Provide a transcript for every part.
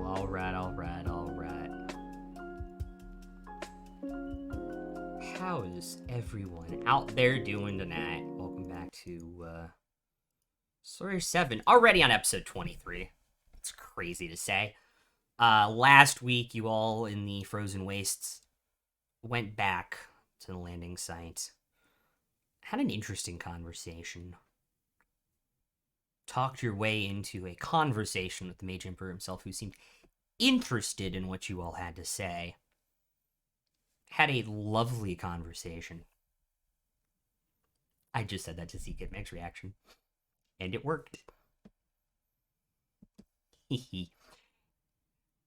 All right, all right, all right. How is everyone out there doing tonight? Welcome back to Sawyer 7, already on episode 23. It's crazy to say. Last week, you all in the Frozen Wastes went back to the landing site, had an interesting conversation, talked your way into a conversation with the Mage Emperor himself, who seemed interested in what you all had to say. Had a lovely conversation. I just said that to see Kid Meg's reaction, and it worked.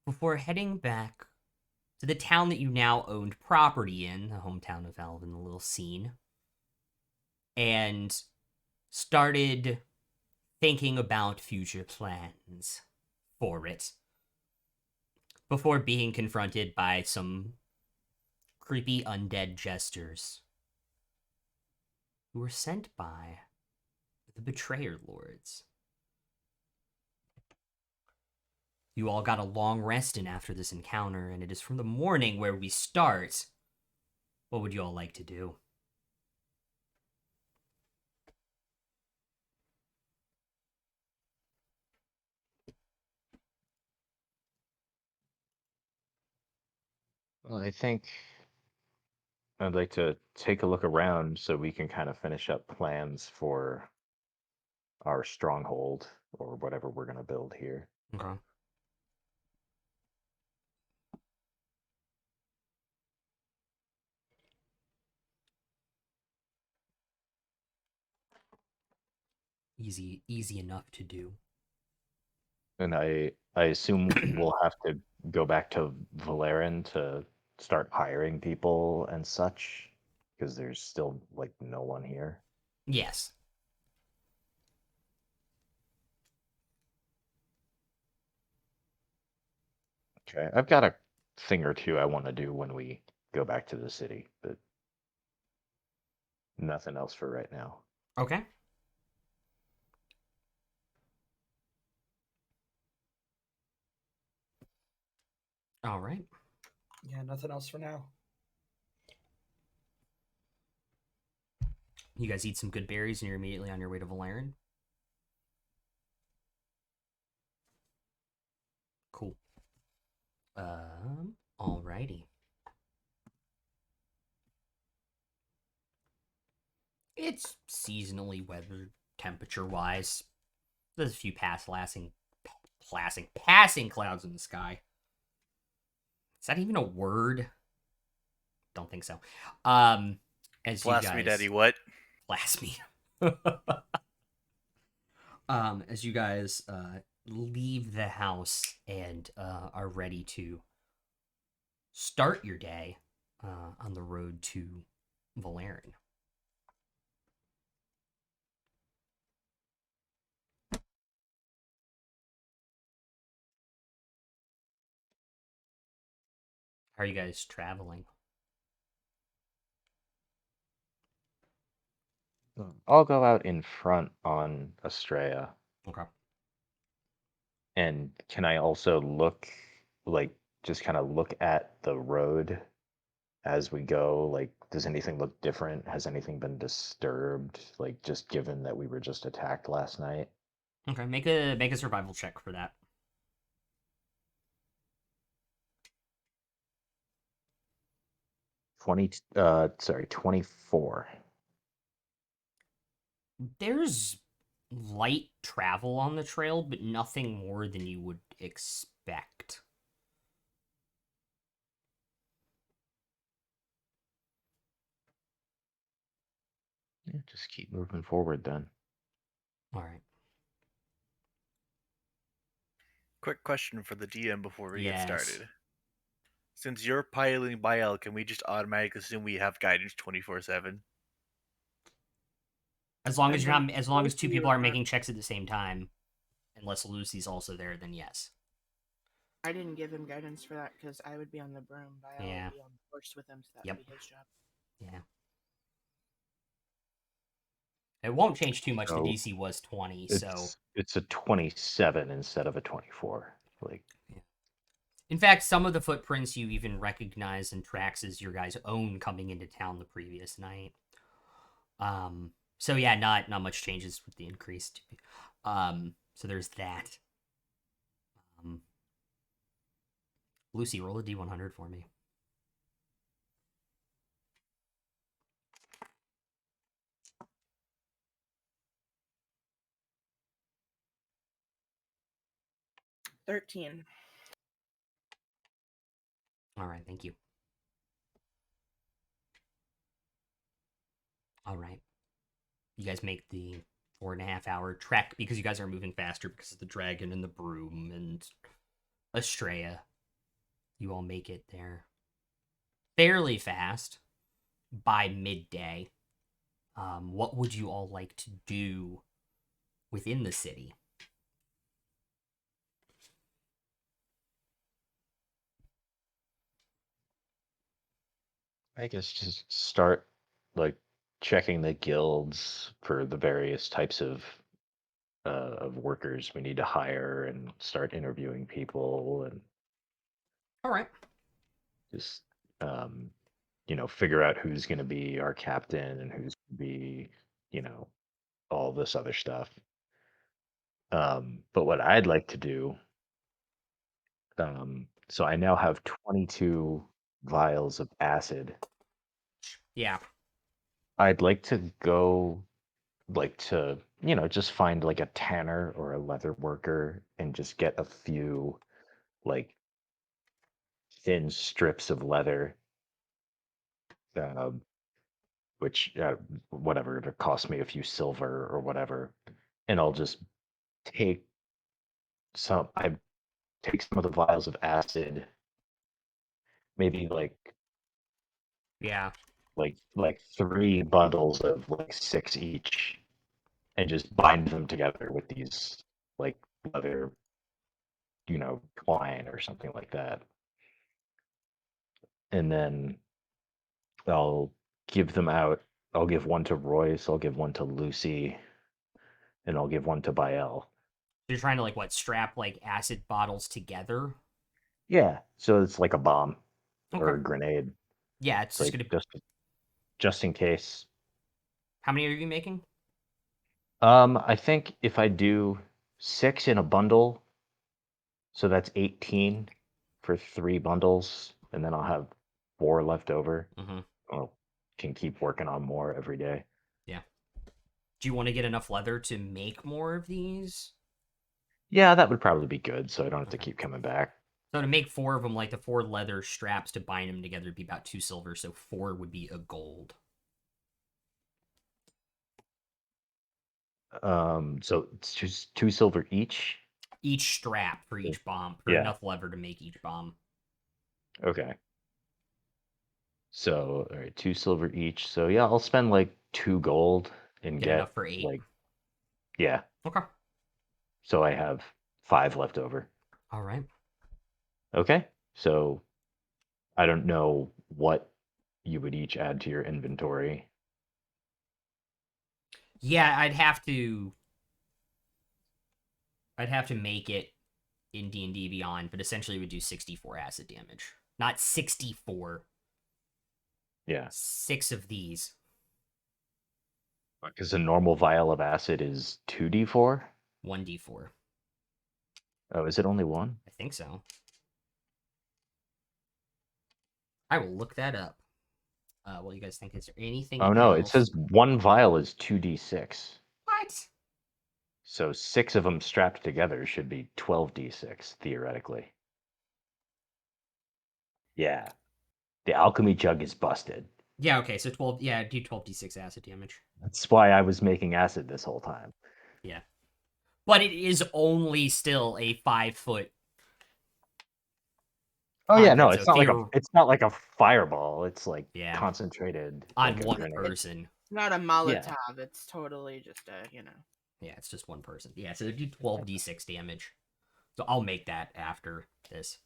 Before heading back to the town that you now owned property in, the hometown of Alvin, the little scene, and started thinking about future plans for it before being confronted by some creepy undead jesters who were sent by the Betrayer Lords. You all got a long rest in after this encounter, and it is from the morning where we start. What would you all like to do? Well, I think I'd like to take a look around so we can kind of finish up plans for our stronghold or whatever we're going to build here. Okay. Easy enough to do. And I assume we'll have to go back to Valerin to start hiring people and such because there's still like no one here. Yes. Okay, I've got a thing or two I want to do when we go back to the city, but nothing else for right now. Okay. All right. Yeah, nothing else for now. You guys eat some good berries and you're immediately on your way to Valerian. Cool. Alrighty. It's seasonally weathered, temperature-wise. There's a few passing clouds in the sky. Is that even a word? Don't think so. As you Blast me, guys Daddy. What? blast me. As you guys leave the house and are ready to start your day on the road to Valerian. How are you guys traveling? I'll go out in front on Estrella. Okay. And can I also look, like, just kind of look at the road as we go? Like, does anything look different? Has anything been disturbed? Like, just given that we were just attacked last night? Okay. Make a survival check for that. 24. There's light travel on the trail, but nothing more than you would expect. Yeah, just keep moving forward then. All right. Quick question for the DM before we get Yes. started. Since you're piloting Biel, can we just automatically assume we have guidance 24/7? As long as you're And not, then as long as two Lucy people or are not. making checks at the same time, unless Lucy's also there, then yes. I didn't give him guidance for that because I would be on the broom. Bial Yeah. would be on the horse with him, so that Yep. would be his job. Yeah. It won't change too much. The So DC was 20, so it's a 27 instead of a 24. Like, in fact, some of the footprints you even recognize and tracks as your guys' own coming into town the previous night. So yeah, not much changes with the increase. So there's that. Lucy, roll a D100 for me. $13. All right, thank you. All right. You guys make the 4.5 hour trek because you guys are moving faster because of the dragon and the broom and Estrella. You all make it there fairly fast by midday. What would you all like to do within the city? I guess just start like checking the guilds for the various types of workers we need to hire and start interviewing people and All right. just um, figure out who's going to be our captain and who's going to be, you know, all this other stuff. But what I'd like to do, so I now have 22 vials of acid. Yeah. I'd like to go, just find like a tanner or a leather worker and just get a few like thin strips of leather, um, which whatever it cost me a few silver or whatever, and I'll just take I take some of the vials of acid, maybe Yeah. like 3 bundles of like 6 each, and just bind them together with these like leather, twine or something like that. And then I'll give them out. I'll give one to Royce, I'll give one to Lucy, and I'll give one to Bael. You're trying to like what, strap like acid bottles together? Yeah, so it's like a bomb or Okay. a grenade. Yeah, it's It's just like gonna. just in case. How many are you making? I think if I do 6 in a bundle, so that's 18 for 3 bundles, and then I'll have 4 left over. Mm-hmm. I can keep working on more every day. Yeah. Do you want to get enough leather to make more of these? Yeah, that would probably be good, so I don't have to Okay. keep coming back. So to make 4 of them, like the 4 leather straps to bind them together, would be about 2 silver. So 4 would be a gold. So it's just 2 silver each. Each strap for each bomb, for Yeah. enough leather to make each bomb. Okay. So, all right, 2 silver each. So yeah, I'll spend like 2 gold and Get enough get for 8. like, yeah. Okay. So I have 5 left over. All right. Okay. So I don't know what you would each add to your inventory. Yeah, I'd have to make it in D&D Beyond, but essentially it would do 64 acid damage. Not 64. Yeah. 6 of these. Because a normal vial of acid is 2d4. 1d4. Oh, is it only one? I think so. I will look that up. What do you guys think? Is there anything Oh no, it else? says one vial is 2d6. What? So 6 of them strapped together should be 12d6 theoretically. Yeah. The alchemy jug is busted. Yeah, okay, so 12, yeah, do 12d6 acid damage. That's why I was making acid this whole time. Yeah. But it is only still a 5-foot Oh yeah, no, content, so it's not like a fireball. It's like Yeah. concentrated on like a one grenade. person. Not a Yeah. Molotov. It's totally just a, Yeah, it's just one person. Yeah, so they do 12d6 damage. So I'll make that after this,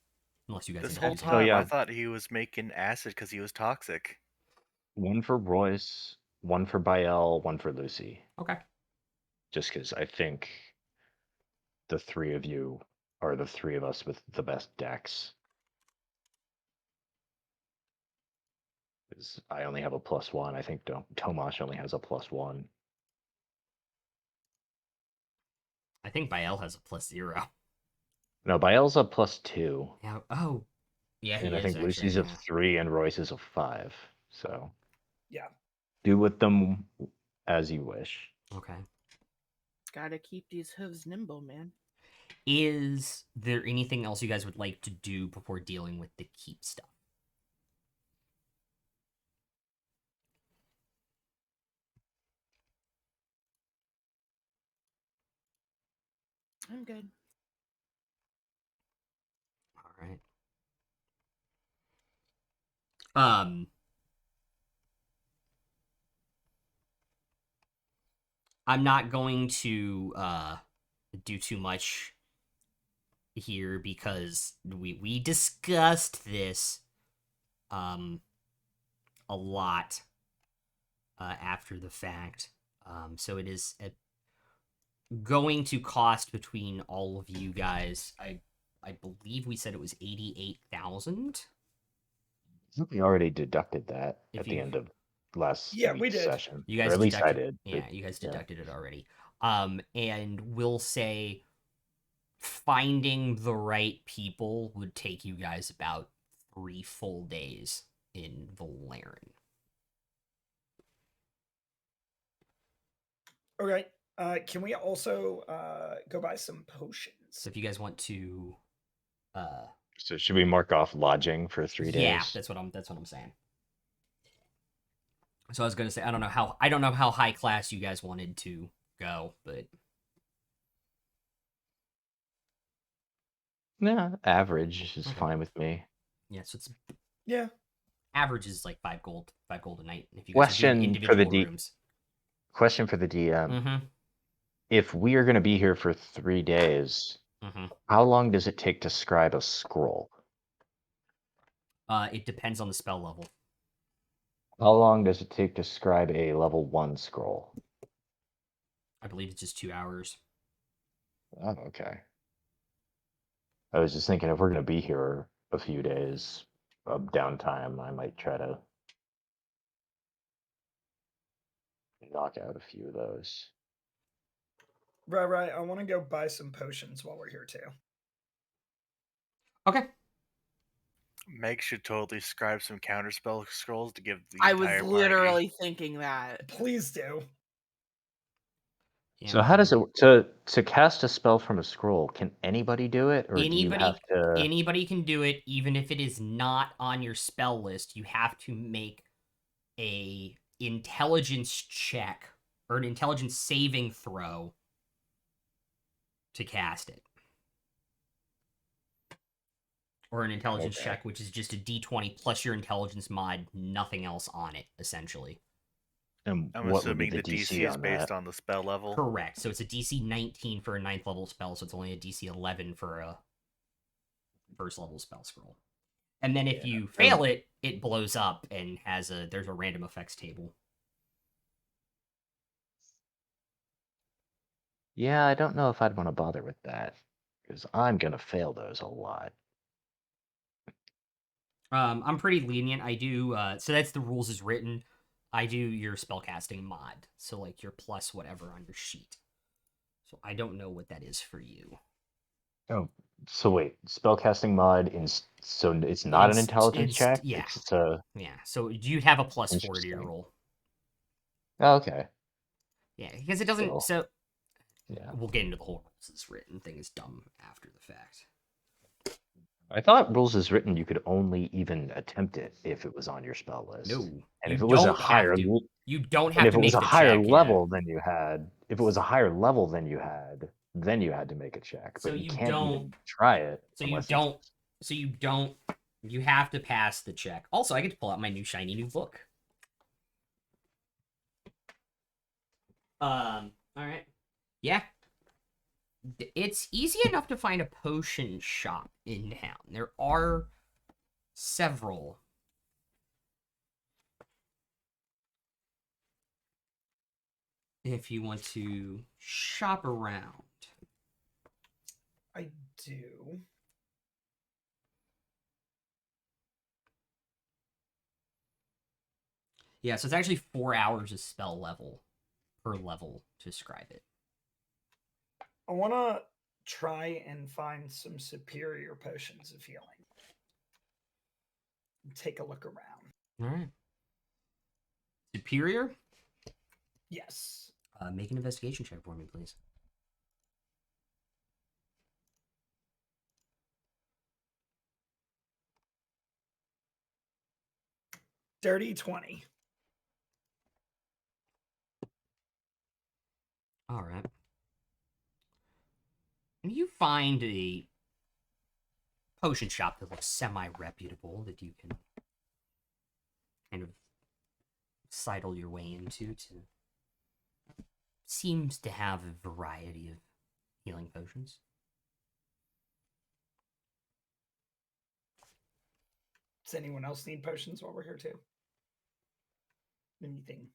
unless you guys. This end up whole using So, time, yeah. I thought he was making acid because he was toxic. One for Royce, one for Bael, one for Lucy. Okay. Just because I think the three of you are the three of us with the best decks. Because I only have a +1. I think Tomash only has a +1. I think Bael has a +0. No, Bael's a +2. Yeah. Oh. Yeah, he And I is think actually. Lucy's a Yeah. 3 and Royce is a 5. So Yeah. do with them as you wish. Okay. gotta keep these hooves nimble, man. Is there anything else you guys would like to do before dealing with the keep stuff? I'm good. All right. Um. I'm not going to do too much here because we discussed this a lot after the fact. So it is going to cost between all of you guys. I believe we said it was 88,000. I think we already deducted that If at the you- end of last Yeah, we week's did. session. You Or guys at least I deducted, did. yeah, but- you guys yeah. deducted it already. And we'll say finding the right people would take you guys about 3 full days in Valerian. Okay. Can we also go buy some potions? So if you guys want to, So should we mark off lodging for 3 yeah, days? that's what I'm saying. So I was gonna say I don't know how high class you guys wanted to go, but Yeah, average is Okay. fine with me. yeah, so it's Yeah. average is like 5 gold a night. If you guys are doing Question for the individual rooms. Question for the DM. Mm-hmm. If we are going to be here for 3 days, Mm-hmm. how long does it take to scribe a scroll? It depends on the spell level. How long does it take to scribe a level 1 scroll? I believe it's just 2 hours. Oh, okay. I was just thinking if we're going to be here a few days of downtime, I might try to knock out a few of those. Right. I want to go buy some potions while we're here too. Okay. Meg should totally scribe some counterspell scrolls to give the I was entire literally thinking that. Please do. Yeah, So how does it to cast a spell from a scroll? Can anybody do it, or do you have to? Anybody can do it, even if it is not on your spell list. You have to make a intelligence check or an intelligence saving throw to cast it. Or an intelligence Okay. check, which is just a d20 plus your intelligence mod, nothing else on it, essentially. And I'm what would be assuming the the DC is on based that? on the spell level. Correct. So it's a DC 19 for a 9th level spell, so it's only a DC 11 for a 1st level spell scroll. And then if Yeah. you fail it, it blows up and there's a random effects table. Yeah, I don't know if I'd want to bother with that because I'm gonna fail those a lot. I'm pretty lenient. I do so that's the rules as written. I do your spellcasting mod, so like your plus whatever on your sheet. So I don't know what that is for you. Oh, so wait, spellcasting mod so it's not an intelligence check. Yeah, It's just a yeah. So you'd have a +4 to your Interesting. roll. oh, okay. Yeah, because it doesn't. Still. So Yeah, we'll get into the whole rules as written thing is dumb after the fact. I thought rules as written you could only even attempt it if it was on your spell list. No, and you if it was a don't have higher, to. You don't and have if to it was make a the higher check. level than you had, if it was a higher level than you had, then you had to make a check. So But you you can't don't- even try it So you unless don't. So you don't You have to pass the check. Also, I get to pull out my new shiny new book. All right. Yeah. It's easy enough to find a potion shop in town. There are several. If you want to shop around. I do. Yeah, so it's actually 4 hours of spell level per level to describe it. I want to try and find some superior potions of healing. Take a look around. All right. Superior? Yes. Make an investigation check for me, please. Dirty 20. All right. You find a potion shop that looks semi-reputable that you can kind of sidle your way into. Seems to have a variety of healing potions. Does anyone else need potions while we're here too? Anything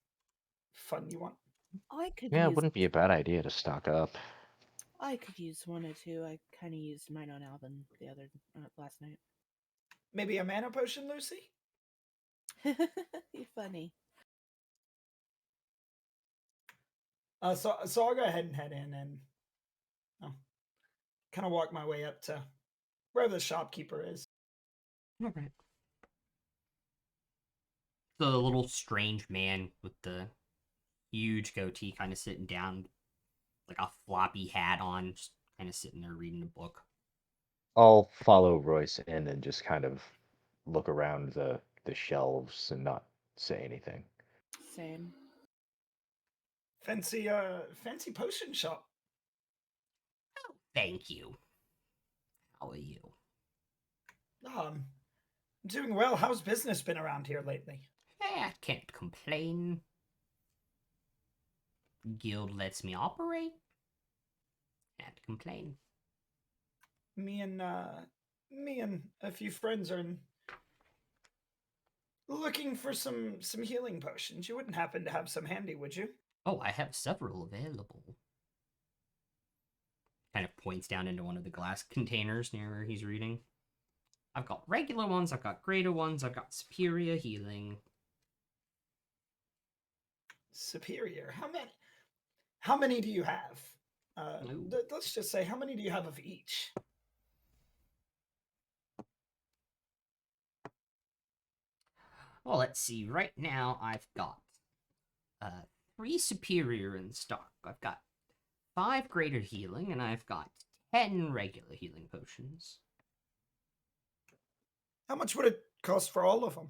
fun you want? I could Yeah, it use. wouldn't be a bad idea to stock up. I could use one or two. I kind of used mine on Alvin the other last night. Maybe a mana potion, Lucy? You're funny. So I'll go ahead and head in and kind of walk my way up to wherever the shopkeeper is. All right. The little strange man with the huge goatee kind of sitting down, like a floppy hat on, just kind of sitting there reading a book. I'll follow Royce in and just kind of look around the shelves and not say anything. Same. Fancy potion shop. Thank you. How are you? I'm doing well. How's business been around here lately? I can't complain. Guild lets me operate. Can't complain. Me and a few friends are looking for some healing potions. You wouldn't happen to have some handy, would you? Oh, I have several available. Kind of points down into one of the glass containers near where he's reading. I've got regular ones, I've got greater ones, I've got superior healing. Superior. How many do you have? Ooh. Let's just say, how many do you have of each? Well, let's see. Right now, I've got 3 superior in stock. I've got 5 greater healing, and I've got 10 regular healing potions. How much would it cost for all of them?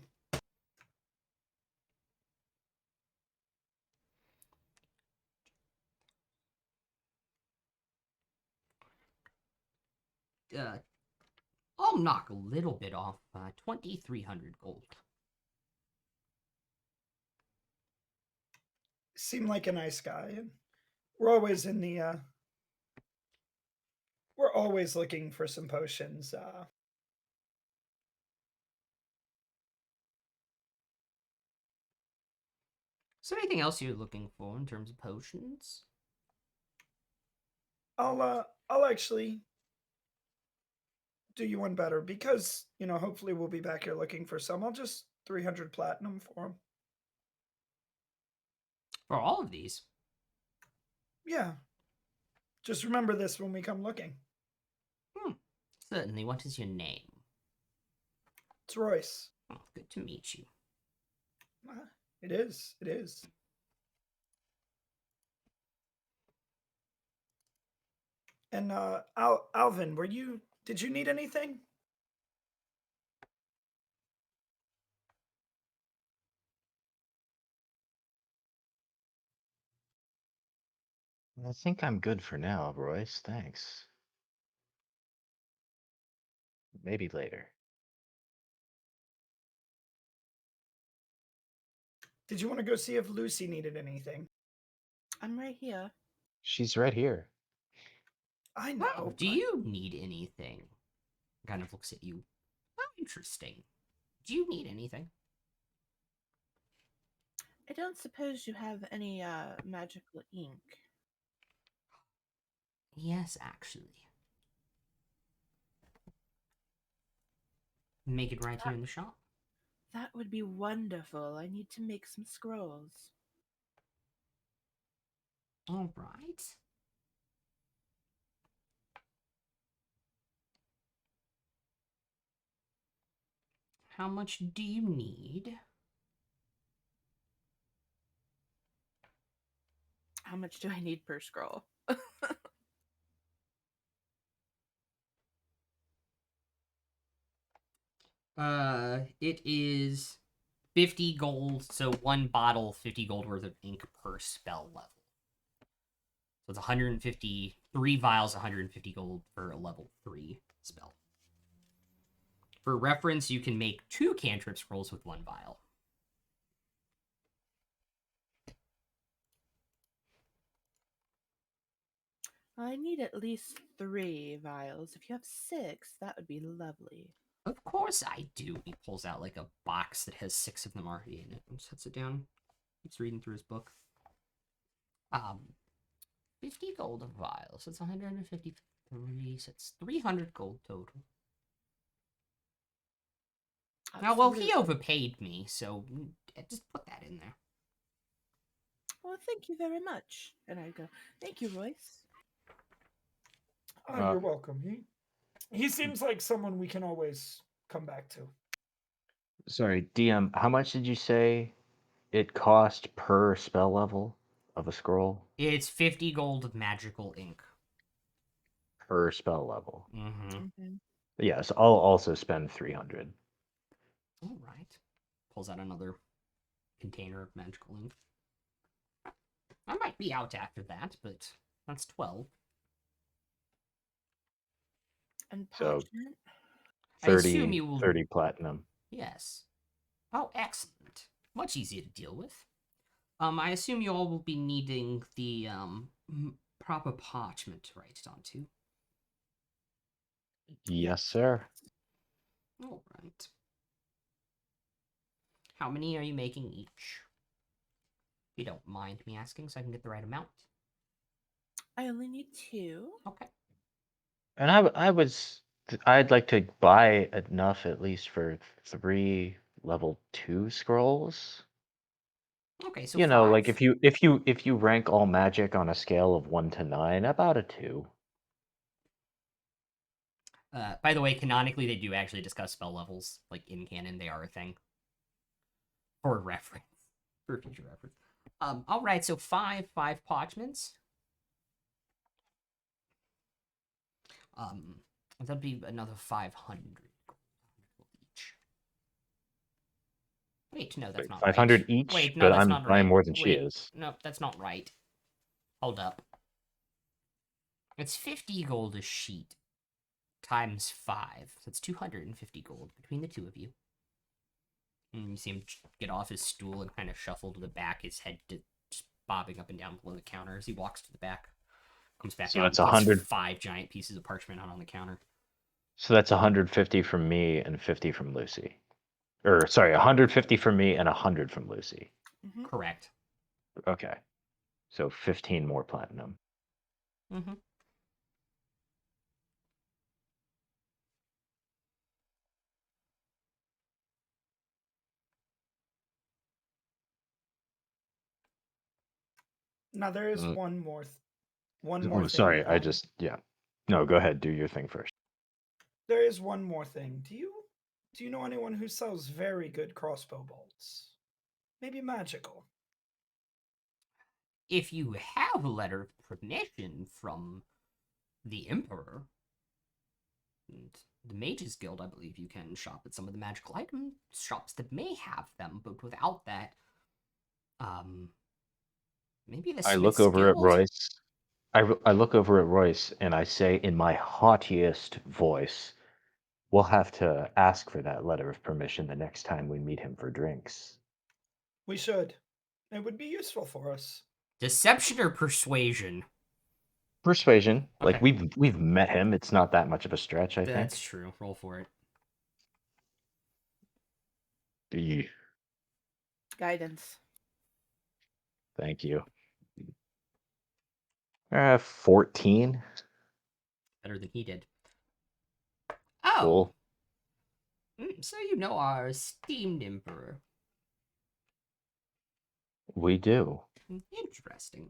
I'll knock a little bit off. 2,300 gold. Seem like a nice guy, and we're always in the. We're always looking for some potions. Is there anything else you're looking for in terms of potions? I'll actually do you one better because hopefully we'll be back here looking for some. I'll just 300 platinum for them. For all of these? Yeah. Just remember this when we come looking. Certainly. What is your name? It's Royce. Oh, good to meet you. It is. It is. And Alvin, did you need anything? I think I'm good for now, Royce. Thanks. Maybe later. Did you want to go see if Lucy needed anything? I'm right here. She's right here. I Oh, know. do but- you need anything? Kind of looks at you. Oh, interesting. Do you need anything? I don't suppose you have any magical ink. Yes, actually. Make it right here in the shop. That would be wonderful. I need to make some scrolls. All right. How much do you need? How much do I need per scroll? It is 50 gold, so one bottle, 50 gold worth of ink per spell level. So it's 150, 3 vials, 150 gold for a level 3 spell. For reference, you can make 2 cantrip scrolls with 1 vial. I need at least 3 vials. If you have 6, that would be lovely. Of course I do. He pulls out like a box that has 6 of them already in it and sets it down. He's reading through his book. 50 gold a vial, so it's 153, so it's 300 gold total. Now, well, he Absolutely. overpaid me, so just put that in there. Well, thank you very much. And I go, thank you, Royce. Oh, you're welcome. He seems like someone we can always come back to. Sorry, DM, how much did you say it cost per spell level of a scroll? It's 50 gold of magical ink. Per spell level. Mm-hmm. Mm-hmm. Yes, I'll also spend 300. All right. Pulls out another container of magical ink. I might be out after that, but that's 12. And So parchment? I assume 30, you will... 30 platinum. Yes. Oh, excellent. Much easier to deal with. I assume you all will be needing the proper parchment to write it onto. Yes, sir. All right. How many are you making each? If you don't mind me asking, so I can get the right amount. I only need 2. Okay. And I'd like to buy enough at least for 3 level 2 scrolls. Okay, so You know, like 5. if you rank all magic on a scale of 1 to 9, about a 2. By the way, canonically, they do actually discuss spell levels. Like, in canon, they are a thing. For reference. For future reference. Alright, so 5 parchments. That'd be another 500 each. Wait, no, that's Wait, not 500 right. each, Wait, no, but that's I'm not buying right. more than she Wait, is. no, that's not right. Hold up. It's 50 gold a sheet times 5. So it's 250 gold between the two of you. And you see him get off his stool and kind of shuffle to the back, his head just bobbing up and down below the counter as he walks to the back. Comes back So out that's and puts 100. 5 giant pieces of parchment out on the counter. So that's 150 from me and 50 from Lucy. Or sorry, 150 from me and 100 from Lucy. Mm-hmm. Correct. Okay. So 15 more platinum. Mm-hmm. Now there is Mm. one more Oh, thing. sorry, yeah. No, go ahead, do your thing first. There is one more thing. Do you know anyone who sells very good crossbow bolts? Maybe magical. If you have a letter of permission from the Emperor and the Mages Guild, I believe you can shop at some of the magical item shops that may have them, but without that, maybe the I look Smith's over at Guild? Royce. I look over at Royce and I say in my haughtiest voice, we'll have to ask for that letter of permission the next time we meet him for drinks. We should. It would be useful for us. Deception or persuasion? Persuasion. Like Okay. we've met him. It's not that much of a stretch, I think. That's true. Roll for it. Eeh, Guidance. thank you. 14. Better than he did. Oh, Cool. So you know our esteemed emperor. We do. Interesting.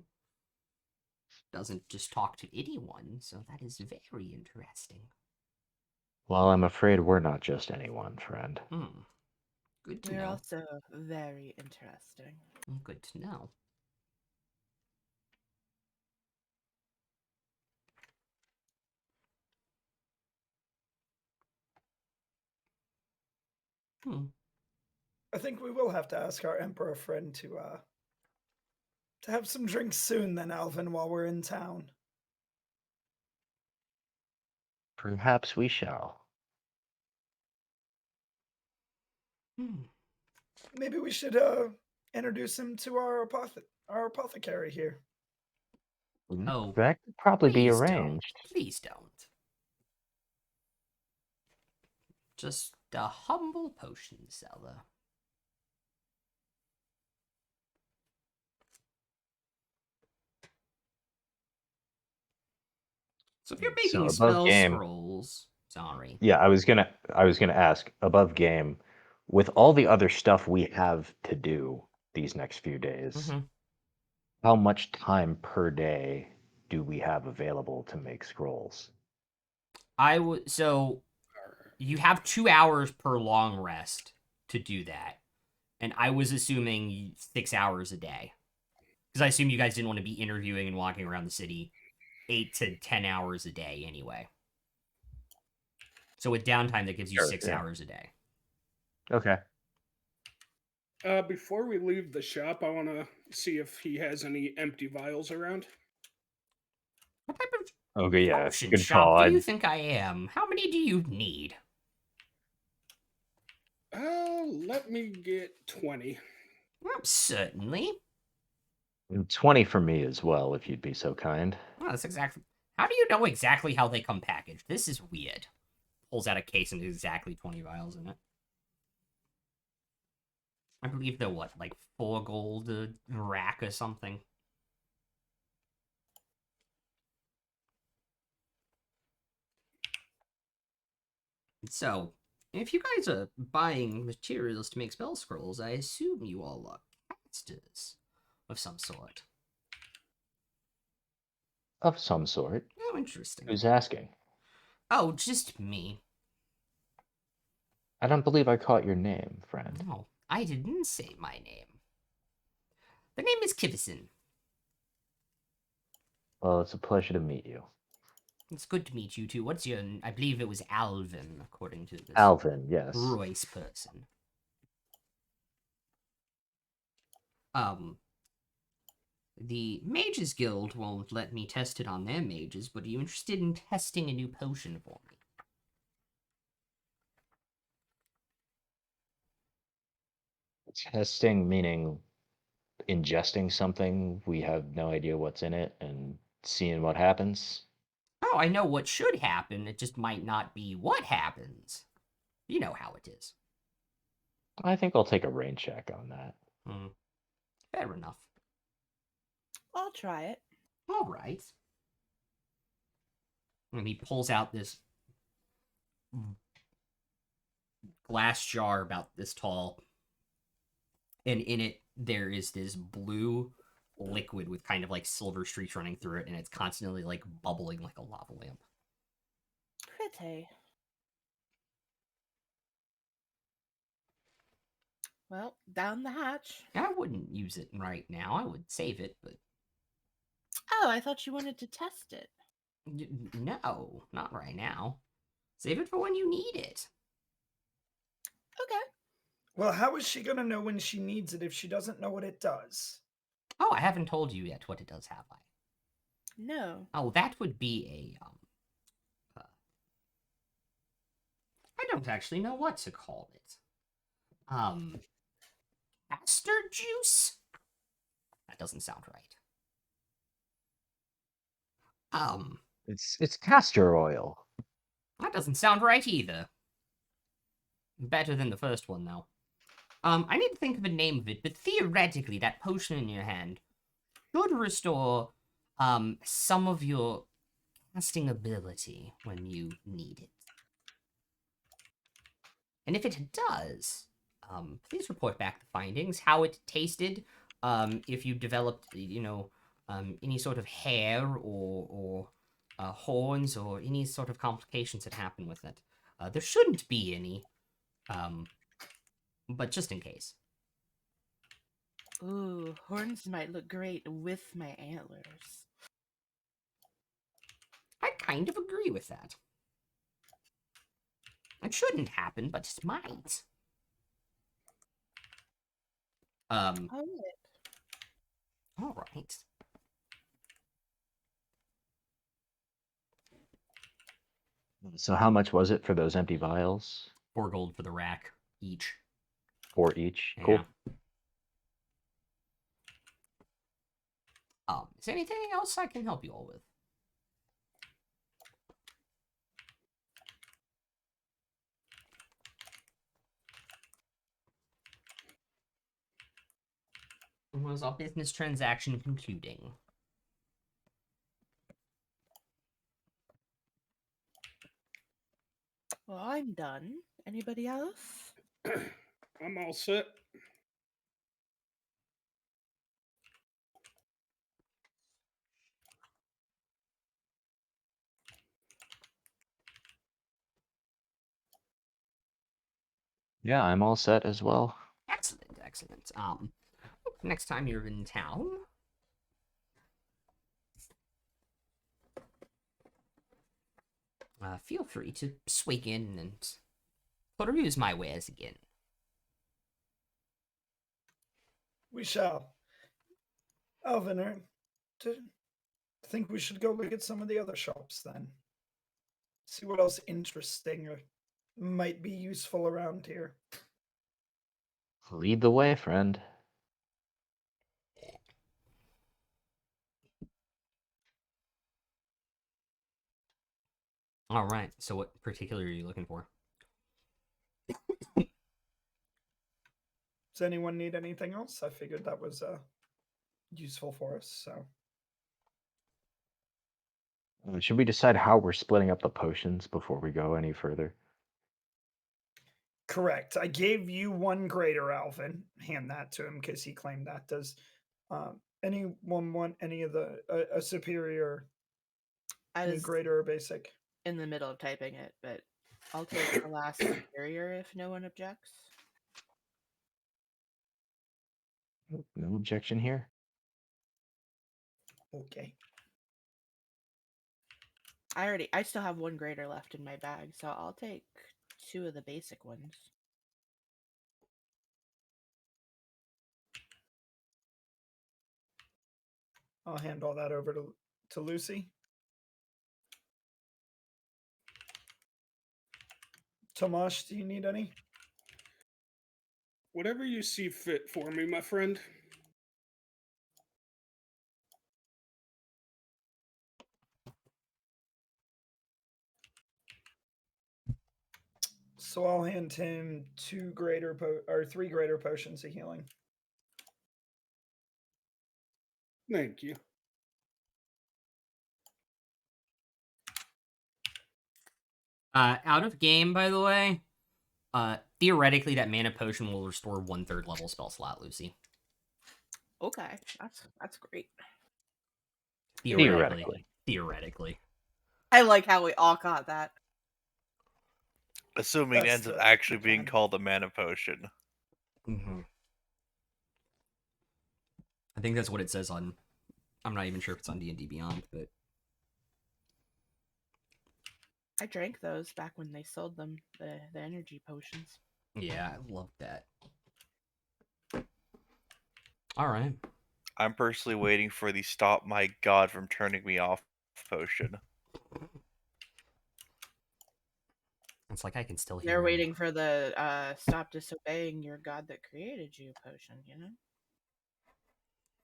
Doesn't just talk to anyone, so that is very interesting. Well, I'm afraid we're not just anyone, friend. Good to We're know. also very interesting. Good to know. I think we will have to ask our emperor friend to have some drinks soon, then, Alvin, while we're in town. Perhaps we shall. Maybe we should introduce him to our apothecary here. Oh, That could probably be please arranged. don't. Please don't. Just a humble potion seller. So if you're So making above spell game, scrolls, sorry. yeah, I was gonna ask above game, with all the other stuff we have to do these next few days, Mhm. how much time per day do we have available to make scrolls? So you have 2 hours per long rest to do that, and I was assuming 6 hours a day because I assume you guys didn't want to be interviewing and walking around the city 8 to 10 hours a day anyway. So with downtime, that gives you Sure, 6 hours a day. Okay. Before we leave the shop, I want to see if he has any empty vials around. What type of Okay, yeah. potion Good call. shop do you think I am? How many do you need? Let me get 20. Well, certainly. 20 for me as well, if you'd be so kind. Well, that's exactly. How do you know exactly how they come packaged? This is weird. Pulls out a case and exactly 20 vials in it. I believe they're what, like 4 gold a rack or something. So, if you guys are buying materials to make spell scrolls, I assume you all are casters of some sort. Of some sort. Oh, interesting. Who's asking? Oh, just me. I don't believe I caught your name, friend. No, I didn't say my name. The name is Kivison. Well, it's a pleasure to meet you. It's good to meet you too. What's your? I believe it was Alvin, according to this Alvin, yes. Royce person. The Mages Guild won't let me test it on their mages, but are you interested in testing a new potion for me? Testing meaning ingesting something, we have no idea what's in it, and seeing what happens. Oh, I know what should happen. It just might not be what happens. You know how it is. I think I'll take a rain check on that. Fair enough. I'll try it. All right. And he pulls out this glass jar about this tall, and in it there is this blue liquid with kind of like silver streaks running through it, and it's constantly like bubbling like a lava lamp. Pretty. Well, down the hatch. I wouldn't use it right now. I would save it, but Oh, I thought you wanted to test it. no, not right now. Save it for when you need it. Okay. Well, how is she going to know when she needs it if she doesn't know what it does? Oh, I haven't told you yet what it does, have I? No. Oh, that would be a I don't actually know what to call it. Castor juice? That doesn't sound right. It's castor oil. That doesn't sound right either. Better than the first one, though. I need to think of a name of it, but theoretically, that potion in your hand should restore, some of your casting ability when you need it. And if it does, please report back the findings, how it tasted, if you developed, any sort of hair or horns or any sort of complications that happen with it. There shouldn't be any, but just in case. Ooh, horns might look great with my antlers. I kind of agree with that. It shouldn't happen, but it might. Oh, All right. So how much was it for those empty vials? 4 gold for the rack each. 4 each. Yeah. Cool. Is there anything else I can help you all with? Was our business transaction concluding? well, I'm done. Anybody else? I'm all set. Yeah, I'm all set as well. Excellent, excellent. Next time you're in town, feel free to swing in and peruse my wares again. We shall. Alvin, I think we should go look at some of the other shops then. See what else interesting or might be useful around here. Lead the way, friend. All right. So, what particular are you looking for? Does anyone need anything else? I figured that was useful for us. So Should we decide how we're splitting up the potions before we go any further? correct. I gave you one greater, Alvin. Hand that to him because he claimed that. Does anyone want any of the a superior, I any was greater or basic? in the middle of typing it, but I'll take the last superior if no one objects. No objection here. Okay. I still have one greater left in my bag, so I'll take 2 of the basic ones. I'll hand all that over to Lucy. Tomash, do you need any? Whatever you see fit for me, my friend. So I'll hand him 2 greater or 3 greater potions of healing. Thank you. Out of game, by the way. Theoretically, that mana potion will restore 1/3 level spell slot, Lucy. Okay, that's great. Theoretically. Theoretically. I like how we all got that. Assuming it That's ends up the actually being plan. called a mana potion. Mm-hmm. I think that's what it says on. I'm not even sure if it's on D&D Beyond, but I drank those back when they sold them, the energy potions. yeah, I love that. All right. I'm personally waiting for the stop my god from turning me off potion. It's like I can still hear They're him. waiting for the stop disobeying your god that created you potion, you know?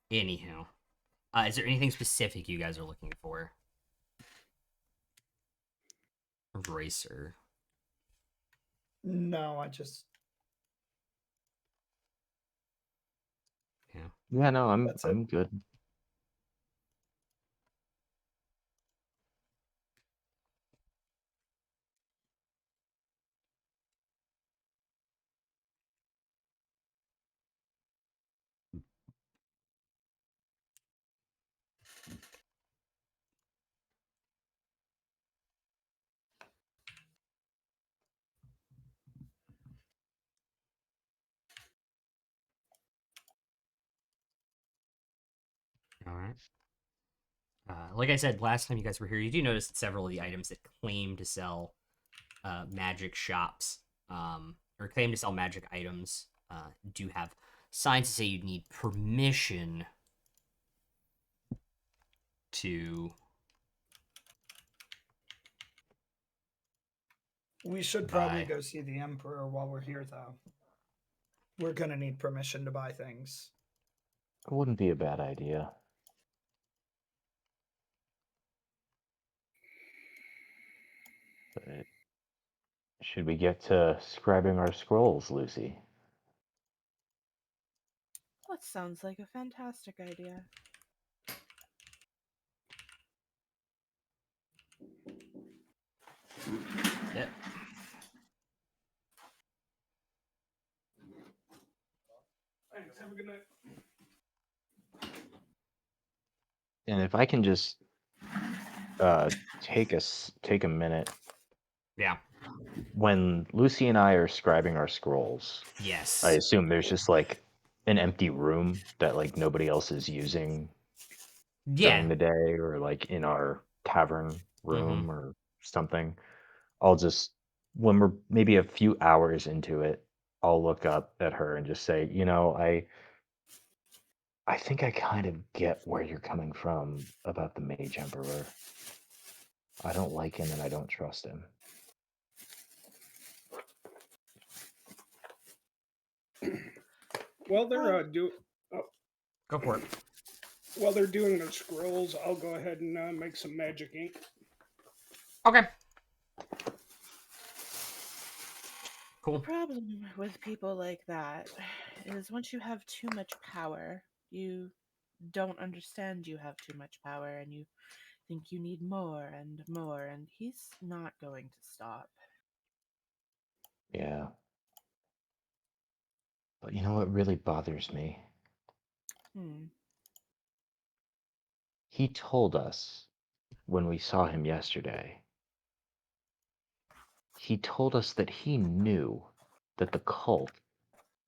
Anyhow, is there anything specific you guys are looking for? Racer. No, I just Yeah. Yeah, no, That's it. I'm good. All right. Like I said last time you guys were here, you do notice that several of the items that claim to sell magic shops or claim to sell magic items do have signs to say you need permission to We should probably buy. go see the Emperor while we're here, though. We're gonna need permission to buy things. It wouldn't be a bad idea. But should we get to scribing our scrolls, Lucy? That sounds like a fantastic idea. Yep. Thanks. Have a good night. And if I can just take a minute, Yeah. when Lucy and I are scribing our scrolls, Yes. I assume there's just like an empty room that like nobody else is using during Yeah. the day, or like in our tavern Mm-hmm. room or something. I'll just, when we're maybe a few hours into it, I'll look up at her and just say, I think I kind of get where you're coming from about the Mage Emperor. I don't like him and I don't trust him. While they're Go for it. while they're doing the scrolls, I'll go ahead and make some magic ink. Okay. The Cool. problem with people like that is once you have too much power, you don't understand you have too much power and you think you need more and more, and he's not going to stop. Yeah. But you know what really bothers me? Hmm. He told us when we saw him yesterday, he told us that he knew that the cult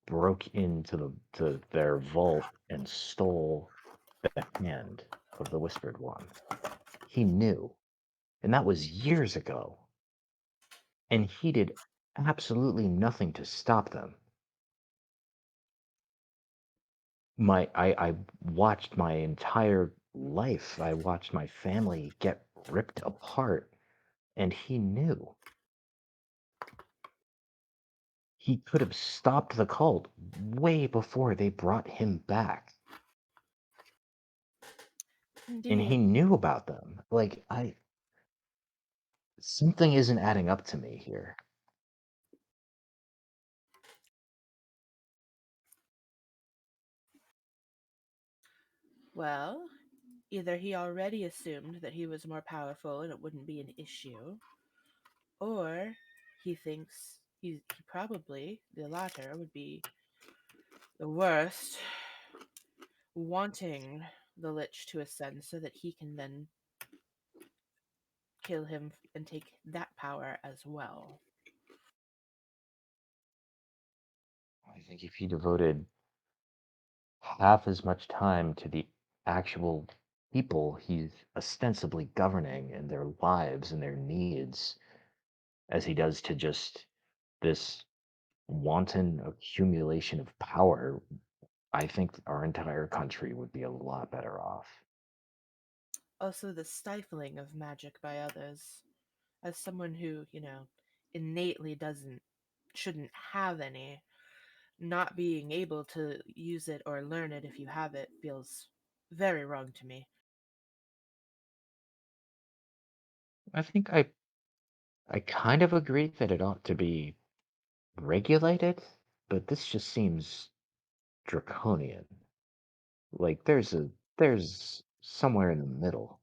broke into to their vault and stole the hand of the Whispered One. He knew. And that was years ago. And he did absolutely nothing to stop them. I watched my entire life. I watched my family get ripped apart, and he knew. He could have stopped the cult way before they brought him back. And he Indeed. knew about them. Like, something isn't adding up to me here. Well, either he already assumed that he was more powerful and it wouldn't be an issue, or he thinks he probably, the latter, would be the worst, wanting the Lich to ascend so that he can then kill him and take that power as well. I think if he devoted half as much time to the actual people he's ostensibly governing and their lives and their needs as he does to just this wanton accumulation of power, I think our entire country would be a lot better off. Also, the stifling of magic by others. As someone who, innately shouldn't have any. Not being able to use it or learn it if you have it feels very wrong to me. I think I kind of agree that it ought to be regulated, but this just seems draconian. Like there's somewhere in the middle.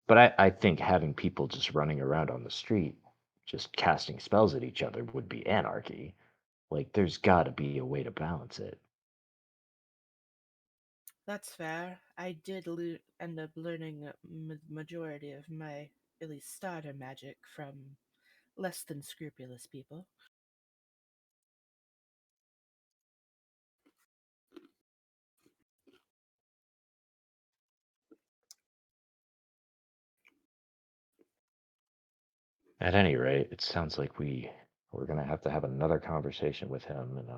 But I think having people just running around on the street, just casting spells at each other would be anarchy. Like there's got to be a way to balance it. That's fair. I did end up learning a majority of my, at least starter magic, from less than scrupulous people. At any rate, it sounds like we're gonna have to have another conversation with him, and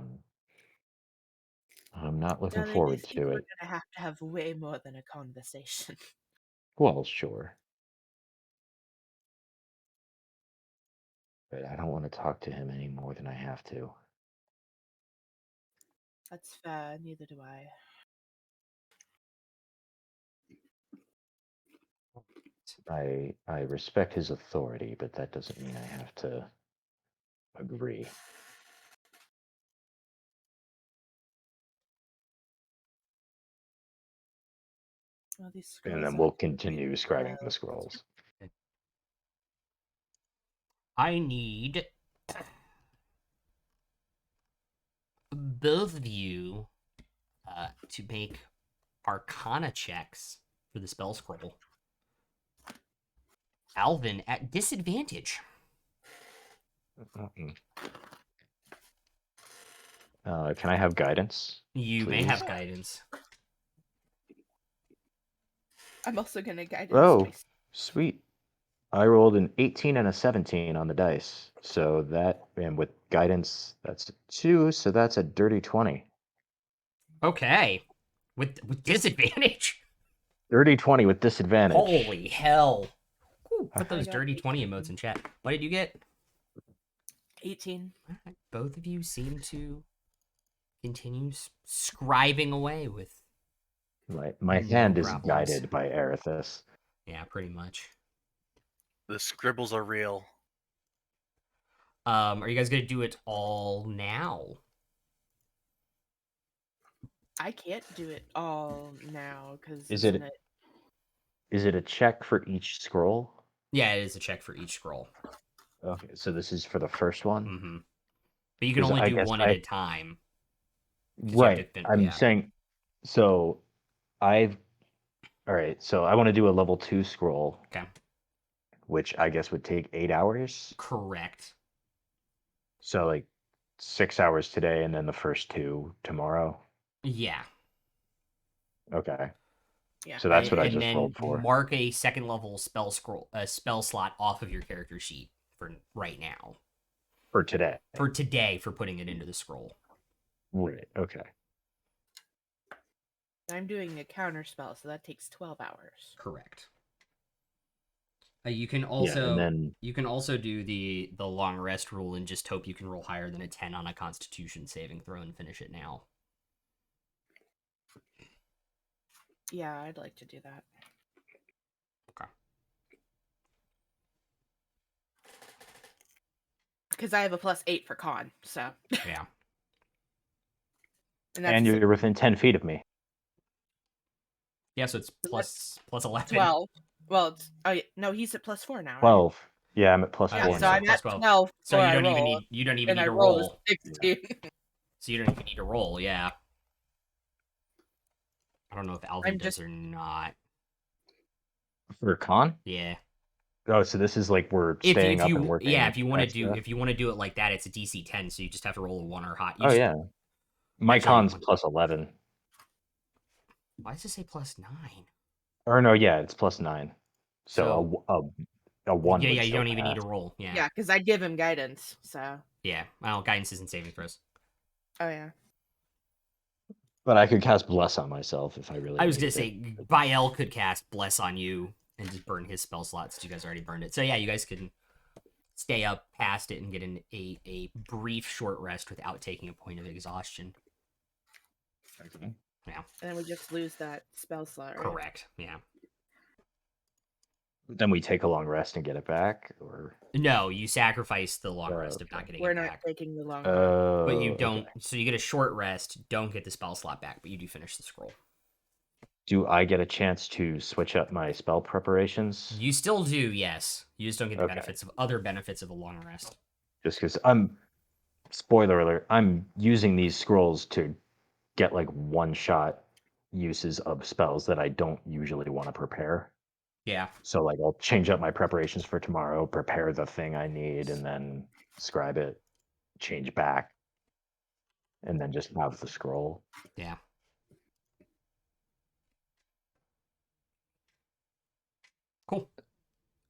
I'm not looking Darling, I forward think to we're it. gonna have way more than a conversation. Well, sure, but I don't want to talk to him any more than I have to. That's fair, neither do I. I respect his authority, but that doesn't mean I have to agree. Well, these And scrolls then aren't we'll doing continue really scribing the well. scrolls. I need both of you to make Arcana checks for the spell scroll. Alvin at disadvantage. Mm-mm. Can I have guidance? You may Please? have guidance. I'm also gonna guidance Oh, myself. sweet. I rolled an 18 and a 17 on the dice. So that, and with guidance, that's a 2. So that's a dirty 20. Okay. With disadvantage? Dirty 20 with disadvantage. Holy hell. Whew, put I those got dirty 20 18. emotes in chat. What did you get? 18. All right. Both of you seem to continue scribing away with My no hand is problems. guided by Erithus. Yeah, pretty much. The scribbles are real. Are you guys gonna do it all now? I can't do it all now because Is isn't it it? is it a check for each scroll? Yeah, it is a check for each scroll. Okay, so this is for the first one. Mm-hmm. But you can Because only I do guess one at a time. Because you have to right. I'm yeah. saying so I've all right, so I want to do a level 2 scroll, Okay. which I guess would take 8 hours. Correct. So like 6 hours today and then the first 2 tomorrow. Yeah. Okay. Yeah. So that's what I And just then rolled for. mark a second level spell slot off of your character sheet for right now. For today. For today, for putting it into the scroll. Right. Okay. I'm doing a counter spell, so that takes 12 hours. Correct. You can Yeah, also and then do the long rest rule and just hope you can roll higher than a 10 on a Constitution saving throw and finish it now. Yeah, I'd like to do that. Okay. Because I have a +8 for con, so. Yeah. and you're within 10 feet of me. Yeah, so it's that's plus 11. 12. Well, it's, no, he's at +4 now, right? 12. Yeah, I'm at plus Oh, Yeah, 4 so now. I'm plus at 12. 12 So before you I don't roll, even and need I to rolled roll. a 16. So you don't even need to roll, yeah. I don't know if Alvin I'm does just or not. For con? Yeah. Oh, so this is like we're staying up and working if you want to extra? do it like that, it's a DC 10, so you just have to roll a 1 or hot. Oh, yeah. My Actually, con's plus 11. why does it say +9? Or no, yeah, it's plus 9. So A 1 yeah, would you still don't even need to pass. roll. Yeah. yeah, because I give him guidance, so. Yeah. Well, guidance isn't saving throws. Oh yeah. But I could cast Bless on myself if I really I was gonna needed say it. Bael could cast Bless on you and just burn his spell slot since you guys already burned it. So yeah, you guys can stay up past it and get a brief short rest without taking a point of exhaustion. Okay. Yeah, And then we just lose that spell slot, right? correct. Yeah. Then we take a long rest and get it back, or No, you sacrifice the long Oh, rest of not okay. getting We're it not back. taking the long rest. oh, But you don't. okay. So you get a short rest, don't get the spell slot back, but you do finish the scroll. Do I get a chance to switch up my spell preparations? You still do, yes. You just don't get the Okay. other benefits of a long rest. Just because spoiler alert, I'm using these scrolls to get like one shot uses of spells that I don't usually want to prepare. Yeah. So like I'll change up my preparations for tomorrow, prepare the thing I need, and then scribe it, change back, and then just have the scroll. Yeah. Cool.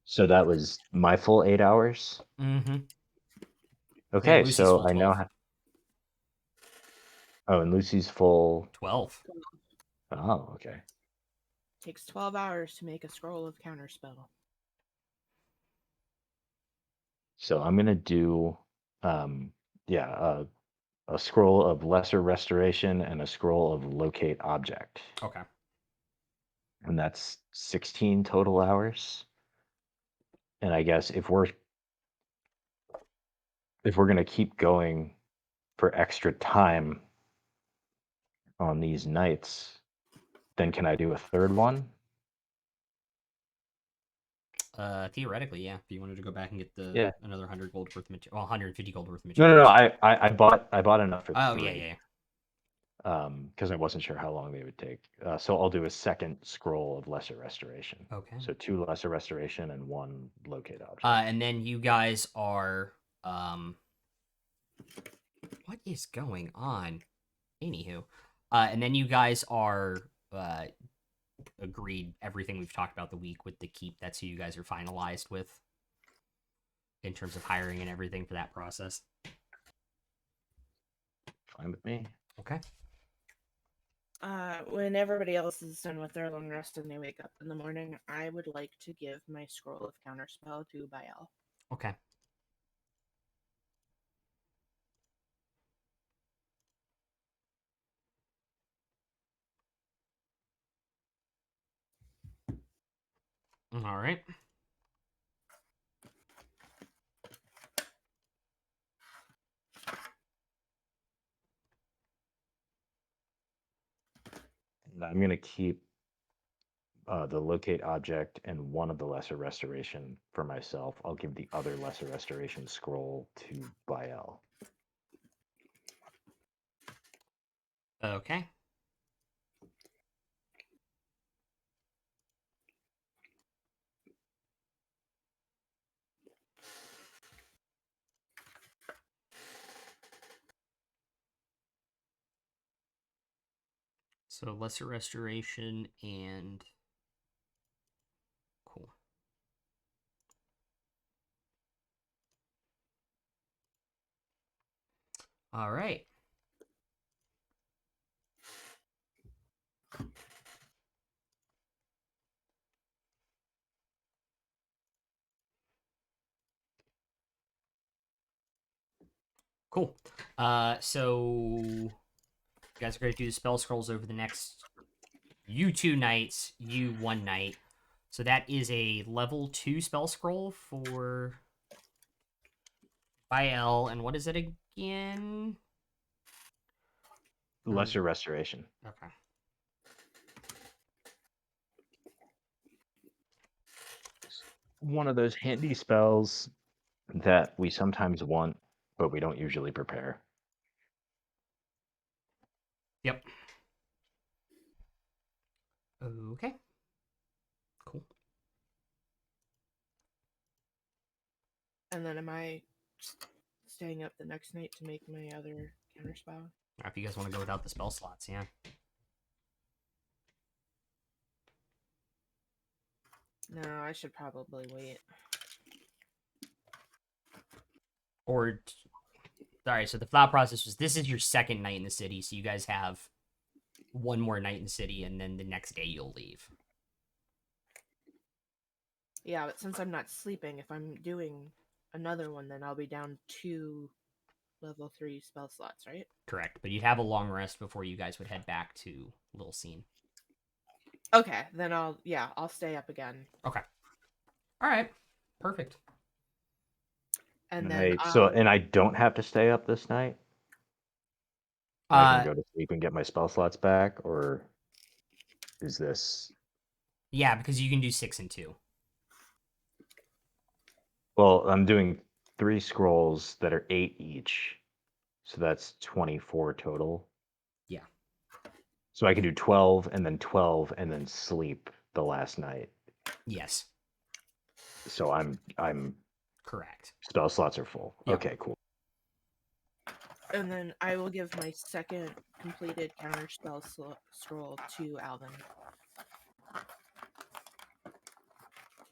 So that was my full 8 hours. Mm-hmm. Okay, Lucy's so full I know 12. how. Oh, and Lucy's full. 12. Oh, okay. Takes 12 hours to make a scroll of counterspell. So I'm gonna do, yeah, a scroll of lesser restoration and a scroll of locate object, Okay. and that's 16 total hours. And I guess if we're gonna keep going for extra time on these nights, then can I do a third one? Theoretically, yeah. If you wanted to go back and get Yeah. another 100 gold worth of material, well, 150 gold worth of No, material. no, no. I bought enough for Oh, three. yeah. Because I wasn't sure how long they would take. So I'll do a second scroll of lesser restoration. Okay. So 2 lesser restoration and 1 locate object. And then you guys are, what is going on? Anywho, and then you guys are, agreed everything we've talked about the week with the keep. That's who you guys are finalized with in terms of hiring and everything for that process. Fine with me. Okay. When everybody else is done with their long rest and they wake up in the morning, I would like to give my scroll of counterspell to Bael. Okay. All right. And I'm gonna keep the locate object and 1 of the lesser restoration for myself. I'll give the other lesser restoration scroll to Bael. Okay. So lesser restoration and cool. All right. Cool. So you guys are going to do the spell scrolls over the next you 2 nights, you 1 night. So that is a level 2 spell scroll for Bael, and what is it again? Lesser restoration. Okay. One of those handy spells that we sometimes want, but we don't usually prepare. Yep. Okay. Cool. And then am I staying up the next night to make my other counterspell? Or if you guys want to go without the spell slots, yeah. No, I should probably wait. Or, sorry, so the thought process was this is your second night in the city, so you guys have 1 more night in the city, and then the next day you'll leave. Yeah, but since I'm not sleeping, if I'm doing another one, then I'll be down 2 level 3 spell slots, right? Correct, but you'd have a long rest before you guys would head back to Little Scene. Okay, then I'll stay up again. Okay. All right. Perfect. And And then I don't have to stay up this night. I can Uh, go to sleep and get my spell slots back, or is this? yeah, because you can do 6 and 2. Well, I'm doing 3 scrolls that are 8 each, so that's 24 total. Yeah. So I can do 12 and then 12 and then sleep the last night. Yes. So I'm Correct. spell slots are full. Yep. Okay, cool. and then I will give my second completed counter spell scroll to Alvin.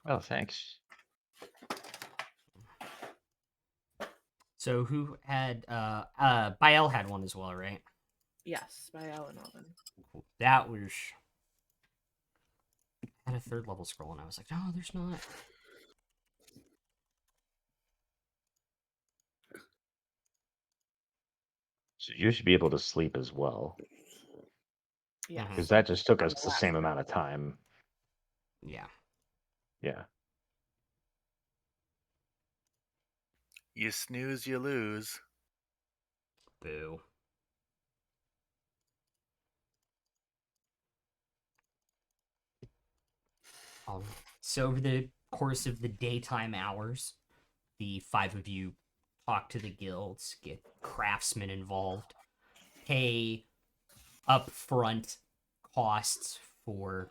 Oh, thanks. So who had Bael had one as well, right? Yes, by Alan Alvin. Cool. That was I had a 3rd level scroll and I was like, no, there's not. So you should be able to sleep as well, Yes. because that just took On us the the last same night. amount of time. Yeah. Yeah. You snooze, you lose. Boo. So over the course of the daytime hours, the 5 of you talk to the guilds, get craftsmen involved, pay upfront costs for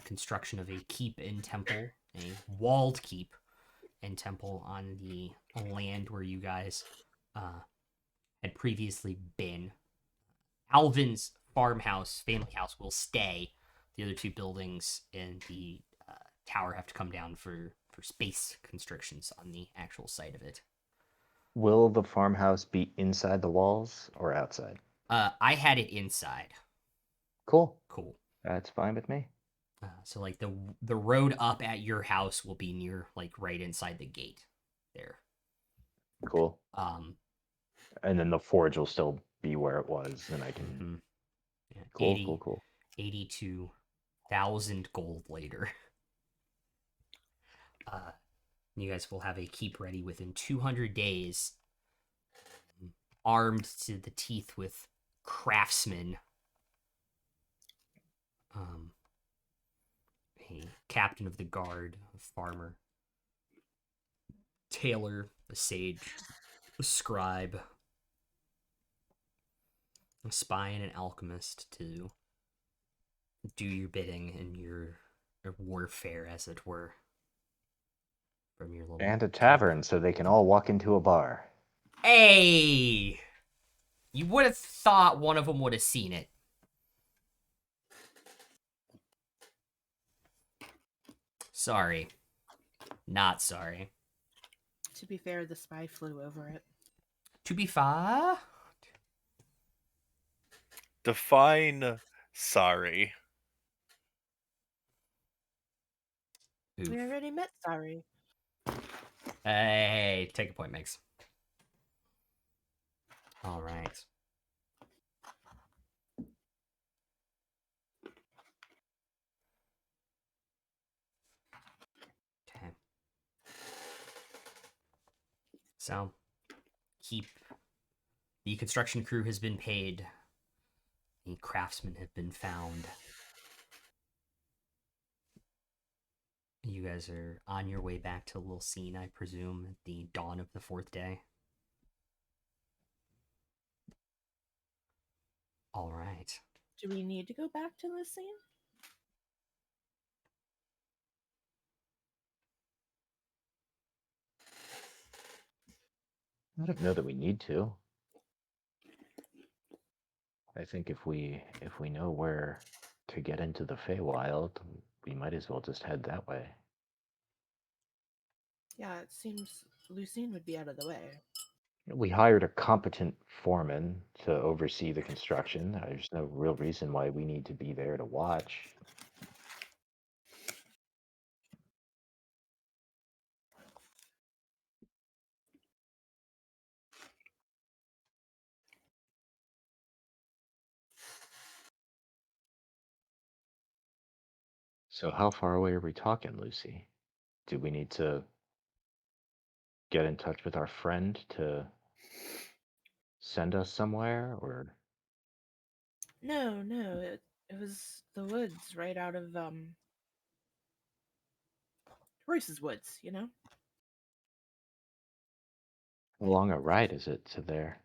construction of a keep in temple, a walled keep in temple on the land where you guys had previously been. Alvin's farmhouse, family house, will stay. The other 2 buildings in the tower have to come down for space constrictions on the actual site of it. Will the farmhouse be inside the walls or outside? I had it inside. Cool. Cool. That's fine with me. So like the road up at your house will be near like right inside the gate there. Cool. Um, And then the forge will still be where it was, and I can. mhm. Yeah, Cool. Cool. 82,000 gold later. You guys will have a keep ready within 200 days, armed to the teeth with craftsmen. A captain of the guard, a farmer, tailor, a sage, a scribe, a spy, and an alchemist to do your bidding in your warfare, as it were, from your little And a keep. tavern, so they can all walk into a bar. Hey, you would have thought one of them would have seen it. Sorry, not sorry. To be fair, the spy flew over it. To be fair, Define sorry. oof. We already met Sorry. Hey, take a point, Mix. All right. Okay. So, keep the construction crew has been paid. The craftsmen have been found. You guys are on your way back to Little Scene, I presume, at the dawn of the 4th day. All right. Do we need to go back to this scene? I don't know that we need to. I think if we know where to get into the Feywild, we might as well just head that way. Yeah, it seems Lucine would be out of the way. We hired a competent foreman to oversee the construction. There's no real reason why we need to be there to watch. So how far away are we talking, Lucy? Do we need to get in touch with our friend to send us somewhere, or No, no, it was the woods right out of Royce's woods, you know? how long a ride is it to there?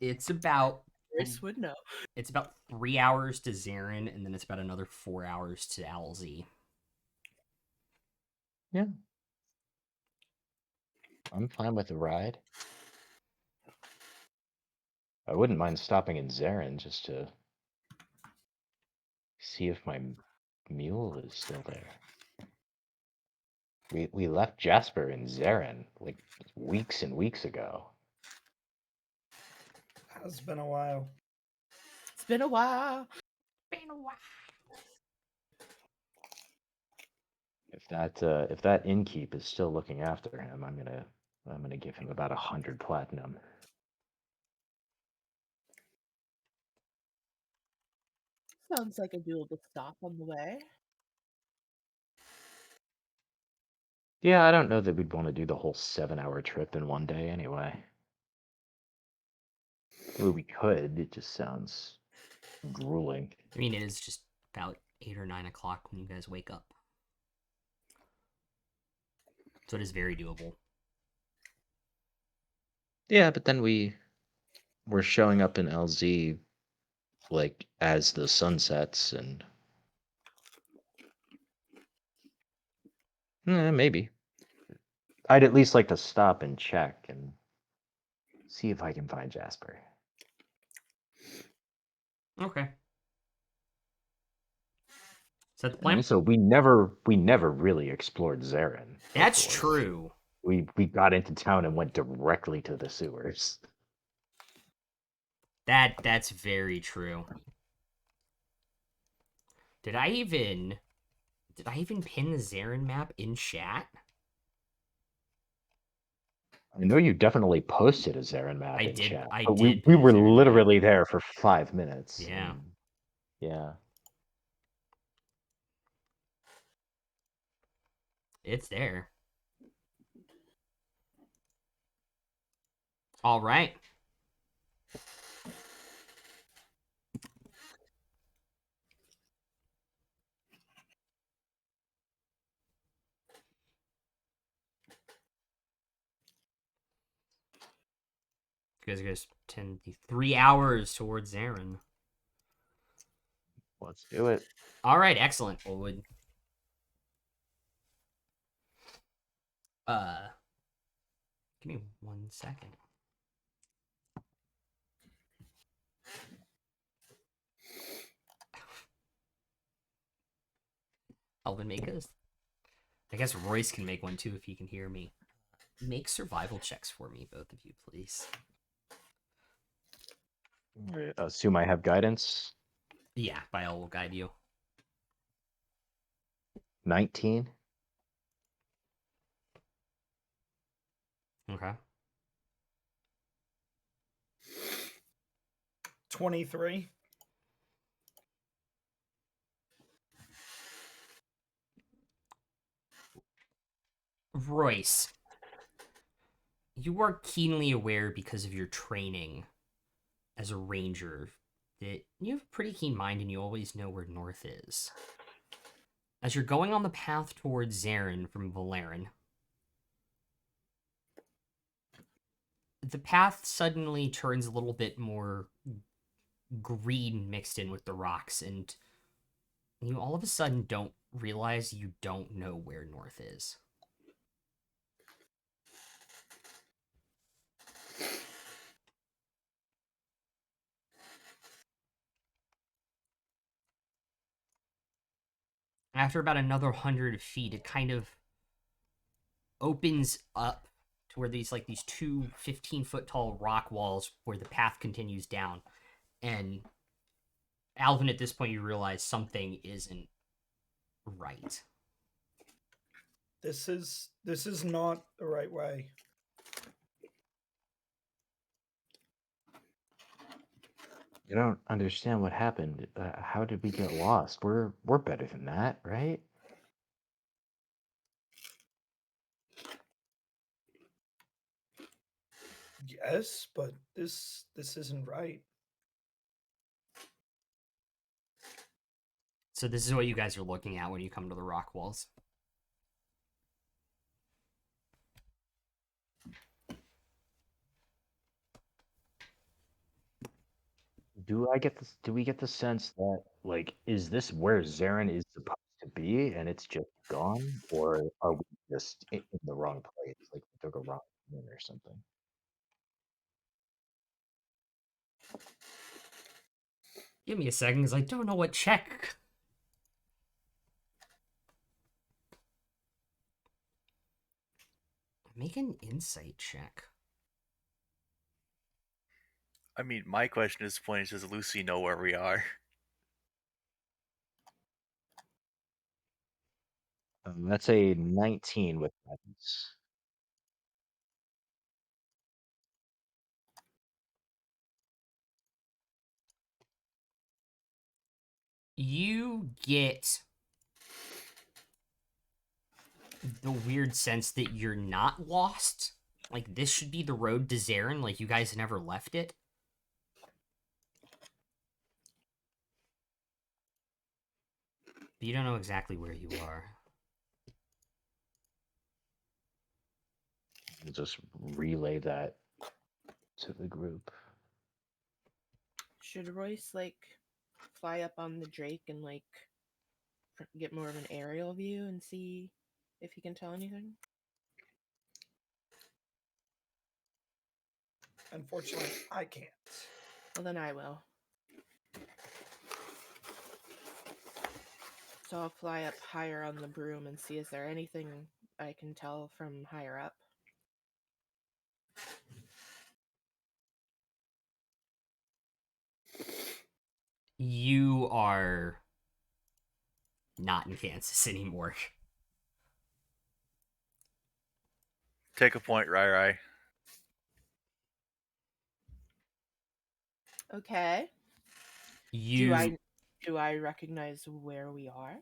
It's about Royce would know. it's about 3 hours to Zarin, and then it's about another 4 hours to LZ. Yeah. I'm fine with the ride. I wouldn't mind stopping in Zarin just to see if my mule is still there. We left Jasper in Zarin like weeks and weeks ago. Has been a while. It's been a while. If that innkeep is still looking after him, I'm gonna give him about 100 platinum. Sounds like a doable stop on the way. Yeah, I don't know that we'd want to do the whole 7-hour trip in one day anyway. Well, we could. It just sounds grueling. I mean, it is just about 8 or 9 o'clock when you guys wake up, so it is very doable. Yeah, but then we're showing up in LZ like as the sun sets, and maybe I'd at least like to stop and check and see if I can find Jasper. Okay. Is that the And plan? also, we never really explored Zarin. That's Before. true. We got into town and went directly to the sewers. That's very true. Did I even pin the Zarin map in chat? I know you definitely posted a Zarin map in chat, I but did we pin a were Zarin map. literally there for 5 minutes. Yeah. And yeah. It's there. All right. You guys are going to spend 3 hours towards Zarin. Let's do it. All right, excellent. Well, give me 1 second. Elvin, make us. I guess Royce can make one too if he can hear me. Make survival checks for me, both of you, please. Assume I have guidance. Yeah, Bio will guide you. 19. Okay. 23. Royce, you are keenly aware because of your training as a ranger that you have a pretty keen mind and you always know where north is. As you're going on the path towards Zarin from Valerin, the path suddenly turns a little bit more green mixed in with the rocks, and you all of a sudden don't realize you don't know where north is. After about another 100 feet, it kind of opens up to where these two 15-foot tall rock walls where the path continues down. And Alvin, at this point, you realize something isn't right. This is not the right way. You don't understand what happened. How did we get lost? We're better than that, right? Yes, but this isn't right. So this is what you guys are looking at when you come to the rock walls. Do we get the sense that, like, is this where Zarin is supposed to be and it's just gone, or are we just in the wrong place? Like we took a wrong turn or something? Give me a second, because I don't know what check. Make an insight check. I mean, my question at this point is, does Lucy know where we are? That's a 19 with guidance. You get the weird sense that you're not lost. Like, this should be the road to Zarin. Like, you guys never left it. But you don't know exactly where you are. We'll just relay that to the group. Should Royce like fly up on the Drake and like get more of an aerial view and see if he can tell anything? Unfortunately, I can't. Well, then I will. So I'll fly up higher on the broom and see is there anything I can tell from higher up. You are not in Kansas anymore. Take a point, Rai. Okay. You Do I recognize where we are?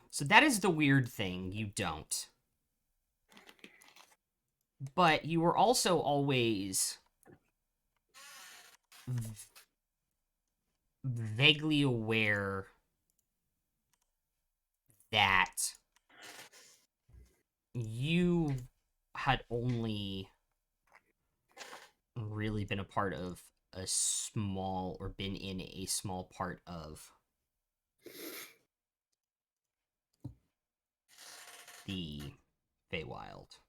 So that is the weird thing. You don't. But you were also always vaguely aware that you had only really been a part of a small, or been in a small part of the Feywild.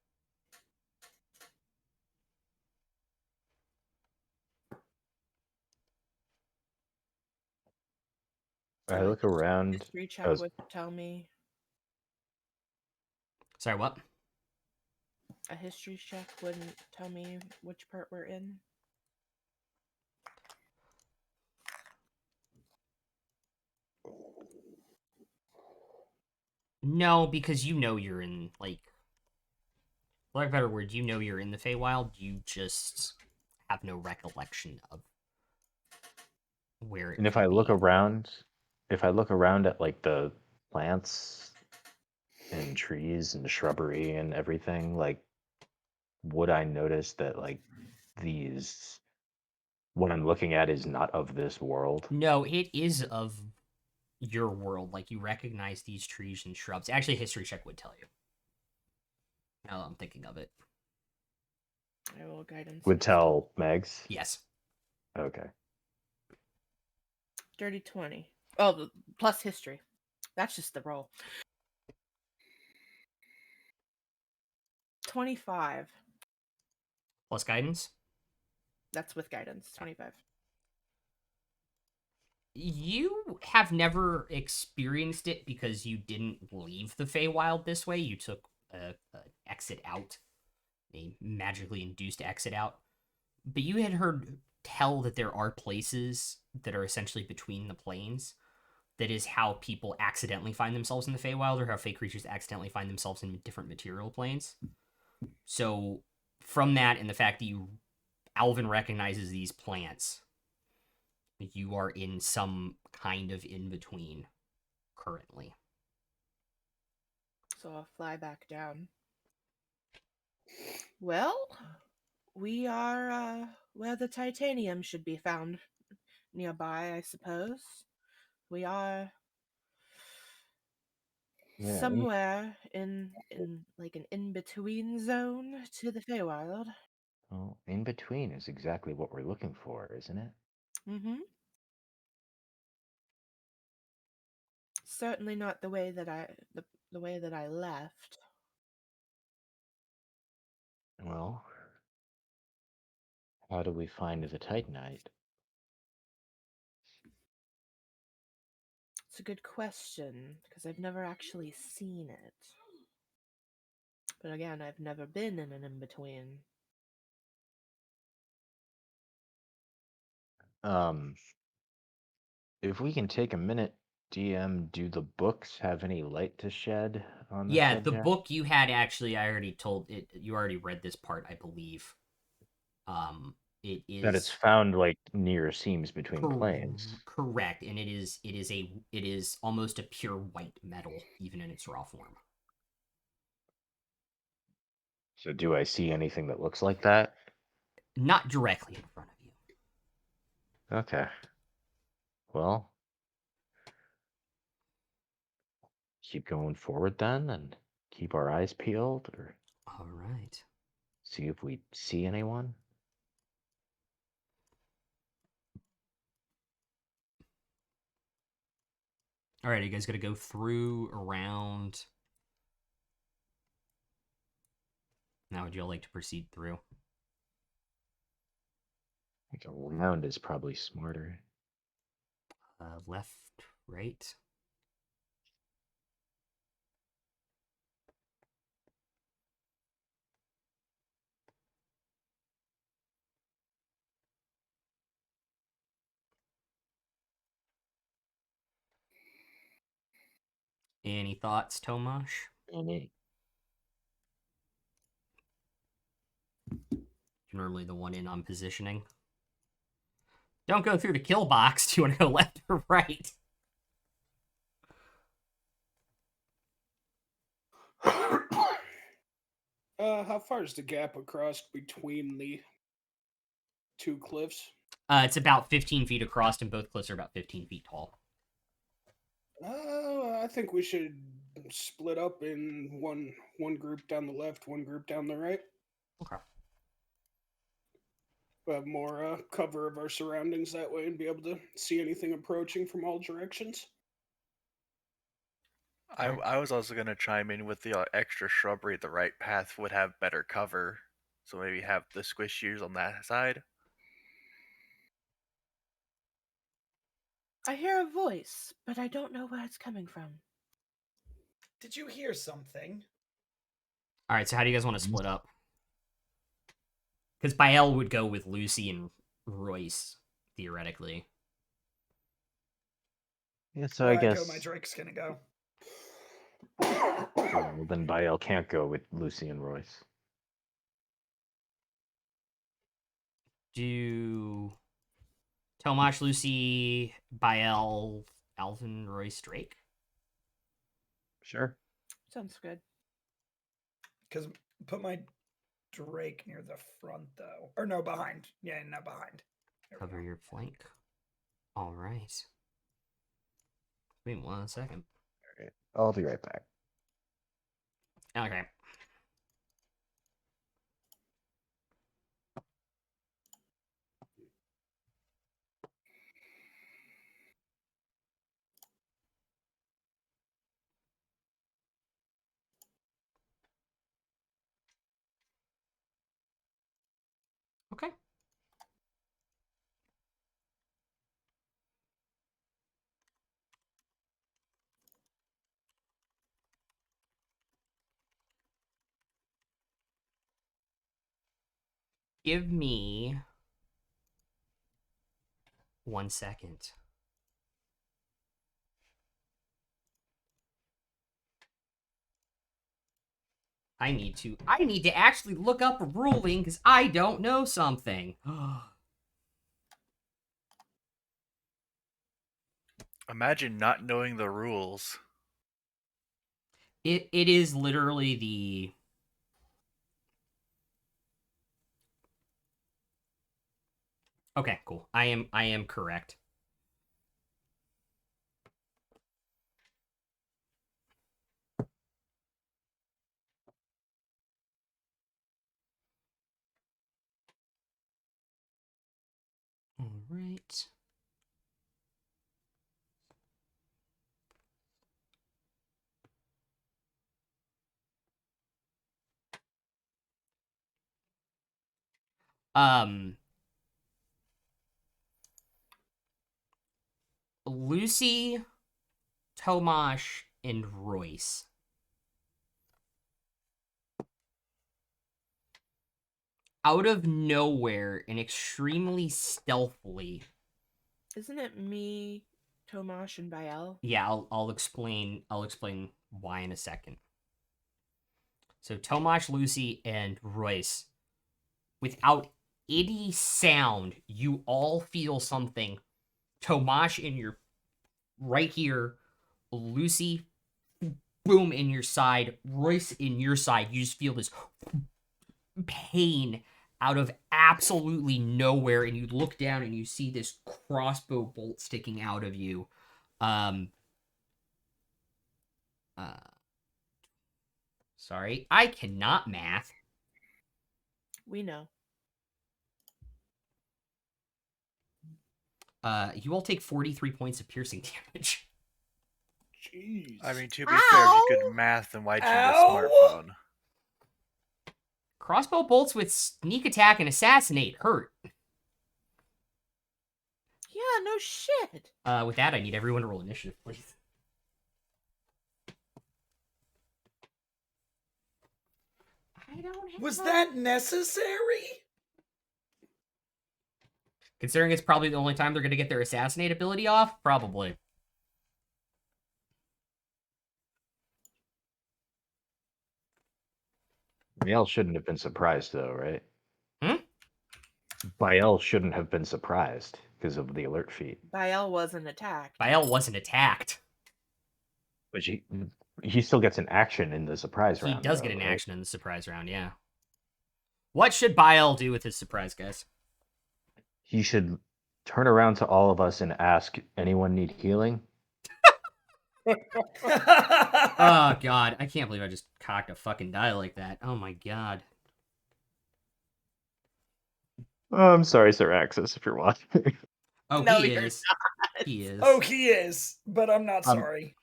I So look around. history check As would tell me. Sorry, what? A history check wouldn't tell me which part we're in. No, because you know you're in, like, for lack of a better word, you know you're in the Feywild. You just have no recollection of where it and could be. if I look around at like the plants and trees and shrubbery and everything, like, would I notice that, like, these what I'm looking at is not of this world? No, it is of your world. Like, you recognize these trees and shrubs. Actually, a history check would tell you. Now that I'm thinking of it. I will guidance. Would it. tell Megs? Yes. Okay. Dirty 20. Oh, plus history. That's just the roll. 25. Plus guidance. That's with guidance. 25. You have never experienced it because you didn't leave the Feywild this way. You took a exit out, a magically induced exit out. But you had heard tell that there are places that are essentially between the planes. That is how people accidentally find themselves in the Feywild, or how fey creatures accidentally find themselves in different material planes. So, from that and the fact that you Alvin recognizes these plants. You are in some kind of in between currently. So I'll fly back down. Well, we are where the titanium should be found. Nearby, I suppose. We are Yeah, somewhere in like an in-between zone to the Feywild. well, in between is exactly what we're looking for, isn't it? Mm-hmm. Certainly not the way that the way that I left. Well, how do we find the Titanite? It's a good question because I've never actually seen it. But again, I've never been in an in-between. Um, if we can take a minute, DM, do the books have any light to shed on the Yeah, the subject? book you had actually, I already told it. You already read this part, I believe. It That it's is found like near seams between planes. correct, and it is almost a pure white metal, even in its raw form. So do I see anything that looks like that? Not directly in front of you. Okay. Well, keep going forward then and keep our eyes peeled or All right. see if we see anyone. All right, you guys got to go through, around. Now, would you all like to proceed through? I think around is probably smarter. Left, right. Any thoughts, Tomash? Any? You're normally the one in on positioning. Don't go through the kill box. Do you want to go left or right? How far is the gap across between the two cliffs? It's about 15 feet across, and both cliffs are about 15 feet tall. I think we should split up in one group down the left, one group down the right. Okay. We'll have more cover of our surroundings that way and be able to see anything approaching from all directions. I was also gonna chime in with the extra shrubbery. The right path would have better cover, so maybe have the squishies on that side. I hear a voice, but I don't know where it's coming from. Did you hear something? All right, so how do you guys want to split up? Because Bael would go with Lucy and Royce, theoretically. Yeah, so Where I guess go, my Drake's gonna go. well, then Bael can't go with Lucy and Royce. Do Tomash, Lucy, Bael, Alvin, Royce, Drake? Sure. Sounds good. Because put my Drake near the front, though. Or no, behind. Yeah, no, behind. There we Cover go. your flank. All right. Wait 1 second. All right. I'll be right back. Okay. Okay. Give me 1 second. I need to actually look up a ruling because I don't know something. Imagine not knowing the rules. It is literally the Okay, cool. I am correct. All right. Lucy, Tomash, and Royce. Out of nowhere and extremely stealthily. Isn't it me, Tomash, and Bael? Yeah, I'll explain why in a second. So Tomash, Lucy, and Royce, without any sound, you all feel something. Tomash in your right here, Lucy, boom, in your side, Royce in your side. You just feel this pain out of absolutely nowhere, and you look down and you see this crossbow bolt sticking out of you. Um, sorry, I cannot math. We know. You all take 43 points of piercing damage. Jeez. I mean, to be fair, if you could Ow! math, then why'd you need a Ow! smartphone? Crossbow bolts with sneak attack and assassinate hurt. Yeah, no shit. With that, I need everyone to roll initiative, please. I don't have Was that necessary? Considering it's probably the only time they're going to get their assassinate ability off, probably. Bael shouldn't have been surprised, though, right? Hmm? Bael shouldn't have been surprised because of the alert feat. Bael wasn't attacked. Bael wasn't attacked. But he still gets an action in the surprise He round. does though, get an right? action in the surprise round, yeah. What should Bael do with his surprise, guys? He should turn around to all of us and ask, anyone need healing? Oh, God. I can't believe I just cocked a fucking die like that. Oh, my God. Oh, I'm sorry, Sir Axis, if you're watching. Oh, No, he you're is. not. He is. Oh, he is, but I'm not Um, sorry.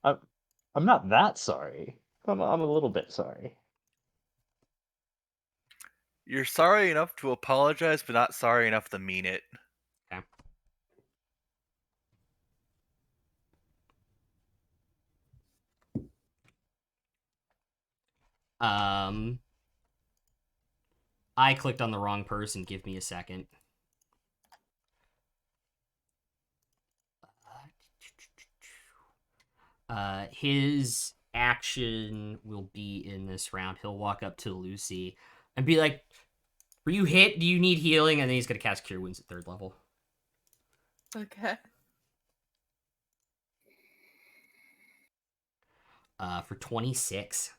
I'm not that sorry. I'm a little bit sorry. You're sorry enough to apologize, but not sorry enough to mean it. Okay. I clicked on the wrong person. Give me a second. His action will be in this round. He'll walk up to Lucy and be like, "Were you hit? Do you need healing?" And then he's gonna cast Cure Wounds at 3rd level. Okay. For 26.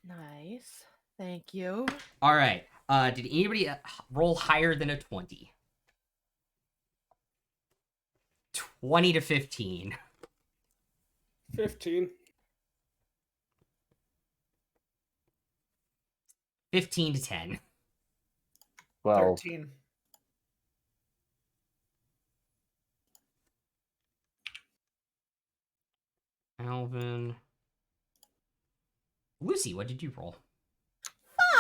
Nice. Thank you. All right. Did anybody roll higher than a 20? 20 to 15. 15. 15 to 10. Well, 13. Alvin. Lucy, what did you roll?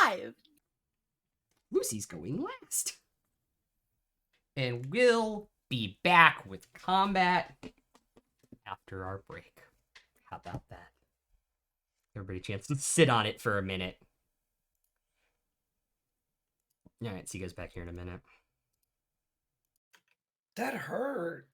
5. Lucy's going last. And we'll be back with combat after our break. How about that? Everybody a chance to sit on it for a minute. All right, see you guys back here in a minute. That hurt.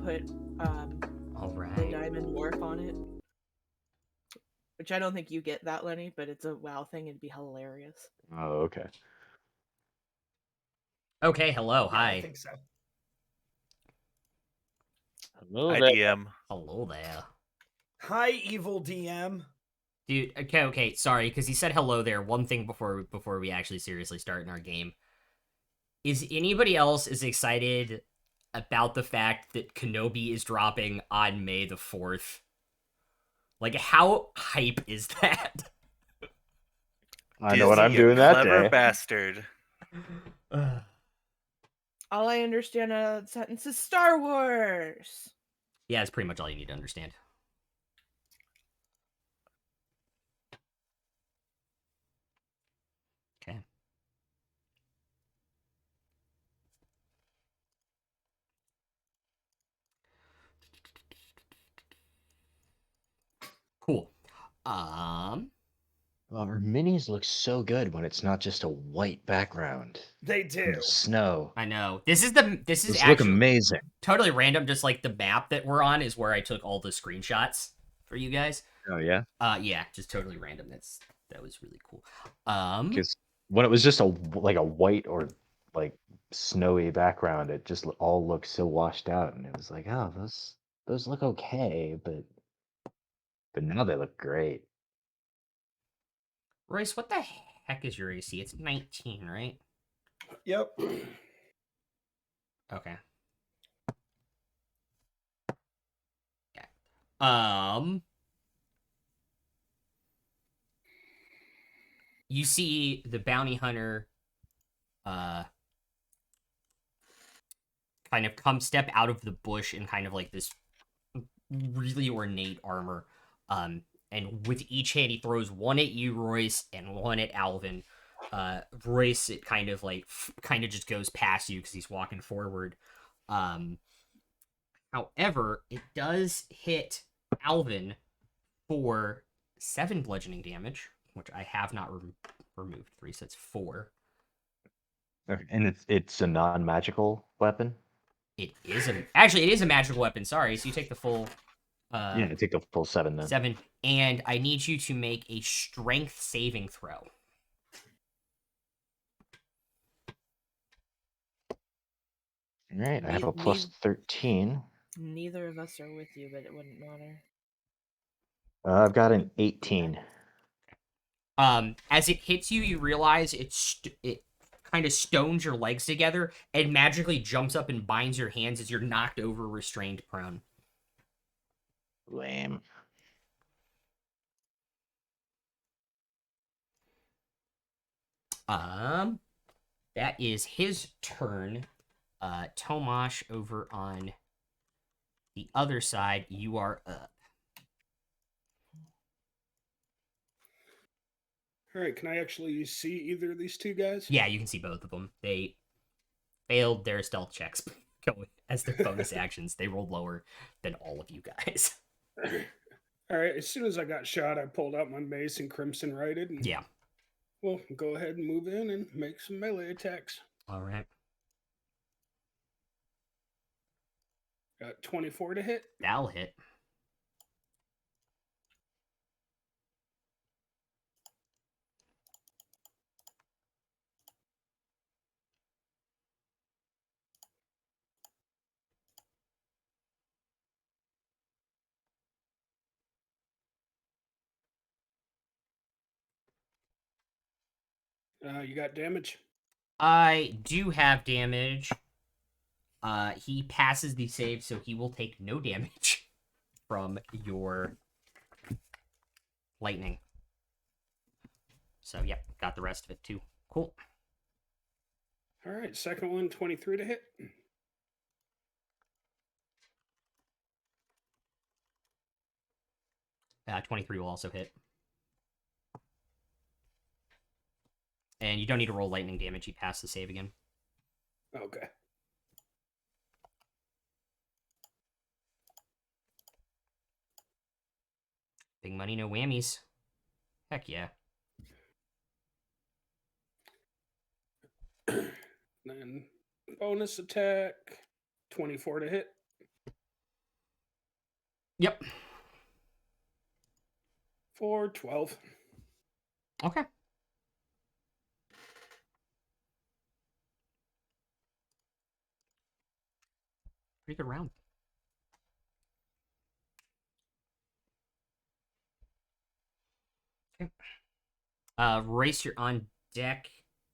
put All the right. diamond dwarf on it. Which I don't think you get that, Lenny, but it's a WoW thing. It'd be hilarious. Oh, okay. Okay, hello, Yeah, I hi. think so. Hello Hi, there. DM. Hello there. Hi, evil DM. Dude, okay, sorry, because he said hello there. One thing before we actually seriously start in our game. Is anybody else as excited about the fact that Kenobi is dropping on May the 4th? Like, how hype is that? I know what Disney, I'm you doing that clever day. bastard. All I understand out of that sentence is Star Wars. Yeah, it's pretty much all you need to understand. Okay. Cool. Our minis look so good when it's not just a white background. They And do. the snow. I know. This is Those look actually amazing. totally random, just like the map that we're on is where I took all the screenshots for you guys. Oh yeah. Yeah, just totally random. That was really cool. Because when it was just a white or like snowy background, it just all looked so washed out, and it was like, oh, those look okay, but now they look great. Royce, what the heck is your AC? It's 19, right? Yep. Okay. Yeah. You see the bounty hunter kind of come step out of the bush in kind of like this really ornate armor. And with each hand he throws one at you, Royce, and one at Alvin. Royce, it kind of just goes past you because he's walking forward. Um, However, it does hit Alvin for 7 bludgeoning damage, which I have not removed. 3, so it's 4. Okay. And it's a non-magical weapon. It is a magical weapon. Sorry, so you take the full Yeah, I take the full 7 then. 7, and I need you to make a strength saving throw. All right, I have Ne- a plus ne- 13. Neither of us are with you, but it wouldn't matter. I've got an 18. As it hits you, you realize it kind of stones your legs together and magically jumps up and binds your hands as you're knocked over, restrained, prone. Lame. That is his turn. Tomash over on the other side, you are up. All right, can I actually see either of these two guys? Yeah, you can see both of them. They failed their stealth checks as their bonus actions. They rolled lower than all of you guys. All right, as soon as I got shot, I pulled out my mace and crimson righted. And Yeah. We'll go ahead and move in and make some melee attacks. All right. Got 24 to hit. That'll hit. You got damage? I do have damage. He passes the save, so he will take no damage from your lightning. So, yep, got the rest of it too. Cool. All right, second one, 23 to hit. 23 will also hit. And you don't need to roll lightning damage. He passed the save again. Okay. Big money, no whammies. Heck yeah. Then bonus attack, 24 to hit. Yep. For 12. Okay. Pretty good round. Okay. Race, you're on deck.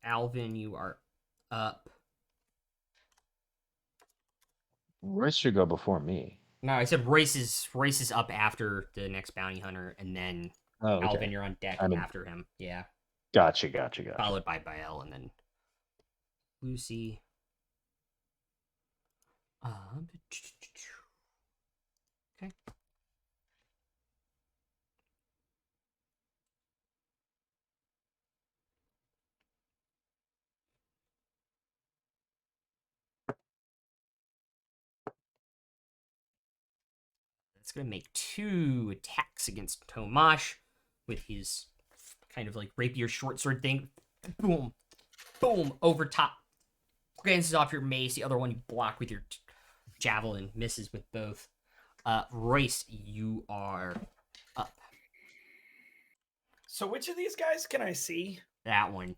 Alvin, you are up. Royce should go before me. No, I said race is up after the next bounty hunter, and then Oh, Alvin, okay. you're on deck I mean, after him. Yeah. gotcha. Followed by Bael, and then Lucy. Okay. It's going to make 2 attacks against Tomash with his kind of like rapier short sword thing. Boom. Boom. Over top. Glances off your mace. The other one you block with your javelin. Misses with both. Royce, you are up. So which of these guys can I see? That one.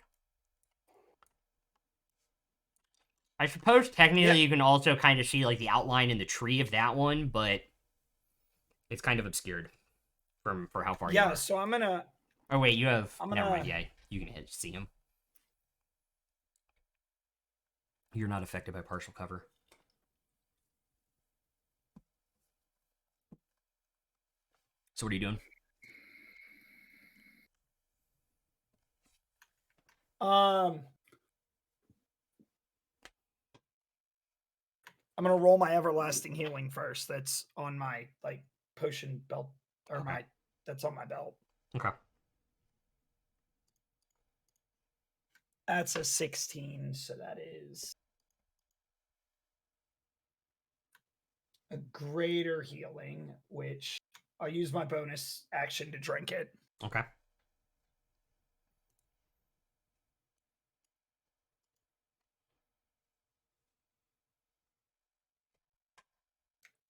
I suppose technically Yeah. you can also kind of see like the outline in the tree of that one, but it's kind of obscured for how far you Yeah, are. so I'm gonna. Oh wait, you have. I'm Never mind. gonna- Yeah, you can see him. You're not affected by partial cover. So what are you doing? I'm gonna roll my everlasting healing first. That's on my like potion belt or Okay. my that's on my belt. Okay. That's a 16, so that is a greater healing, which I'll use my bonus action to drink it. Okay.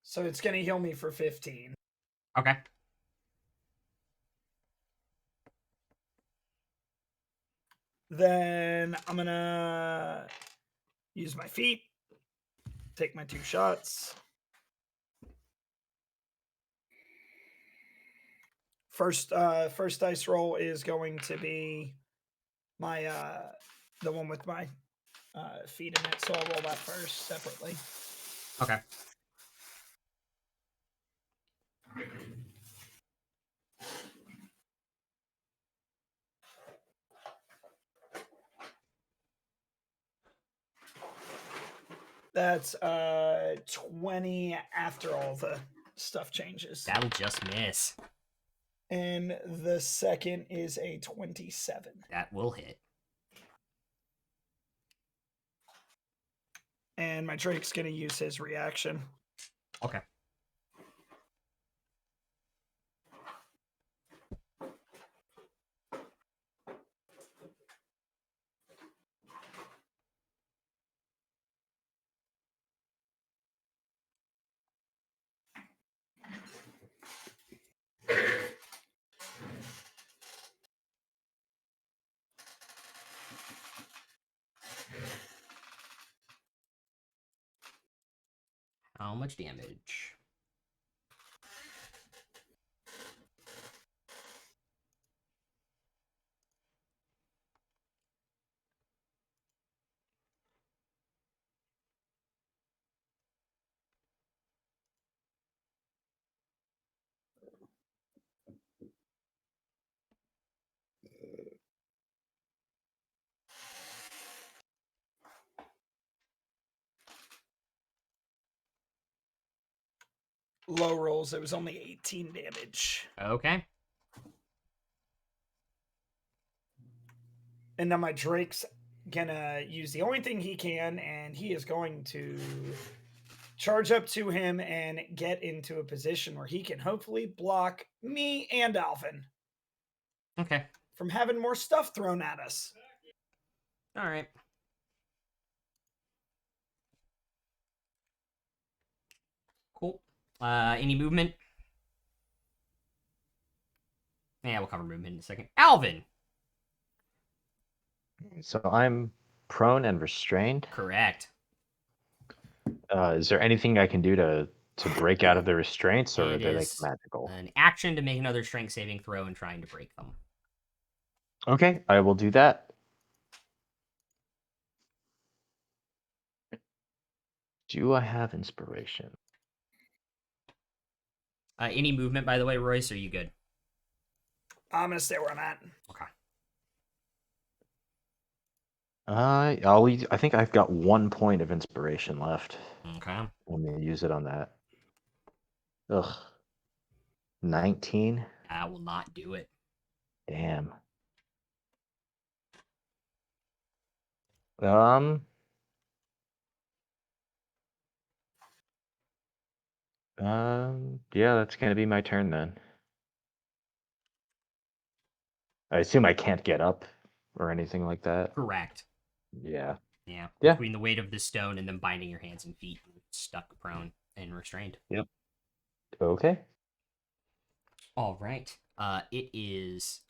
So it's gonna heal me for 15. Okay. Then I'm gonna use my feet, take my 2 shots. First dice roll is going to be my the one with my feet in it, so I'll roll that first separately. Okay. That's 20 after all the stuff changes. That'll just miss. And the second is a 27. That will hit. And my Drake's going to use his reaction. Okay. How much damage? Low rolls, it was only 18 damage. Okay. And now my Drake's gonna use the only thing he can, and he is going to charge up to him and get into a position where he can hopefully block me and Alvin Okay. from having more stuff thrown at us. All right. Cool. Any movement? Yeah, we'll cover movement in a second. Alvin! So I'm prone and restrained. Correct. Is there anything I can do to break out of the restraints, or are It they like is magical? an action to make another strength saving throw and trying to break them. Okay, I will do that. Do I have inspiration? Any movement, by the way, Royce, are you good? I'm gonna stay where I'm at. Okay. I think I've got 1 point of inspiration left. Okay. Let me use it on that. Ugh. 19. I will not do it. Damn. Um. Yeah, that's gonna be my turn then. I assume I can't get up or anything like that. Correct. Yeah. Yeah. Yeah. Between the weight of the stone and then binding your hands and feet, stuck prone and restrained. Yep. Okay. All right. It is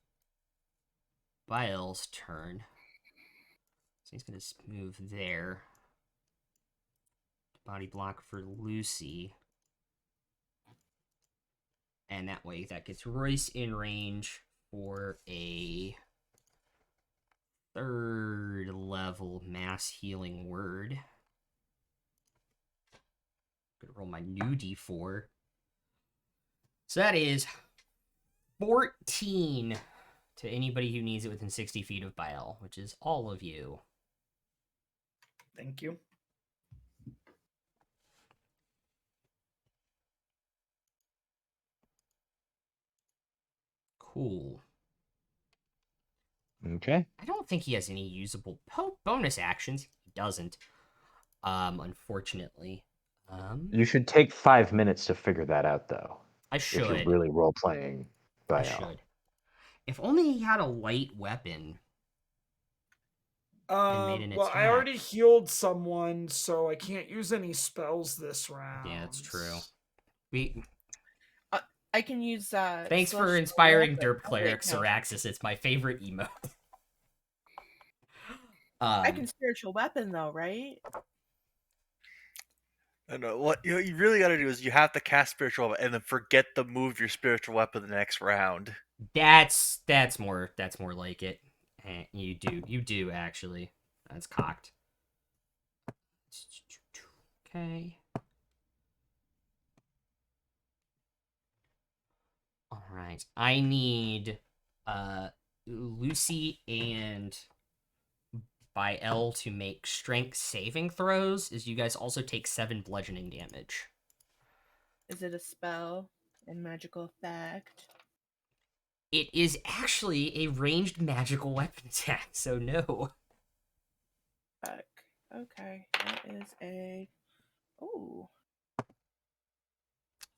Bile's turn. So he's gonna move there. Body block for Lucy. And that way that gets Royce in range for a 3rd level mass healing word. Gonna roll my new d4. So that is 14 to anybody who needs it within 60 feet of Bile, which is all of you. Thank you. Cool. Okay. I don't think he has any usable bonus actions. He doesn't. Unfortunately. You should take 5 minutes to figure that out, though. I If you're should. really role playing I Bial. should. If only he had a light weapon. And made an Well, I attack. already healed someone, so I can't use any spells this round. Yeah, that's true. We I can use. Thanks for Celestial inspiring Whip, Derp but- oh, wait, Cleric no. Syraxis. It's my favorite emote. I can spiritual weapon though, right? I know what you really got to do is you have to cast spiritual weapon and then forget to move your spiritual weapon the next round. That's more like it. You do actually. That's cocked. Okay. All right. I need Lucy and Biel to make strength saving throws, as you guys also take 7 bludgeoning damage. Is it a spell and magical effect? It is actually a ranged magical weapon attack, so no. Fuck. Okay. That is a. Oh.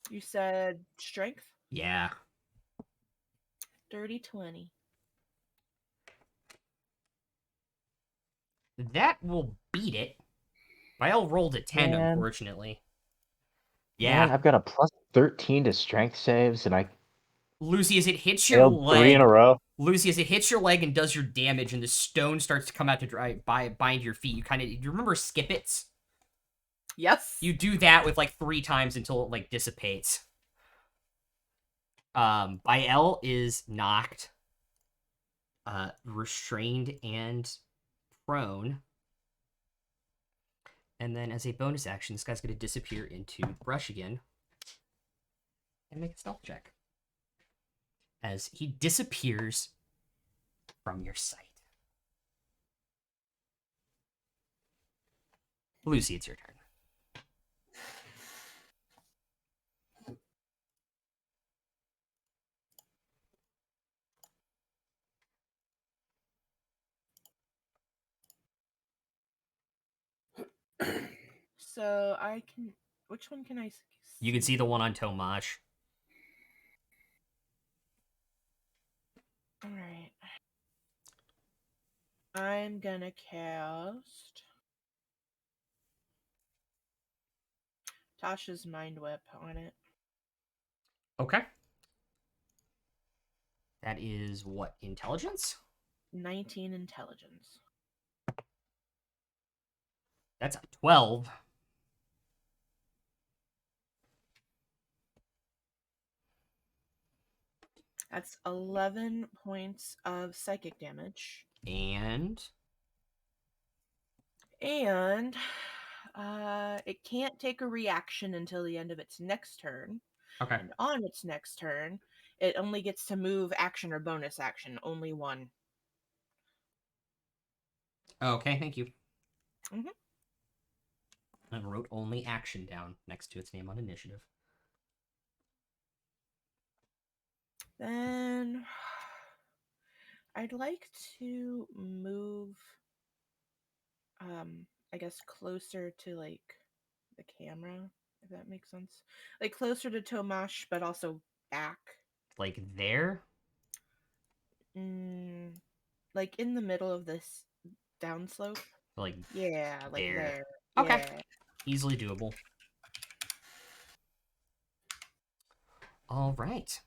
You said strength? Yeah. Dirty 20. That will beat it. Biel rolled a 10, Man. unfortunately. Man, Yeah. I've got a plus 13 to strength saves, and I Lucy, as it hits your failed 3 in a leg, row. Lucy, as it hits your leg and does your damage, and the stone starts to come out to bind your feet, you remember Skippets? Yes. You do that with like 3 times until it like dissipates. Biel is knocked, restrained, and prone. And then as a bonus action, this guy's going to disappear into the brush again and make a stealth check. As he disappears from your sight. Lucy, it's your turn. So I can. Which one can I see? You can see the one on Tomash. Alright. I'm gonna cast Tasha's Mind Whip on it. Okay. That is what? Intelligence? 19 intelligence. That's a 12. That's 11 points of psychic damage. And And it can't take a reaction until the end of its next turn. okay. And on its next turn, it only gets to move action or bonus action. Only one. Okay, thank you. Mhm. I wrote only action down next to its name on initiative. Then I'd like to move I guess closer to like the camera, if that makes sense. Like closer to Tomash, but also back. Like there? Like in the middle of this downslope. Like Yeah, like there. there. Okay. Yeah. Easily doable. All right.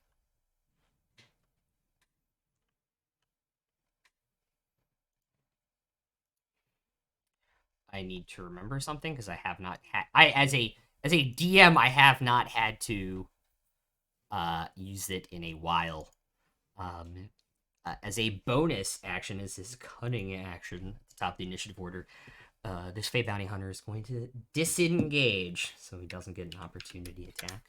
I need to remember something because I have not had as a DM I have not had to use it in a while. As a bonus action, as his cunning action at the top of the initiative order, this Fey Bounty Hunter is going to disengage so he doesn't get an opportunity attack.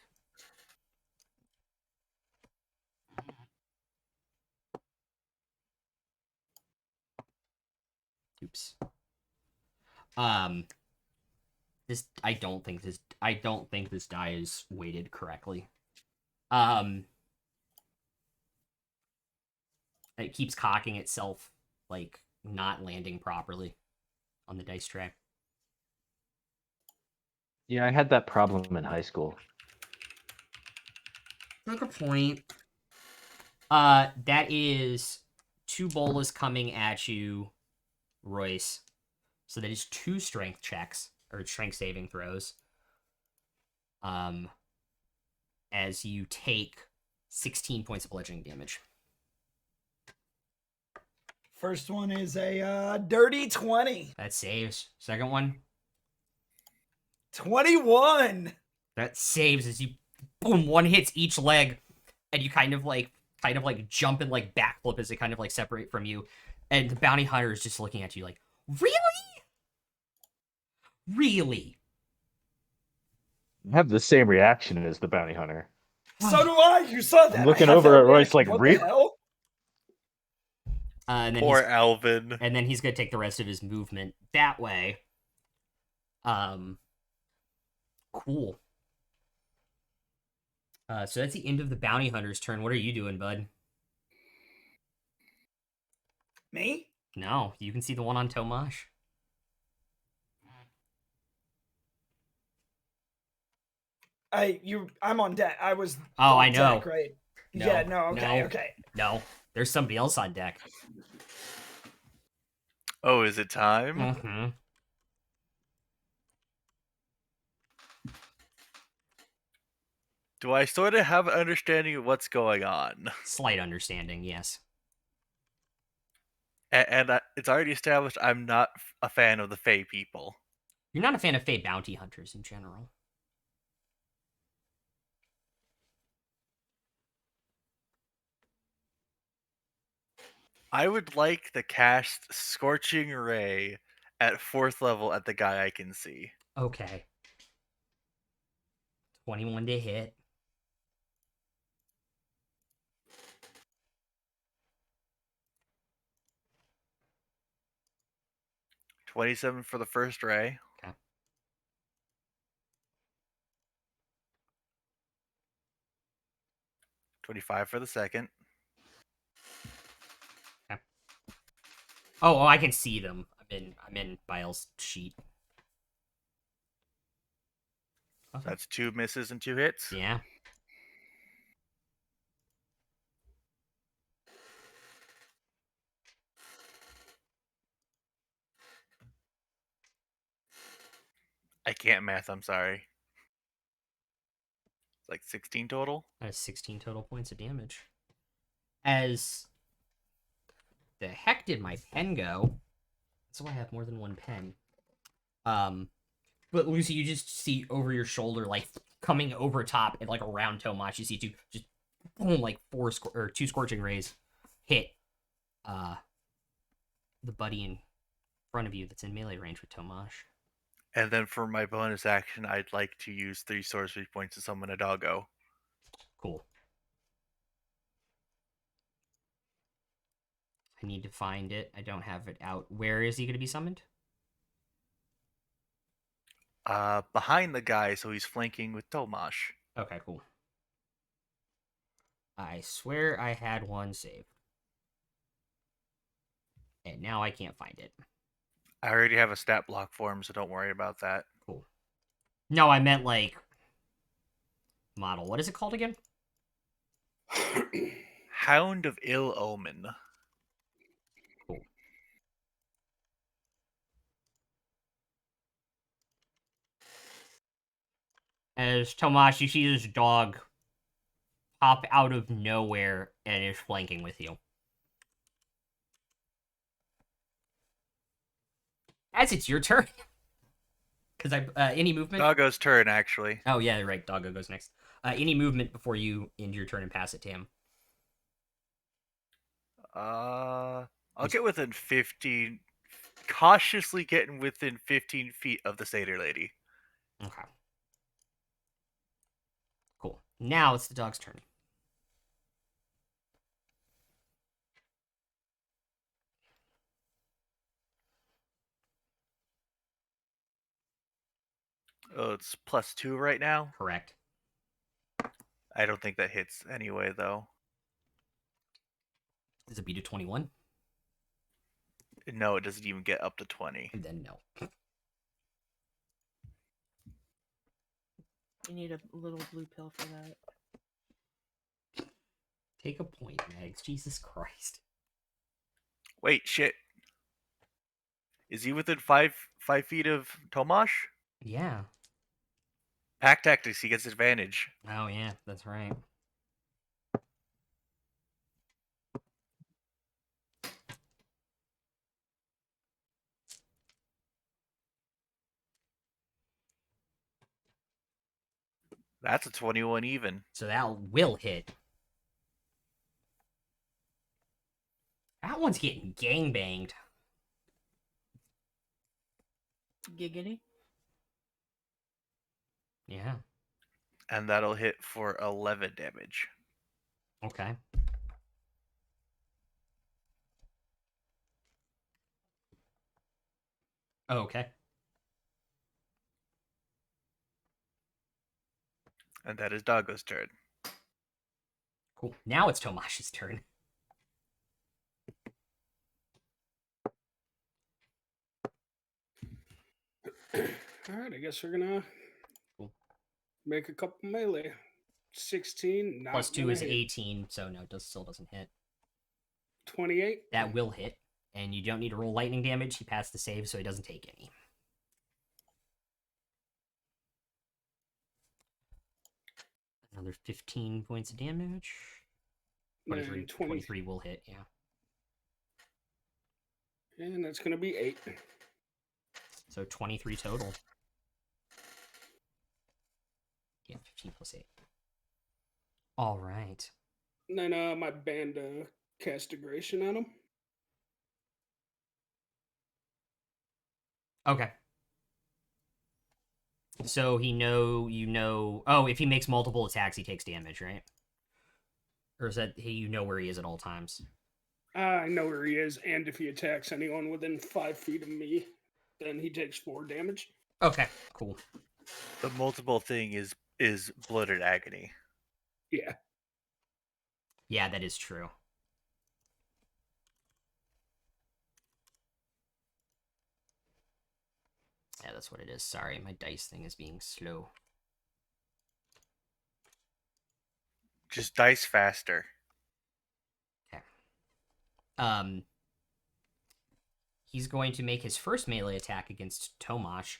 Oops. This I don't think this die is weighted correctly. It keeps cocking itself, like not landing properly on the dice tray. Yeah, I had that problem in high school. Make a point. That is 2 bolas coming at you, Royce. So that is 2 strength checks or strength saving throws. As you take 16 points of bludgeoning damage. First one is a dirty 20. That saves. Second one, 21. that saves as you boom, one hits each leg, and you kind of like jump and like backflip as they kind of like separate from you, and the bounty hunter is just looking at you like, really. I have the same reaction as the bounty hunter. So do I. You saw that. I'm I looking have over that at Royce reaction. like, what "Really?" the hell? And then Poor he's, Alvin. and then he's gonna take the rest of his movement that way. Cool. So that's the end of the bounty hunter's turn. What are you doing, bud? Me? No, you can see the one on Tomash. I'm on deck. I was Oh, on I know. deck, right? No, Yeah, no, okay, no. okay. No, there's somebody else on deck. Oh, is it time? Mm-hmm. Do I sort of have an understanding of what's going on? Slight understanding, yes. And it's already established I'm not a fan of the Fey people. You're not a fan of Fey bounty hunters in general. I would like to cast Scorching Ray at 4th level at the guy I can see. Okay. 21 to hit. $27 for the first ray. Okay. $25 for the second. Okay. Oh, I can see them. I'm in Bile's sheet. Okay. That's 2 misses and 2 hits. Yeah. I can't math, I'm sorry. Like 16 total? That is 16 total points of damage. As the heck did my pen go? So I have more than one pen. But Lucy, you just see over your shoulder, like coming over top and like around Tomash, you see two just boom, like two scorching rays hit the buddy in front of you that's in melee range with Tomash. And then for my bonus action, I'd like to use 3 sorcery points to summon a doggo. Cool. I need to find it. I don't have it out. Where is he going to be summoned? Behind the guy, so he's flanking with Tomash. Okay, cool. I swear I had one saved. And now I can't find it. I already have a stat block for him, so don't worry about that. Cool. No, I meant like model. What is it called again? Hound of Ill Omen. Cool. As Tomash, you see this dog pop out of nowhere and is flanking with you. As it's your turn. Because any movement? Doggo's turn, actually. Oh, yeah, right. Doggo goes next. Any movement before you end your turn and pass it to him. I'll get within 15. Cautiously getting within 15 feet of the satyr lady. Okay. Cool. Now it's the dog's turn. Oh, it's +2 right now. Correct. I don't think that hits anyway, though. Does it beat a 21? No, it doesn't even get up to 20. And then no. You need a little blue pill for that. Take a point, Megs. Jesus Christ. Wait, shit. Is he within 5 feet of Tomash? Yeah. Pack tactics, he gets advantage. Oh, yeah, that's right. That's a 21 even. So that will hit. That one's getting gangbanged. Giggity. Yeah. And that'll hit for 11 damage. Okay. Oh, okay. And that is Doggo's turn. Cool. Now it's Tomash's turn. Alright, I guess we're gonna Cool. make a couple melee. 16, not Plus 2 gonna is hit. 18, so no, it still doesn't hit. 28. That will hit. And you don't need to roll lightning damage. He passed the save, so he doesn't take any. Another 15 points of damage. 23, And 20. 23 will hit, yeah. And that's gonna be 8. So 23 total. Yeah, 15 plus 8. All right. And then my band cast Degradation on him. Okay. So you know. Oh, if he makes multiple attacks, he takes damage, right? Or is that you know where he is at all times? I know where he is, and if he attacks anyone within 5 feet of me, then he takes 4 damage. Okay, cool. The multiple thing is bloated agony. Yeah. Yeah, that is true. Yeah, that's what it is. Sorry, my dice thing is being slow. Just dice faster. Okay. He's going to make his first melee attack against Tomash.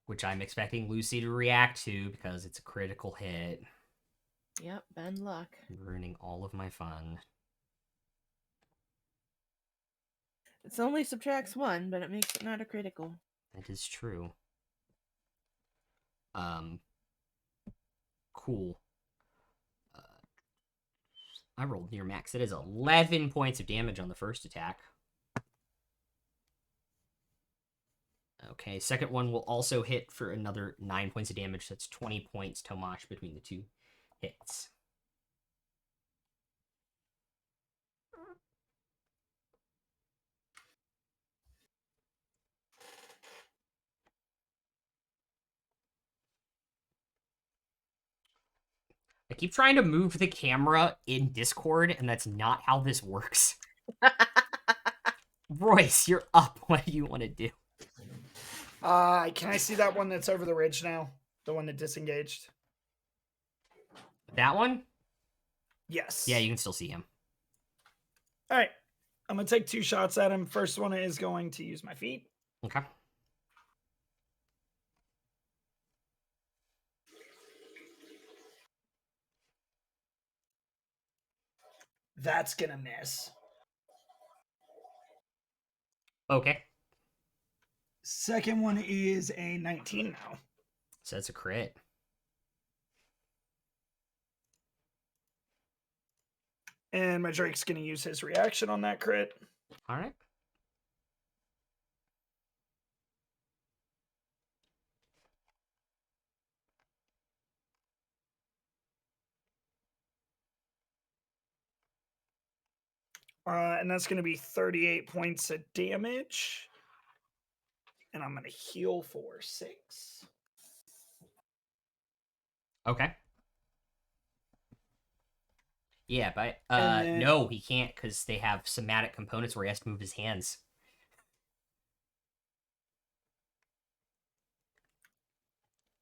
Which I'm expecting Lucy to react to because it's a critical hit. Yep, bad luck. Ruining all of my fun. It only subtracts 1, but it makes it not a critical. That is true. Cool. I rolled near max. It is 11 points of damage on the first attack. Okay, second one will also hit for another 9 points of damage. That's 20 points Tomash between the two hits. I keep trying to move the camera in Discord, and that's not how this works. Royce, you're up. What do you want to do? Can I see that one that's over the ridge now? The one that disengaged? That one? Yes. Yeah, you can still see him. All right. I'm going to take 2 shots at him. First one is going to use my feet. Okay. That's going to miss. Okay. Second one is a 19 now. So that's a crit. And my Drake's going to use his reaction on that crit. All right. And that's going to be 38 points of damage. And I'm going to heal for 6. Okay. Yeah, but then- no, he can't because they have somatic components where he has to move his hands.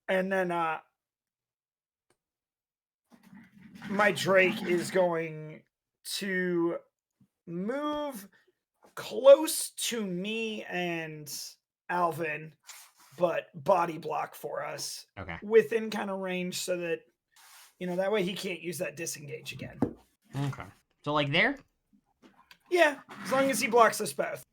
And then my Drake is going to move close to me and Alvin, but body block for us Okay. within kind of range so that, that way he can't use that disengage again. Okay. So like there? Yeah, as long as he blocks us both.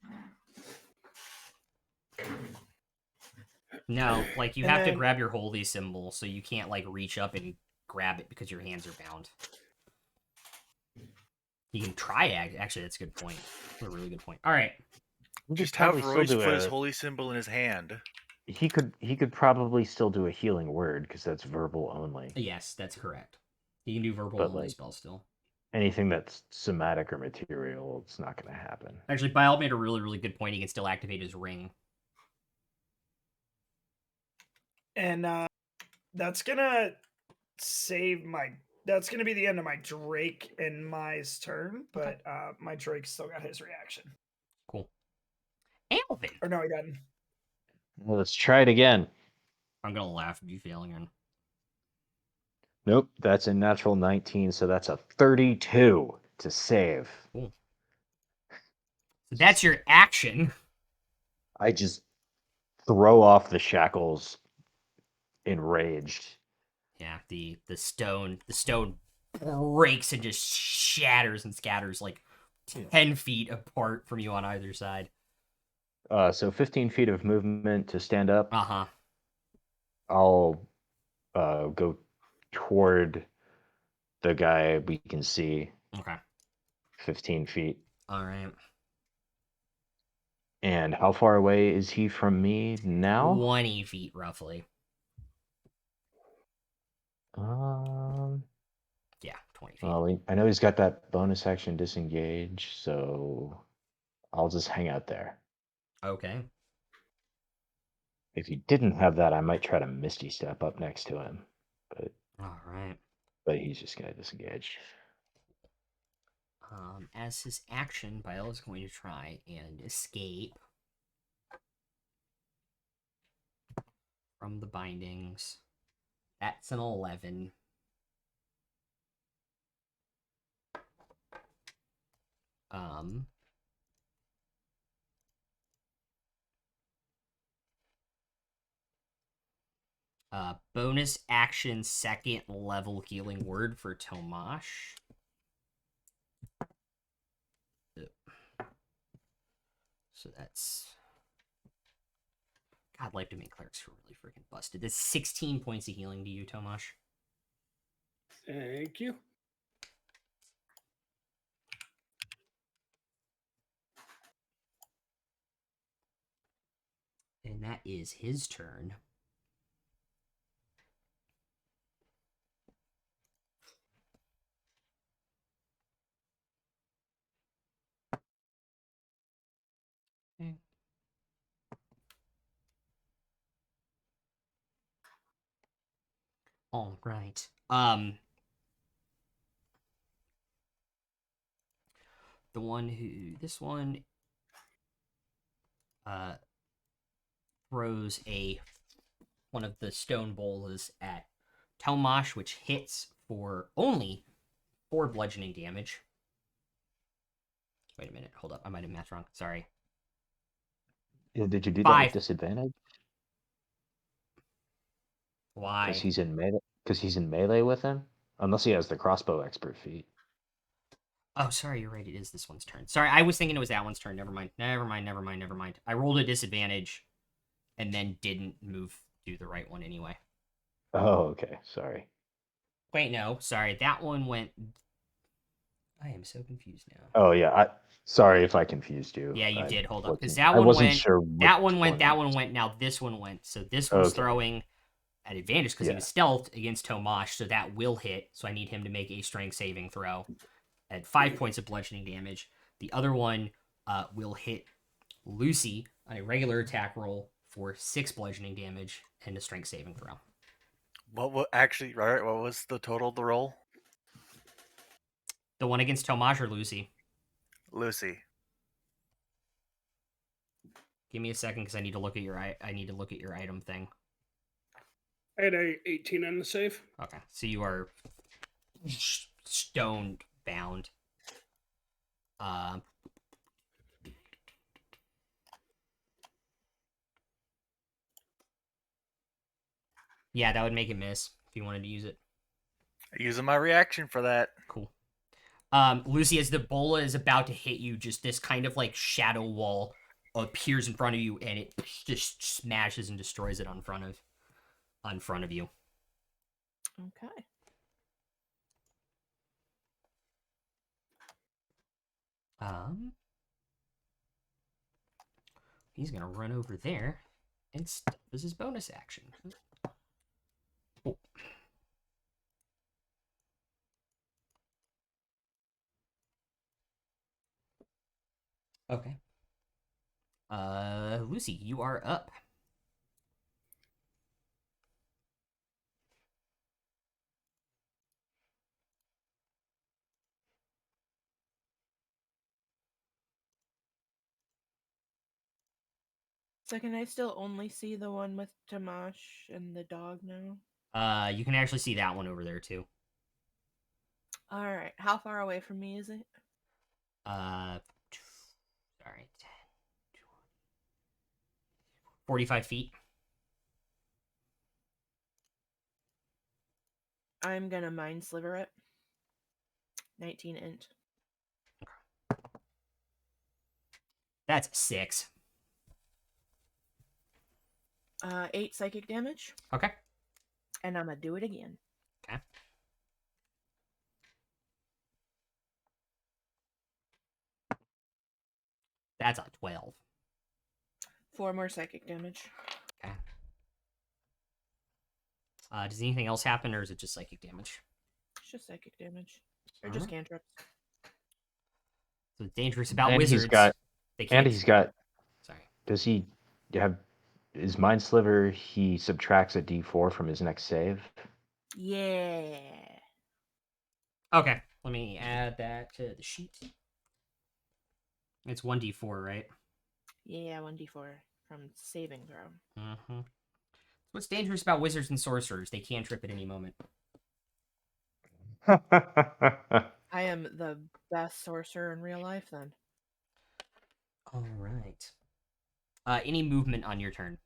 No, like you And have to then- grab your holy symbol, so you can't like reach up and grab it because your hands are bound. You can triad. Actually, that's a good point. That's a really good point. All right. He could Just have probably still Royce do put his a- holy symbol in his hand. He could probably still do a healing word because that's verbal only. Yes, that's correct. You can do verbal But, only like- spells still. Anything that's somatic or material, it's not going to happen. Actually, Bile made a really, really good point. He can still activate his ring. And that's going to save my... That's going to be the end of my Drake and Mai's turn, but my Drake still got his reaction. Cool. Alvin! Or no, he doesn't. Well, let's try it again. I'm gonna laugh if you fail again. Nope, that's a natural 19, so that's a 32 to save. So that's your action. I just throw off the shackles enraged. Yeah, the stone breaks and just shatters and scatters like 10 feet apart from you on either side. So 15 feet of movement to stand up. Uh-huh. I'll go toward the guy we can see Okay. 15 feet. All right. And how far away is he from me now? 20 feet roughly. Yeah, 20 feet. Well, I know he's got that bonus action disengage, so I'll just hang out there. Okay. If he didn't have that, I might try to Misty Step up next to him, All right. but he's just gonna disengage. As his action, Bile is going to try and escape from the bindings. That's an 11. Bonus action, second level healing word for Tomash. So that's... God, Life Domain Clerics are really freaking busted. That's 16 points of healing to you, Tomash. Thank you. And that is his turn. Okay. All right. The one who... This one... throws one of the stone bowls at Tomash, which hits for only 4 bludgeoning damage. Wait a minute, hold up, I might have math wrong. Sorry. Did you do that 5. with disadvantage? Why? Because he's in melee. Because he's in melee with him, unless he has the crossbow expert feat. Oh, sorry, you're right. It is this one's turn. Sorry, I was thinking it was that one's turn. Never mind. Never mind. I rolled a disadvantage, and then didn't do the right one anyway. Oh, okay. Sorry. Wait, no, sorry. That one went. I am so confused now. Oh yeah. Sorry if I confused you. Yeah, you I did. Hold up, because wasn't- that I one wasn't went. sure. That one which went. That one went. Now this one went. So this one's Okay. throwing at advantage because he Yeah. was stealthed against Tomash, so that will hit. So I need him to make a strength saving throw at 5 points of bludgeoning damage. The other one will hit Lucy on a regular attack roll for 6 bludgeoning damage and a strength saving throw. What actually? Right? What was the total of the roll? The one against Tomash or Lucy? Lucy. Give me a second because I need to look at your item thing. I had a 18 on the save. Okay, so you are stone bound. Yeah, that would make it miss if you wanted to use it. Using my reaction for that. Cool. Lucy, as the bola is about to hit you, just this kind of like shadow wall appears in front of you, and it just smashes and destroys it on front of you. Okay. He's gonna run over there and stuff as his bonus action. Oh. Okay. Lucy, you are up. So can I still only see the one with Tamash and the dog now? You can actually see that one over there too. All right. How far away from me is it? Sorry, 45 feet. I'm gonna mind sliver it. 19 int. That's 6. 8 psychic damage. Okay. And I'm gonna do it again. Okay. That's a 12. 4 more psychic damage. Okay. Does anything else happen, or is it just psychic damage? It's just psychic damage. Or just cantrips. So what's dangerous about And wizards. They can't. And he's got. Sorry. Does he have? Is Mind Sliver? He subtracts a D4 from his next save. Yeah. Okay. Let me add that to the sheet. It's 1d4, right? Yeah, 1d4 from saving throw. Mm-hmm. What's dangerous about wizards and sorcerers? They can trip at any moment. I am the best sorcerer in real life then. All right. Any movement on your turn?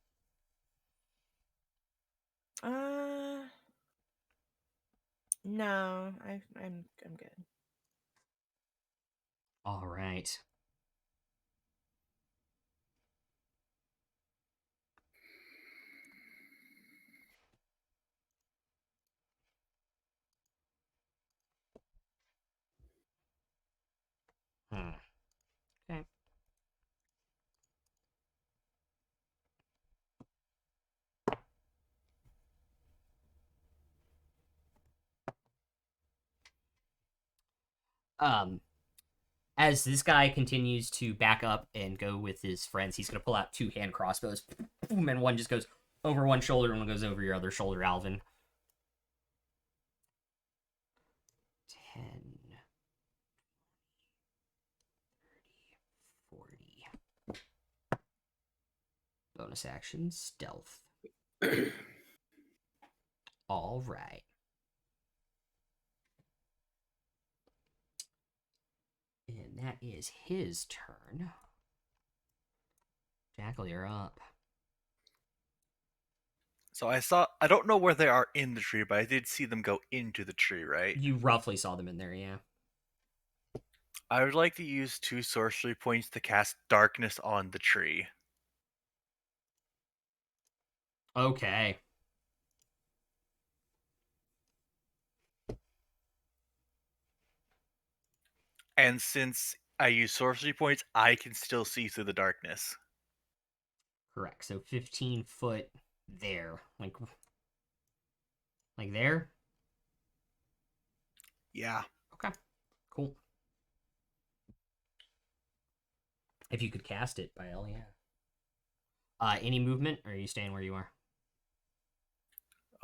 No, I'm good. All right. Okay. As this guy continues to back up and go with his friends, he's gonna pull out 2 hand crossbows. Boom, and one just goes over one shoulder and one goes over your other shoulder, Alvin. 10, 30, 40. Bonus action, stealth. All right. And that is his turn. Jackal, you're up. So I don't know where they are in the tree, but I did see them go into the tree, right? You roughly saw them in there, yeah. I would like to use 2 sorcery points to cast darkness on the tree. Okay. And since I use sorcery points, I can still see through the darkness. Correct. So 15 foot there. Like there? Yeah. Okay. Cool. If you could cast it, by all, yeah. Any movement, or are you staying where you are?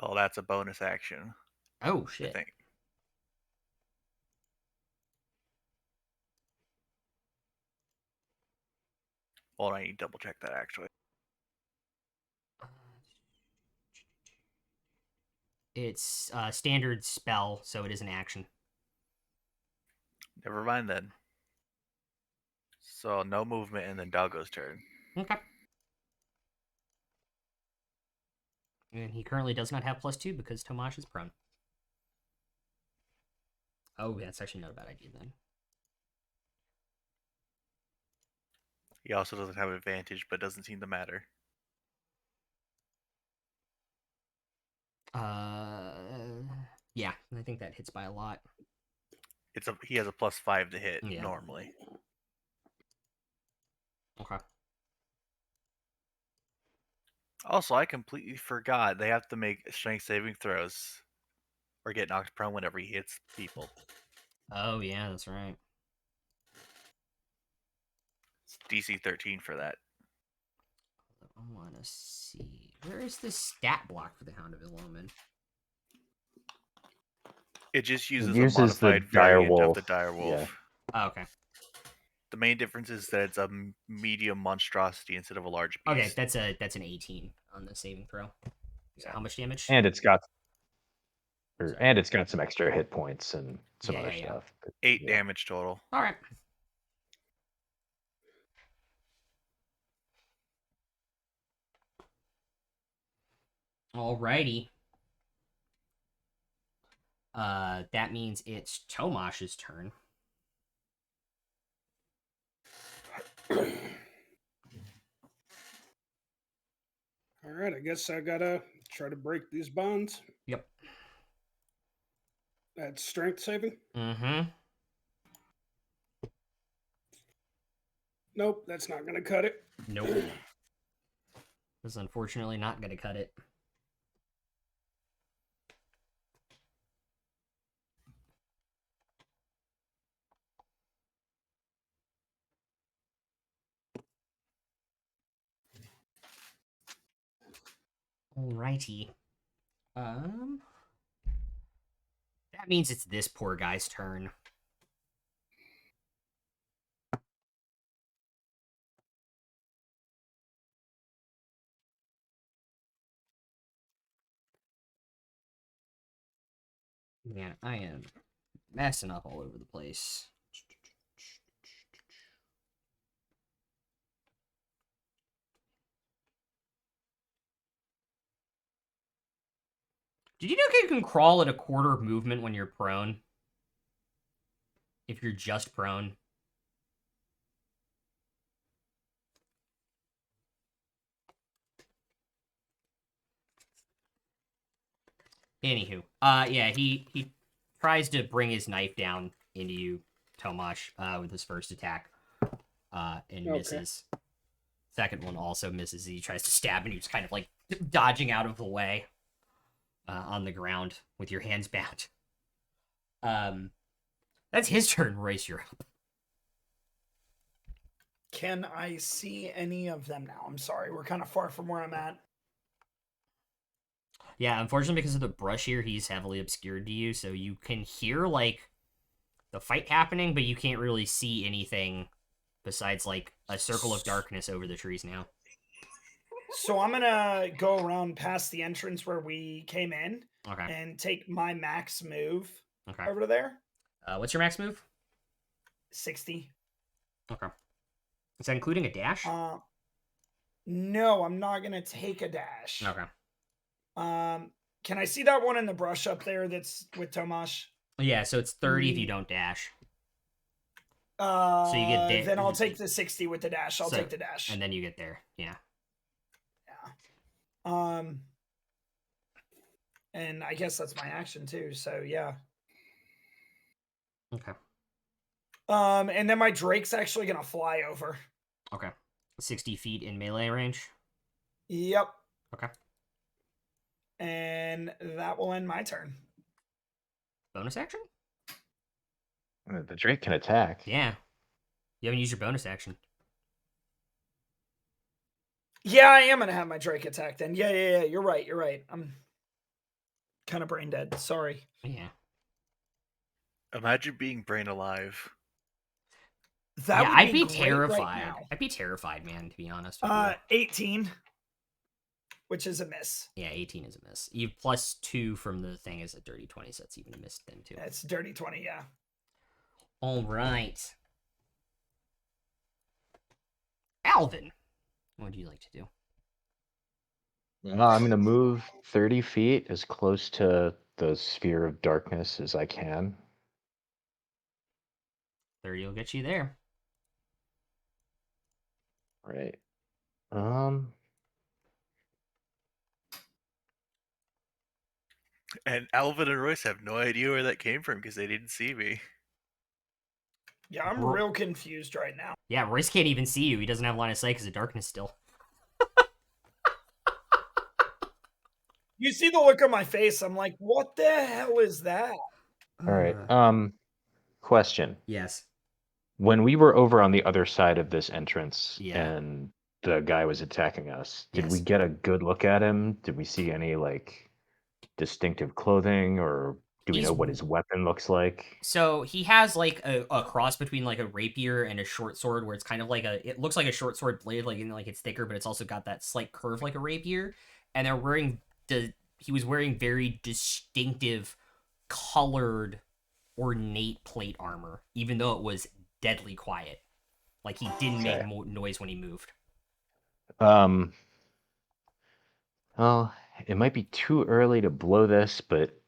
Oh, that's a bonus action, Oh, I shit. think. Well, I need to double check that actually. It's a standard spell, so it is an action. Never mind then. So no movement and then Doggo's turn. Okay. And he currently does not have +2 because Tomash is prone. Oh, that's actually not a bad idea then. He also doesn't have advantage, but doesn't seem to matter. Yeah, I think that hits by a lot. He has a +5 to hit Yeah. normally. Okay. Also, I completely forgot they have to make strength saving throws or get knocked prone whenever he hits people. Oh, yeah, that's right. It's DC 13 for that. I want to see. Where is the stat block for the Hound of Illumin? It just It uses a uses the modified dire variant of wolf. the dire wolf. Yeah. Oh, okay. The main difference is that it's a medium monstrosity instead of a large beast. Okay, that's an 18 on the saving throw. So how much damage? And it's got Sorry. and it's got some extra hit points and some Yeah, other yeah, yeah. stuff. But, 8 yeah. damage total. All right. Alrighty. That means it's Tomash's turn. All right, I guess I gotta try to break these bonds. Yep. That's strength saving. Mm-hmm. Nope, that's not gonna cut it. Nope. This is unfortunately not going to cut it. Alrighty. That means it's this poor guy's turn. Man, I am messing up all over the place. Did you know you can crawl at a quarter movement when you're prone? If you're just prone. Anywho, yeah, he tries to bring his knife down into you, Tomash, with his first attack, and Okay. misses. Second one also misses. He tries to stab, and you're just kind of like dodging out of the way on the ground with your hands bound. That's his turn. Royce, you're up. Can I see any of them now? I'm sorry, we're kind of far from where I'm at. Yeah, unfortunately, because of the brush here, he's heavily obscured to you, so you can hear like the fight happening, but you can't really see anything besides like a circle of darkness over the trees now. So I'm gonna go around past the entrance where we came in Okay. and take my max move Okay. over to there. What's your max move? 60. Okay. Is that including a dash? No, I'm not gonna take a dash. Okay. Can I see that one in the brush up there that's with Tomash? Yeah, so it's 30 if you don't dash. So you get then I'll take the 60 with the dash. I'll So- take the dash. And then you get there. Yeah. Yeah. And I guess that's my action too. So yeah. Okay. And then my Drake's actually gonna fly over. Okay. 60 feet in melee range. Yep. Okay. And that will end my turn. Bonus action? The Drake can attack. Yeah. You haven't used your bonus action. Yeah, I am gonna have my Drake attack then. Yeah. You're right. I'm kind of brain dead. Sorry. Yeah. Imagine being brain alive. That yeah, would I'd be great terrified. Right now. I'd be terrified, man, to be honest with you. 18, which is a miss. Yeah, 18 is a miss. You plus 2 from the thing is a dirty 20, so that's even a miss then too. It's dirty 20, yeah. All right. Alvin, what would you like to do? I'm going to move 30 feet as close to the sphere of darkness as I can. 30 will get you there. Right. And Alvin and Royce have no idea where that came from because they didn't see me. Yeah, I'm Ro- real confused right now. Yeah, Royce can't even see you. He doesn't have line of sight because of darkness still. You see the look on my face. I'm like, what the hell is that? All right. Question. Yes. When we were over on the other side of this entrance Yeah. and the guy was attacking us, did we Yes. get a good look at him? Did we see any like distinctive clothing, or do we He's- know what his weapon looks like? So he has like a cross between like a rapier and a short sword, where it's kind of like it looks like a short sword blade, like it's thicker, but it's also got that slight curve like a rapier. And they're wearing he was wearing very distinctive, colored, ornate plate armor, even though it was deadly quiet. Like he didn't make noise when he moved. Well, it might be too early to blow this, but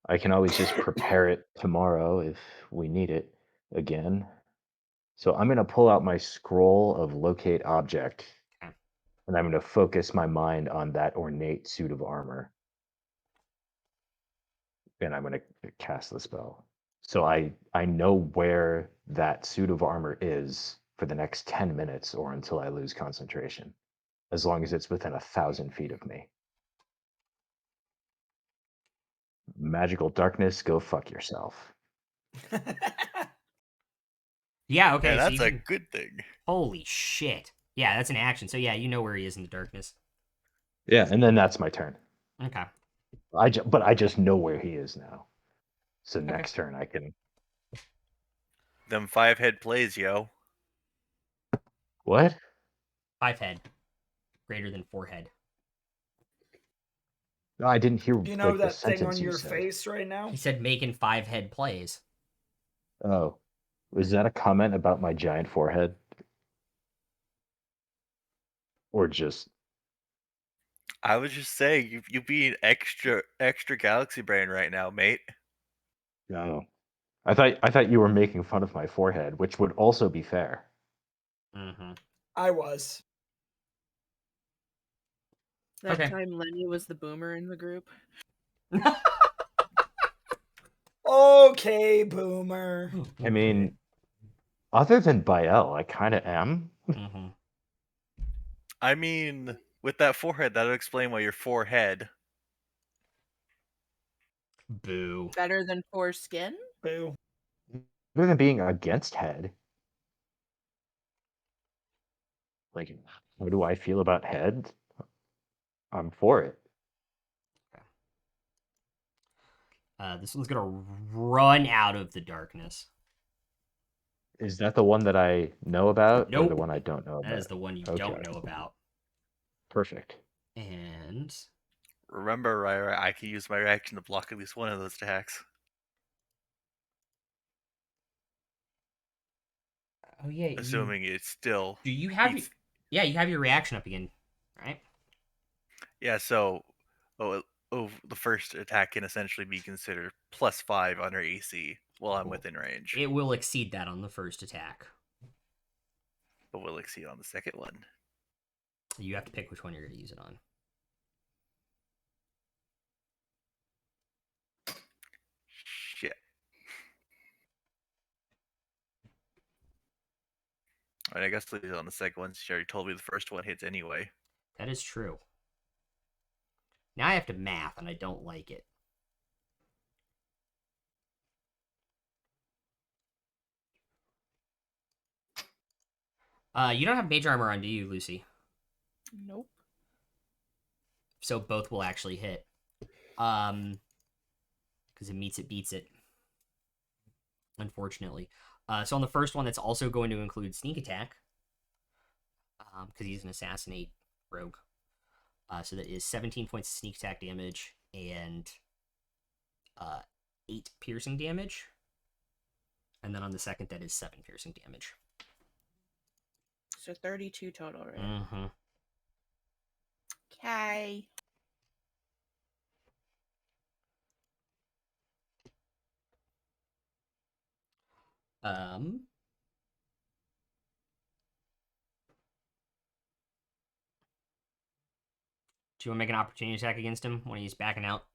I can always just prepare it tomorrow if we need it again. So I'm going to pull out my scroll of locate object, Okay. and I'm going to focus my mind on that ornate suit of armor. And I'm going to cast the spell. So I know where that suit of armor is for the next 10 minutes or until I lose concentration, as long as it's within 1,000 feet of me. Magical darkness, go fuck yourself. Yeah, okay. Yeah, so that's you a can- good thing. Holy shit. Yeah, that's an action. So yeah, you know where he is in the darkness. Yeah, and then that's my turn. Okay. But I just know where he is now. So next turn I can. Them 5-head plays, yo. What? 5 head. Greater than 4 head. No, I didn't hear You know like the that thing sentence on you your said. face right now? He said making 5 head plays. Oh, was that a comment about my giant forehead, or just I was just saying, you being extra galaxy brain right now, mate. No. I thought you were making fun of my forehead, which would also be fair. Mm-hmm. I was. That Okay. time Lenny was the boomer in the group. Okay, boomer. I mean, other than Bael, I kind of am. Mm-hmm. I mean, with that forehead, that'll explain why your forehead. Boo. Better than foreskin? Boo. Other than being against head, like, how do I feel about head? I'm for it. This one's gonna run out of the darkness. Is that the one that I know about, or the Nope. one I don't know That is about? the one you Okay, don't know about. perfect. And Remember, Ryra, I can use my reaction to block at least one of those attacks. oh yeah, Assuming it's still. do you have beats- yeah, you have your reaction up again, right? Yeah, so. The first attack can essentially be considered +5 under AC while I'm Cool. within range, It will exceed that on the first attack. but will exceed on the second one. You have to pick which one you're gonna use it on. Shit. Alright, I guess leave it on the second one. She already told me the first one hits anyway. That is true. Now I have to math, and I don't like it. You don't have mage armor on, do you, Lucy? Nope. So both will actually hit. Because it meets it, beats it. Unfortunately. So on the first one, that's also going to include sneak attack. Because he's an assassinate rogue. So that is 17 points of sneak attack damage and 8 piercing damage. And then on the second, that is 7 piercing damage. So 32 total, right? Mm-hmm. Okay. Do you want to make an opportunity attack against him when he's backing out?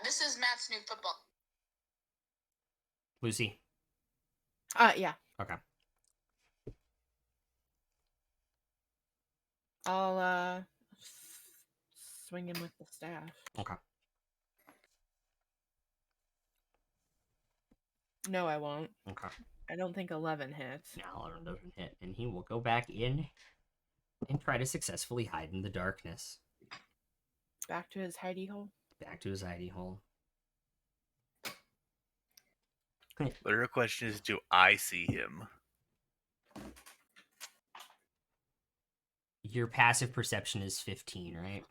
This is Matt's new football. Lucy? Yeah. Okay. I'll swing him with the staff. Okay. No, I won't. Okay. I don't think 11 hits. Now 11 doesn't hit, and he will go back in and try to successfully hide in the darkness. Back to his hidey hole. Back to his hidey hole. The real question is, do I see him? Your passive perception is 15, right?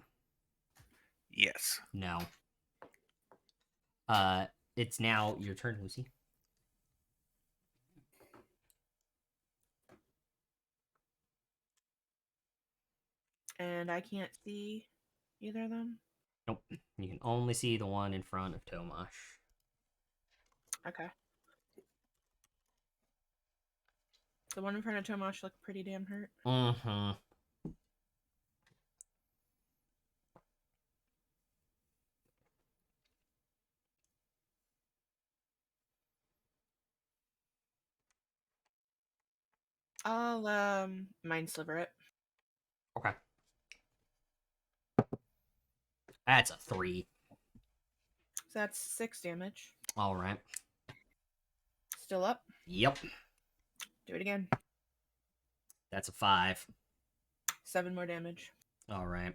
Yes. No. It's now your turn, Lucy. And I can't see either of them. Nope. You can only see the one in front of Tomash. Okay. The one in front of Tomash looked pretty damn hurt. Mm-hmm. I'll mind sliver it. Okay. That's a 3. So that's 6 damage. All right. Still up. Yep. Do it again. That's a 5. 7 more damage. All right.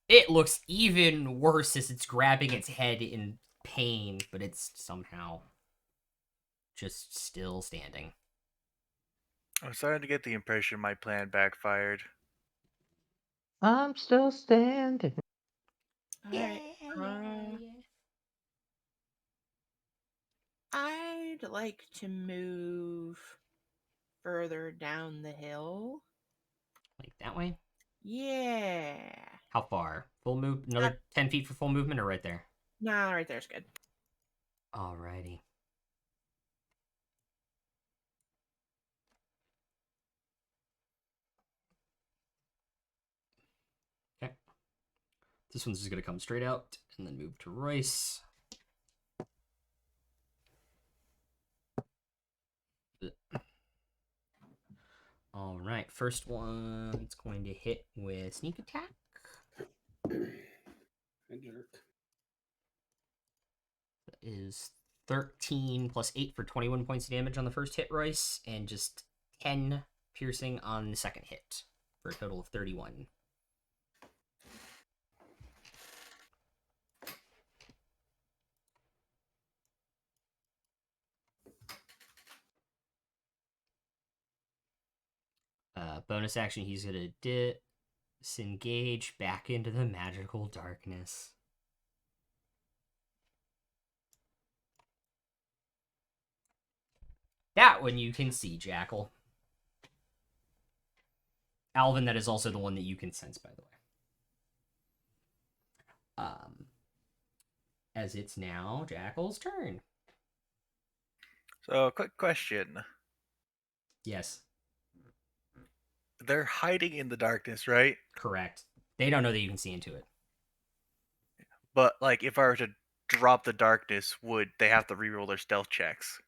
It looks even worse as it's grabbing its head in pain, but it's somehow just still standing. I'm starting to get the impression my plan backfired. I'm still standing. Alright. I'd like to move further down the hill. Like that way? Yeah. How far? Full move? Another 10 feet for full movement, or right there? Nah, right there's good. Alrighty. Okay. This one's just gonna come straight out and then move to Royce. All right, first one, it's going to hit with sneak attack. A jerk. That is 13 plus 8 for 21 points of damage on the first hit, Royce, and just 10 piercing on the second hit for a total of 31. Bonus action, he's going to disengage back into the magical darkness. That one you can see, Jackal. Alvin, that is also the one that you can sense, by the way. As it's now Jackal's turn. So, quick question. Yes, They're hiding in the darkness, right? correct. They don't know that you can see into it. But, like, if I were to drop the darkness, would they have to reroll their stealth checks?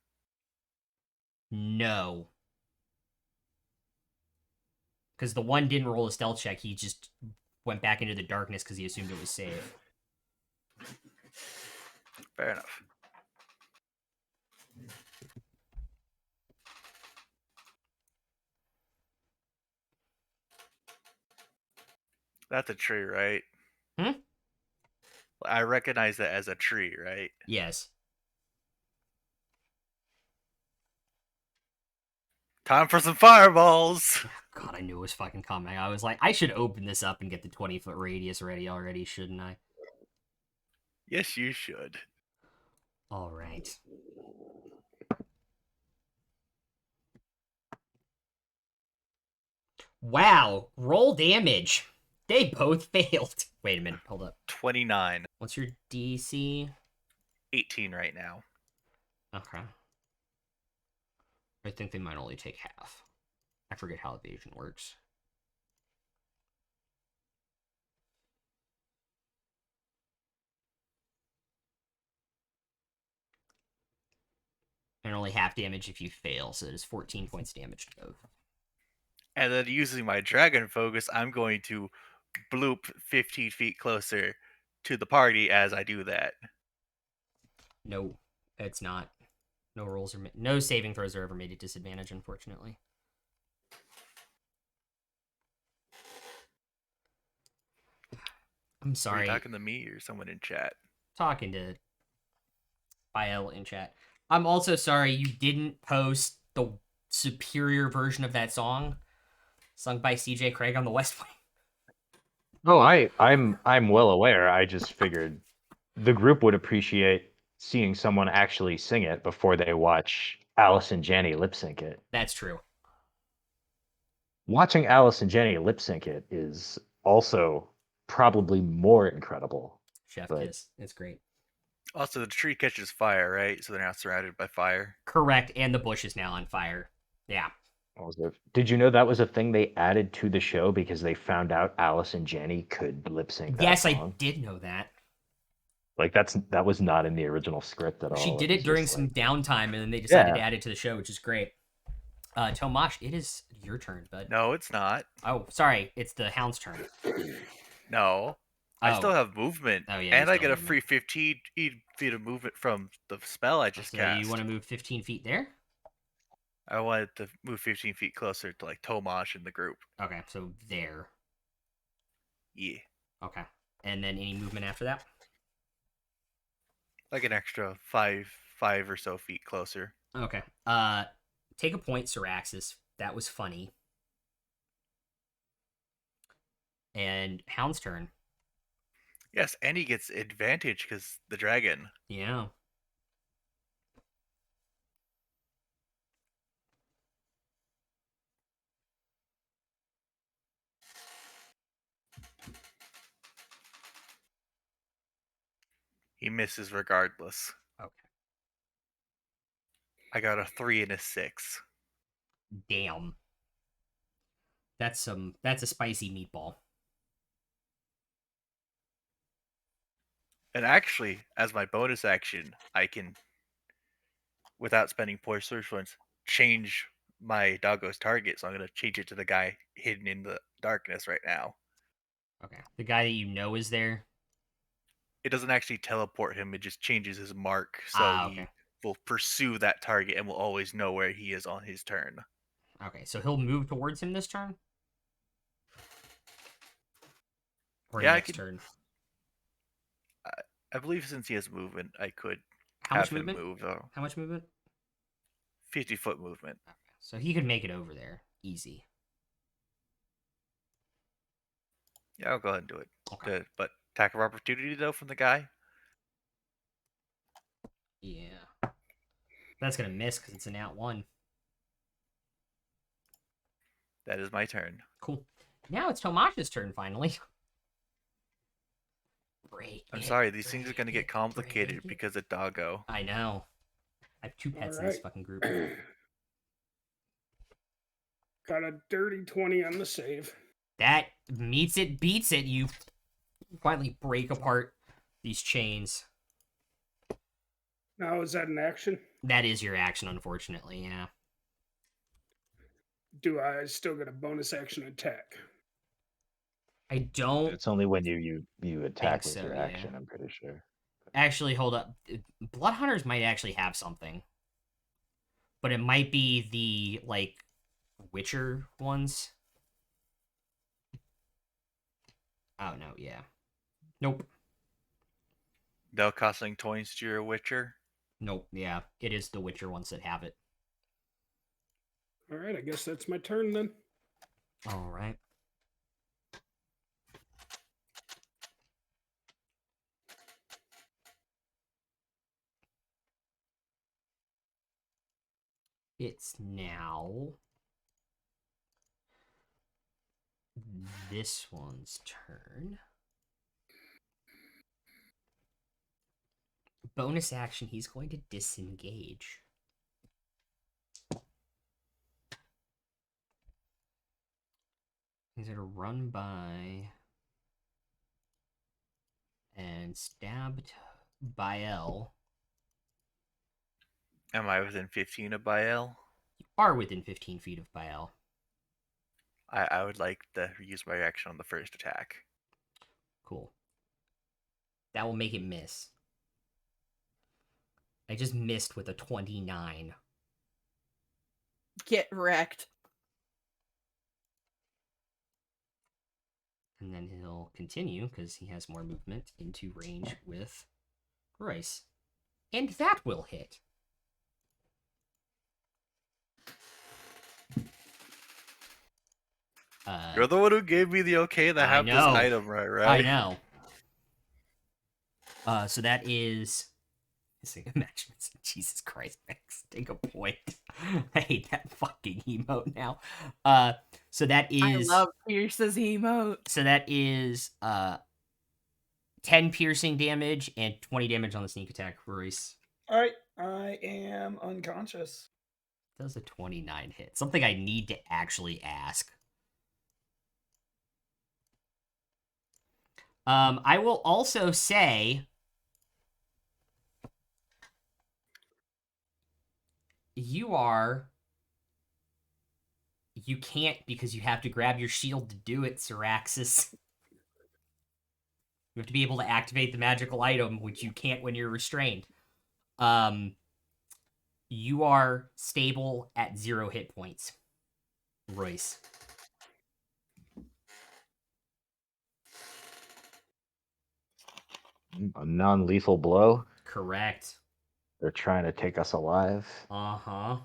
No. Because the one didn't roll a stealth check, he just went back into the darkness because he assumed it was safe. Fair enough. That's a tree, right? Hmm? I recognize that as a tree, right? Yes. Time for some fireballs! God, I knew it was fucking coming. I was like, I should open this up and get the 20-foot radius ready already, shouldn't I? Yes, you should. All right. Wow, roll damage. They both failed. Wait a minute, hold up. 29. What's your DC? 18 right now. Okay. I think they might only take half. I forget how evasion works. And only half damage if you fail, so it is 14 points damage to both. And then using my dragon focus, I'm going to bloop 15 feet closer to the party as I do that. No, it's not. No rolls are no saving throws are ever made at disadvantage, unfortunately. I'm Are sorry. you talking to me or someone in chat? Talking to Biel in chat. I'm also sorry you didn't post the superior version of that song sung by CJ Craig on the West Wing. Oh, I'm well aware. I just figured the group would appreciate seeing someone actually sing it before they watch Alice and Jenny lip sync it. That's true. Watching Alice and Jenny lip sync it is also probably more incredible. Chef But kiss. It's great. Also, the tree catches fire, right? So they're not surrounded by fire. Correct, and the bush is now on fire. Yeah. what was it? Did you know that was a thing they added to the show because they found out Alice and Jenny could lip sync that Yes, I song? did know that. Like that was not in the original script at all. She did it was during just some like, downtime, and then they decided to Yeah. add it to the show, which is great. Tomash, it is your turn, bud. No, it's not. Oh, sorry, it's the Hound's turn. No. I still Oh. have movement. Oh, yeah, you and I still get a have free 15 feet of movement from the spell I just So cast. you want to move 15 feet there? I wanted to move 15 feet closer to like Tomash in the group. Okay, so there. Yeah. Okay. And then any movement after that? Like an extra five or so feet closer. Okay. Take a point, Syraxis. That was funny. And Hound's turn. Yes, and he gets advantage because the dragon. Yeah. He misses regardless. Okay. I got a 3 and a 6. Damn. That's a spicy meatball. And actually, as my bonus action, I can, without spending poor search points, change my doggo's target. So I'm going to change it to the guy hidden in the darkness right now. Okay. The guy that you know is there. It doesn't actually teleport him, it just changes his mark. So Okay. he will pursue that target and will always know where he is on his turn. Okay, so he'll move towards him this turn? Or Yeah, I next could. turn? I believe since he has movement, I could How have much him movement? move. 50-foot 50-foot movement. Okay. So he could make it over there. Easy. Yeah, I'll go ahead and do it. Okay. Good. But attack of opportunity, though, from the guy? Yeah. That's gonna miss because it's an out one. That is my turn. Cool. Now it's Tomash's turn finally. I'm sorry, these things are going to get complicated because of Doggo. I know. I have two pets in All this right. fucking group. Got a dirty 20 on the save. That meets it, beats it. You finally break apart these chains. Now, is that an action? That is your action, unfortunately, yeah. Do I still get a bonus action attack? I don't It's only when you attack with so, your yeah. action, I'm pretty sure. actually hold up. Blood Hunters might actually have something. But it might be the, like, Witcher ones. Oh, no, yeah. Nope. They'll costing coins to your Witcher. Nope, yeah. It is the Witcher ones that have it. All right, I guess that's my turn then. All right. It's now this one's turn. Bonus action, he's going to disengage. He's going to run by and stab Bael. Am I within 15 of Bael? You are within 15 feet of Bael. I would like to use my action on the first attack. Cool. That will make it miss. I just missed with a 29. Get wrecked. And then he'll continue, because he has more movement, into range with Royce. And that will hit. You're the one who gave me the okay to have this item, right? I know. So that is... Imagine, Jesus Christ, Max, take a point. I hate that fucking emote now. So that is... I love Pierce's emote. So that is 10 piercing damage and 20 damage on the sneak attack, Royce. All right, I am unconscious. Does a 29 hit? Something I need to actually ask. I will also say you can't, because you have to grab your shield to do it, Syraxis. You have to be able to activate the magical item, which you can't when you're restrained. You are stable at 0 hit points, Royce. A non-lethal blow. Correct. They're trying to take us alive. Uh-huh.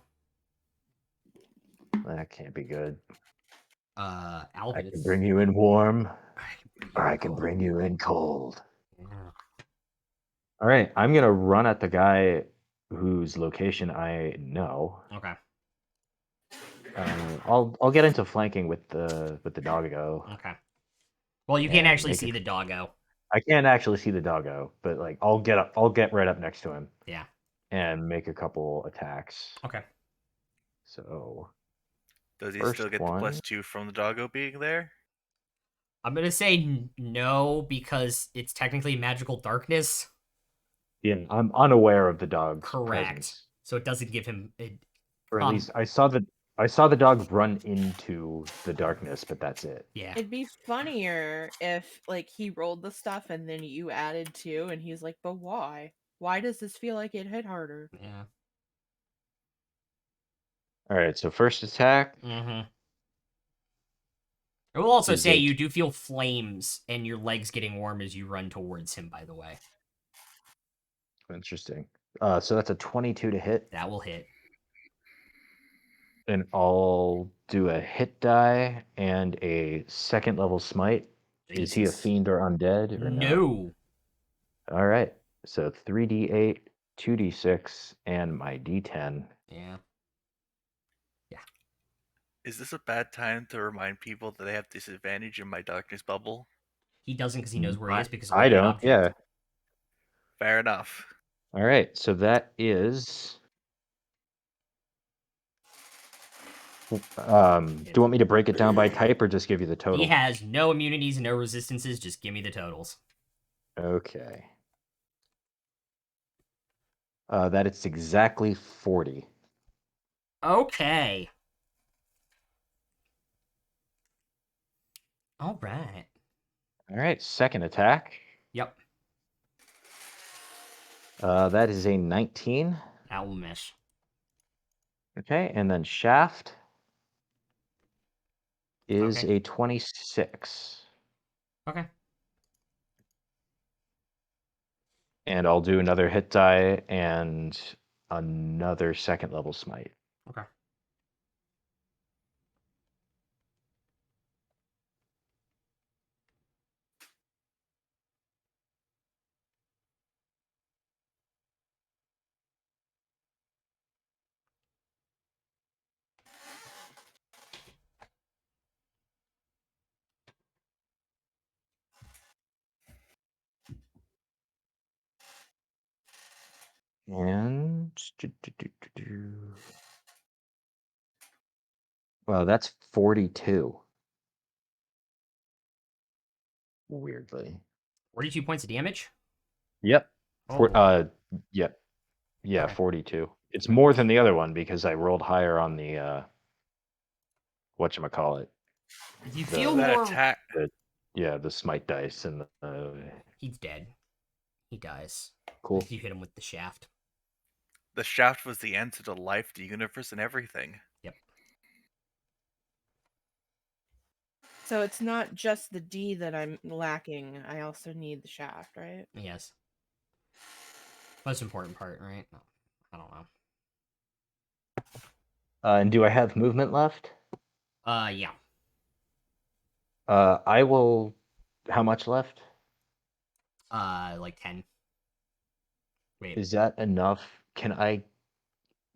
That can't be good. Alvin, I can bring you in warm, or I can cold. bring you in cold. Yeah. All right, I'm gonna run at the guy whose location I know. Okay. I'll get into flanking with the doggo. Okay. Well, you can't And actually make see it- the doggo. I can't actually see the doggo, but like I'll get right up next to him Yeah. and make a couple attacks. Okay. So Does he first still get the one, +2 from the doggo being there? I'm gonna say no because it's technically magical darkness. yeah, I'm unaware of the dog's Correct. presence. So it doesn't give him. Or at least I saw the dog run into the darkness, but that's it. Yeah. It'd be funnier if like he rolled the stuff and then you added 2 and he's like, "But why? Why does this feel like it hit harder?" Yeah. All right, so first attack Mm-hmm. I will also is say a you do feel flames and your legs getting warm as you run towards him. By the way, interesting. So that's a 22 to hit, that will hit. and I'll do a hit die and a second level smite. Is he a Jesus. fiend or undead or no? No. All right, so 3d8, 2d6, and my d10. Yeah. Is this a bad time to remind people that they have disadvantage in my darkness bubble? He doesn't because he knows where he I, is because of I lighted don't. object. Yeah. Fair enough. All right, so that is. Do you want me to break it down by type or just give you the He total? has no immunities and no resistances. Just give me the totals. Okay. That is exactly 40. Okay. All right. All right, second attack. Yep. That is a 19. That will miss. Okay, and then shaft is Okay. a 26. Okay. And I'll do another hit die and another second level smite. Okay. And well, that's 42. Weirdly. 42 points of damage. Yep. For Oh. yep. Yeah, Okay. 42. It's Okay. more than the other one because I rolled higher on the whatchamacallit. You The feel That more. attack. the smite dice and the He's dead. He dies. cool. You hit him with the shaft. The shaft was the answer to life, the universe, and everything. Yep. So it's not just the D that I'm lacking. I also need the shaft, right? Yes. Most important part, right? No, I don't know. And do I have movement left? Yeah. I will. How much left? Like 10. Wait. Is that enough? Can I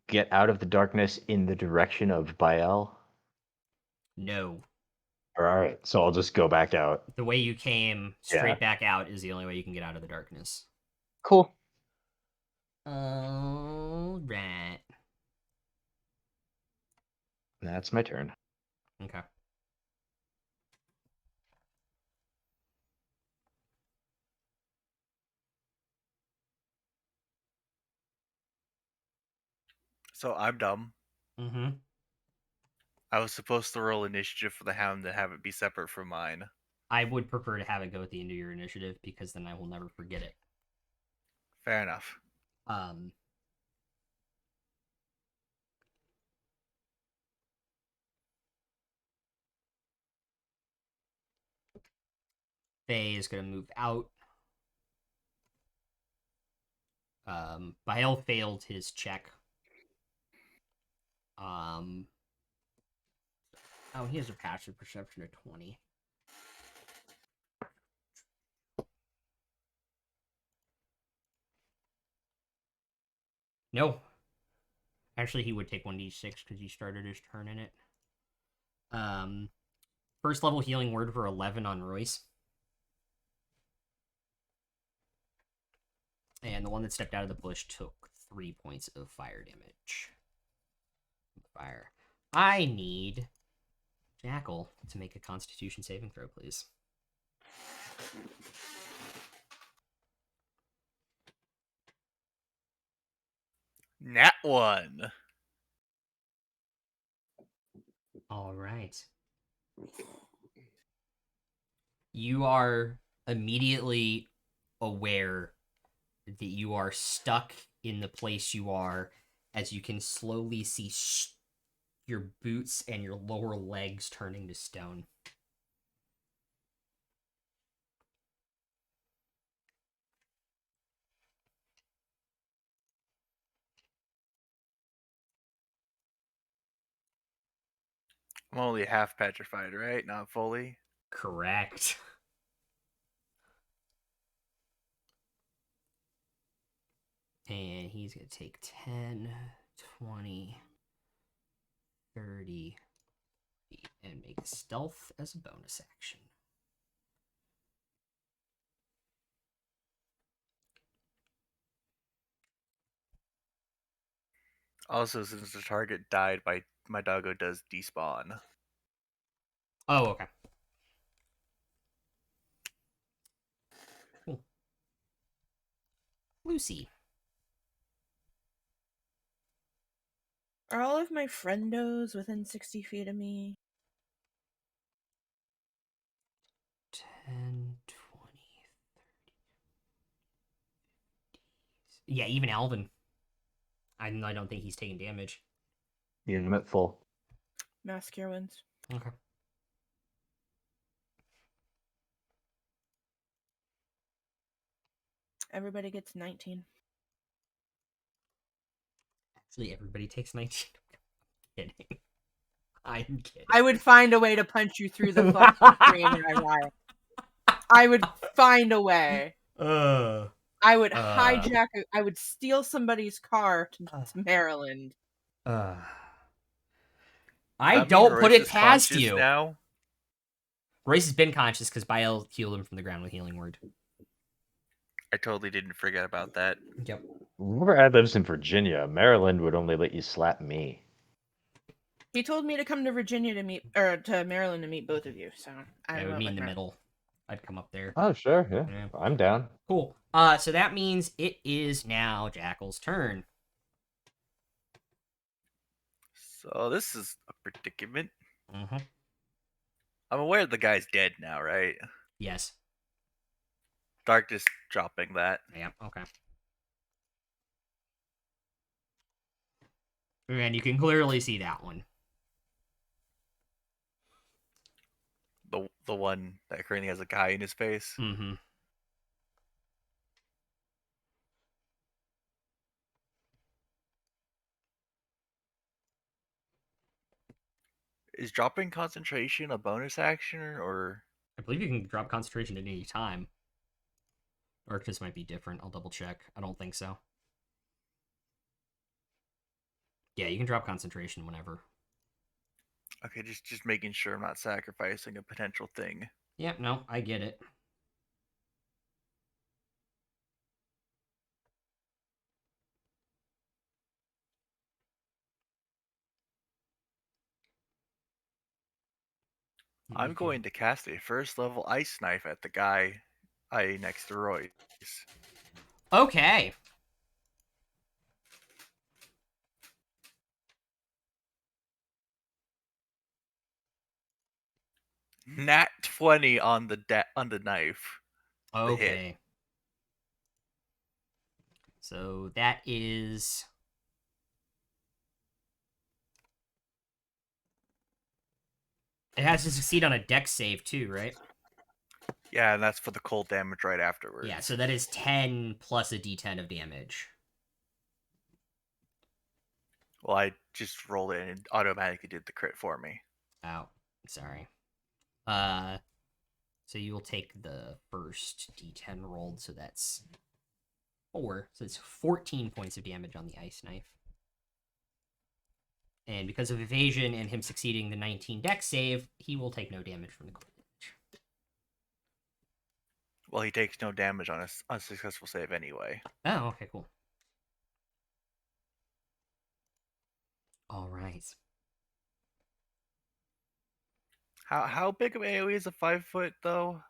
get out of the darkness in the direction of Bael? No. All right, so I'll just go back out. The way you came Yeah. straight back out is the only way you can get out of the darkness. Cool. All right. That's my turn. Okay. So I'm dumb. Mm-hmm. I was supposed to roll initiative for the hound and have it be separate from mine. I would prefer to have it go at the end of your initiative because then I will never forget it. Fair enough. Um. Faye is going to move out. Bael failed his check. Oh, he has a passive perception of 20. No. Actually, he would take 1d6 because he started his turn in it. First level healing word for 11 on Royce. And the one that stepped out of the bush took 3 points of fire damage. Fire. I need Jackal to make a Constitution saving throw, please. Nat 1. All right. You are immediately aware that you are stuck in the place you are, as you can slowly see your boots and your lower legs turning to stone. I'm only half petrified, right? Not fully. Correct. And he's going to take 10, 20, 30, and make stealth as a bonus action. Also, since the target died, my doggo does despawn. Oh, okay. Cool. Lucy. Are all of my friendos within 60 feet of me? 10, 20, 30. Yeah, even Alvin. I don't think he's taking damage. Unit full. Mass cure wins. Okay. Everybody gets 19. Actually, everybody takes 19. I'm kidding. I'm kidding. I would find a way to punch you through the fucking screen, Rye. I would find a way. I would hijack. I would steal somebody's car to Maryland. I Does that mean don't put Royce it is past conscious you. now? Royce has been conscious because Bael healed him from the ground with Healing Word. I totally didn't forget about that. Yep. Remember, I lives in Virginia. Maryland would only let you slap me. He told me to come to Virginia to meet, or to Maryland to meet both of you. So I It would went mean with the Maryland. middle. I'd come up there. Oh, sure, yeah. Yeah. I'm down. Cool. So that means it is now Jackal's turn. So this is a predicament. Mm-hmm. I'm aware the guy's dead now, right? Yes. Darkness dropping that. Yeah. Okay. And you can clearly see that one. The one that currently has a guy in his face. Mm-hmm. Is dropping concentration a bonus action or? I believe you can drop concentration at any time. Or this might be different. I'll double check. I don't think so. Yeah, you can drop concentration whenever. Okay, just making sure I'm not sacrificing a potential thing. Yep, no, I get it. I'm going to cast a first level ice knife at the guy next to Royce. Okay. Nat 20 on the knife. The hit. Okay. So that is... It has to succeed on a dex save too, right? Yeah, and that's for the cold damage right afterwards. Yeah, so that is 10 plus a d10 of damage. Well, I just rolled it and it automatically did the crit for me. Oh, sorry. So you will take the first d10 rolled, so that's 4. So it's 14 points of damage on the ice knife. And because of evasion and him succeeding the 19 dex save, he will take no damage from the cold damage. Well, he takes no damage on a unsuccessful save anyway. Oh, okay, cool. All right. How big of AoE is a 5 foot though?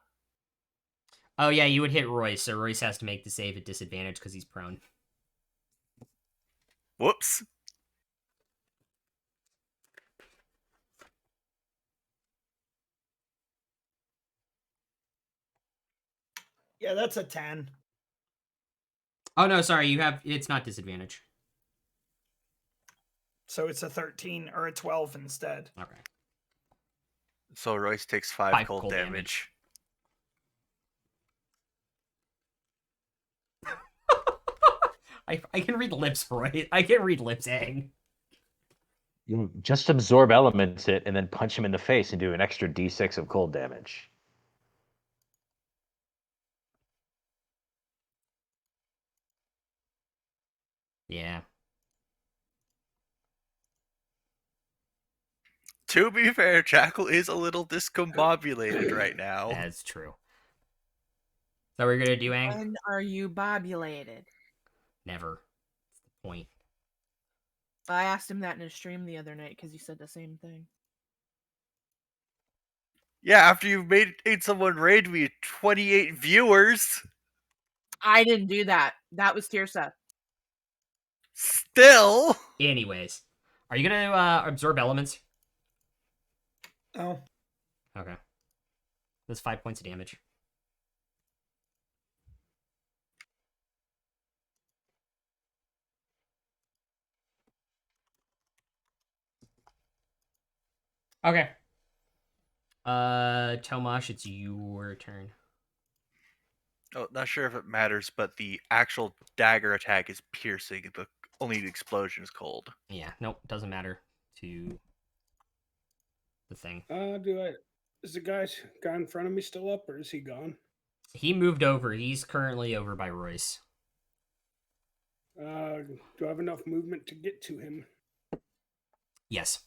Oh yeah, you would hit Royce, so Royce has to make the save at disadvantage because he's prone. Whoops. Yeah, that's a 10. Oh no, sorry, it's not disadvantage. So it's a 13 or a 12 instead. Okay. So Royce takes 5 5 cold cold damage. I can read lips, Roy. I can read lips, Ang. You just absorb elements it and then punch him in the face and do an extra d6 of cold damage. Yeah. To be fair, Jackal is a little discombobulated right now. That's true. So we're gonna do, Ang? When are you bobulated? Never. That's the point. I asked him that in a stream the other night because he said the same thing. Yeah, after you've made someone raid me 28 viewers. I didn't do that. That was Tirsa. Still. Anyways, are you gonna absorb elements? Oh, Okay. That's 5 points of damage. Okay. Tomash, it's your turn. Oh, not sure if it matters, but the actual dagger attack is piercing. Only the explosion is cold. Yeah, nope, doesn't matter to the thing. Is the guy in front of me still up, or is he gone? He moved over. He's currently over by Royce. Do I have enough movement to get to him? Yes.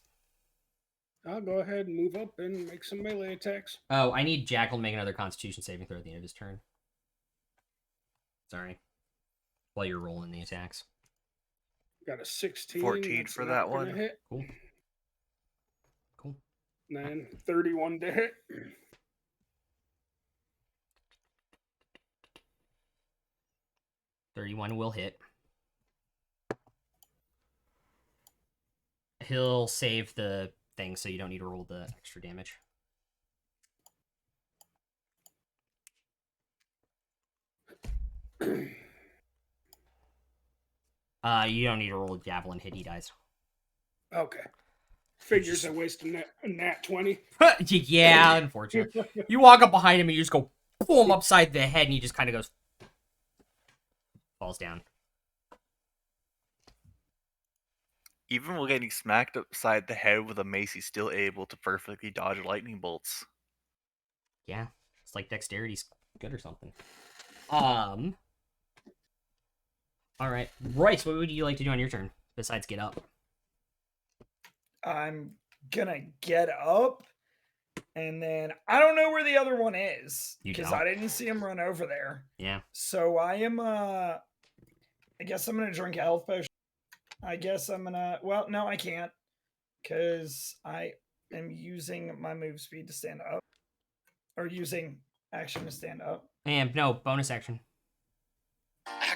I'll go ahead and move up and make some melee attacks. Oh, I need Jackal to make another Constitution saving throw at the end of his turn. Sorry. While you're rolling the attacks. Got a 16. 14 That's for not that gonna one. Hit. Cool. Cool. And then 31 to hit. $31 will hit. He'll save the thing, so you don't need to roll the extra damage. You don't need to roll a javelin hit. He dies. Okay. Figures I wasted a nat 20. Yeah, unfortunate. You walk up behind him and you just go pull him upside the head, and he just kind of goes, falls down. Even while getting smacked upside the head with a mace, he's still able to perfectly dodge lightning bolts. Yeah, it's like dexterity's good or something. All right, Royce, what would you like to do on your turn besides get up? I'm gonna get up, and then I don't know where the other one is You because don't? I didn't see him run over there. Yeah. So I am. I guess I'm gonna drink a health potion. I guess I'm gonna. Well, no, I can't because I am using my move speed to stand up, or using action to stand up. And no bonus action.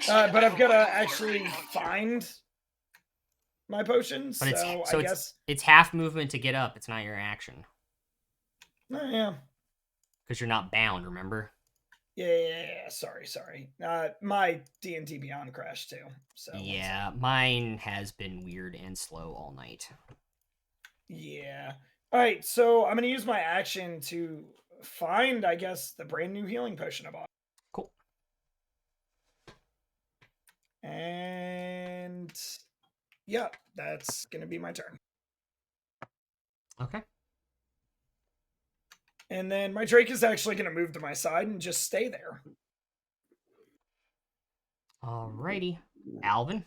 But I've got to actually find my potion. But So, so I guess. it's half movement to get up. It's not your action Oh, yeah. because you're not bound. Remember? Yeah. Sorry. My D&D Beyond crashed too. So Yeah, mine has been weird and slow all night. Yeah. All right. So I'm gonna use my action to find, I guess, the brand new healing potion I bought. Cool. And yeah, that's gonna be my turn. Okay. And then my Drake is actually gonna move to my side and just stay there. Alrighty, Alvin.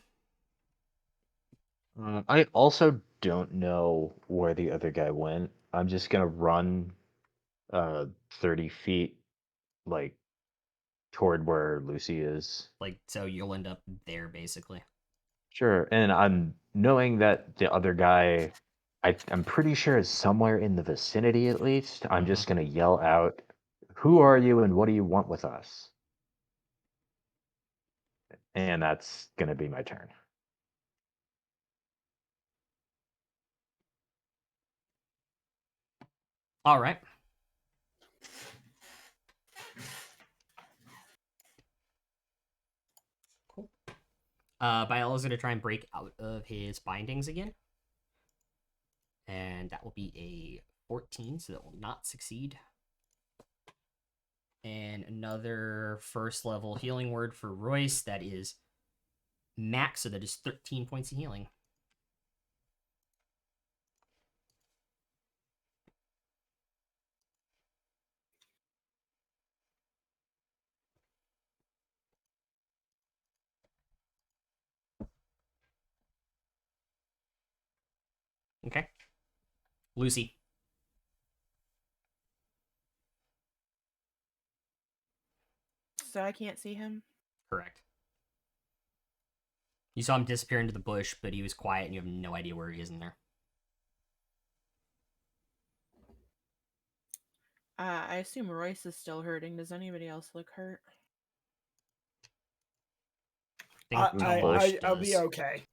I also don't know where the other guy went. I'm just gonna run 30 feet like toward where Lucy is. Like, so you'll end up there, basically. Sure. And I'm knowing that the other guy, I'm pretty sure is somewhere in the vicinity at least. I'm just going to yell out, "Who are you and what do you want with us?" And that's going to be my turn. All right. Cool. Biel is going to try and break out of his bindings again. And that will be a 14, so that will not succeed. And another first level healing word for Royce. That is max, so that is 13 points of healing. Okay. Lucy. So I can't see him? Correct. You saw him disappear into the bush, but he was quiet and you have no idea where he is in there. I assume Royce is still hurting. Does anybody else look hurt? I think Tomash I'll be does. okay.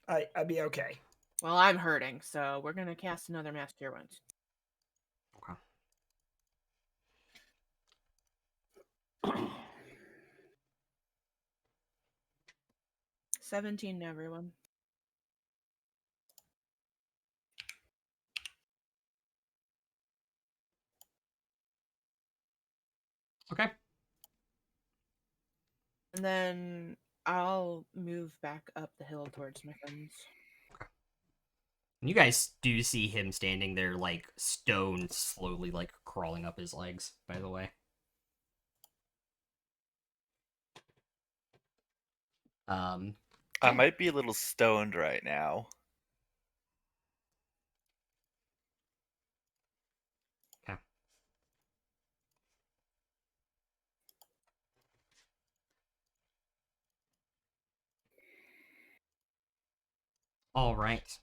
I'll be okay. Well, I'm hurting, so we're gonna cast another Mass Cure Wounds. Oh, 17 to everyone. Okay. And then I'll move back up the hill towards my friends. You guys do see him standing there, like, stone slowly, like, crawling up his legs, by the way. I might be a little stoned right now. Okay. All right.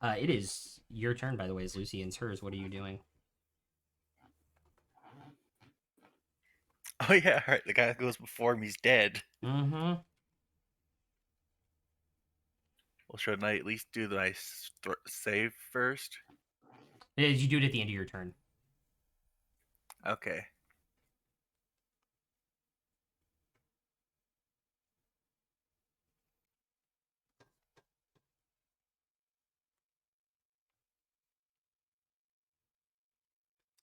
It is your turn, by the way. Is Lucy and hers? What are you doing? Oh yeah, right. The guy that goes before him, he's dead. Mm-hmm. Well, shouldn't I at least do the nice save first? You do it at the end of your turn. Okay.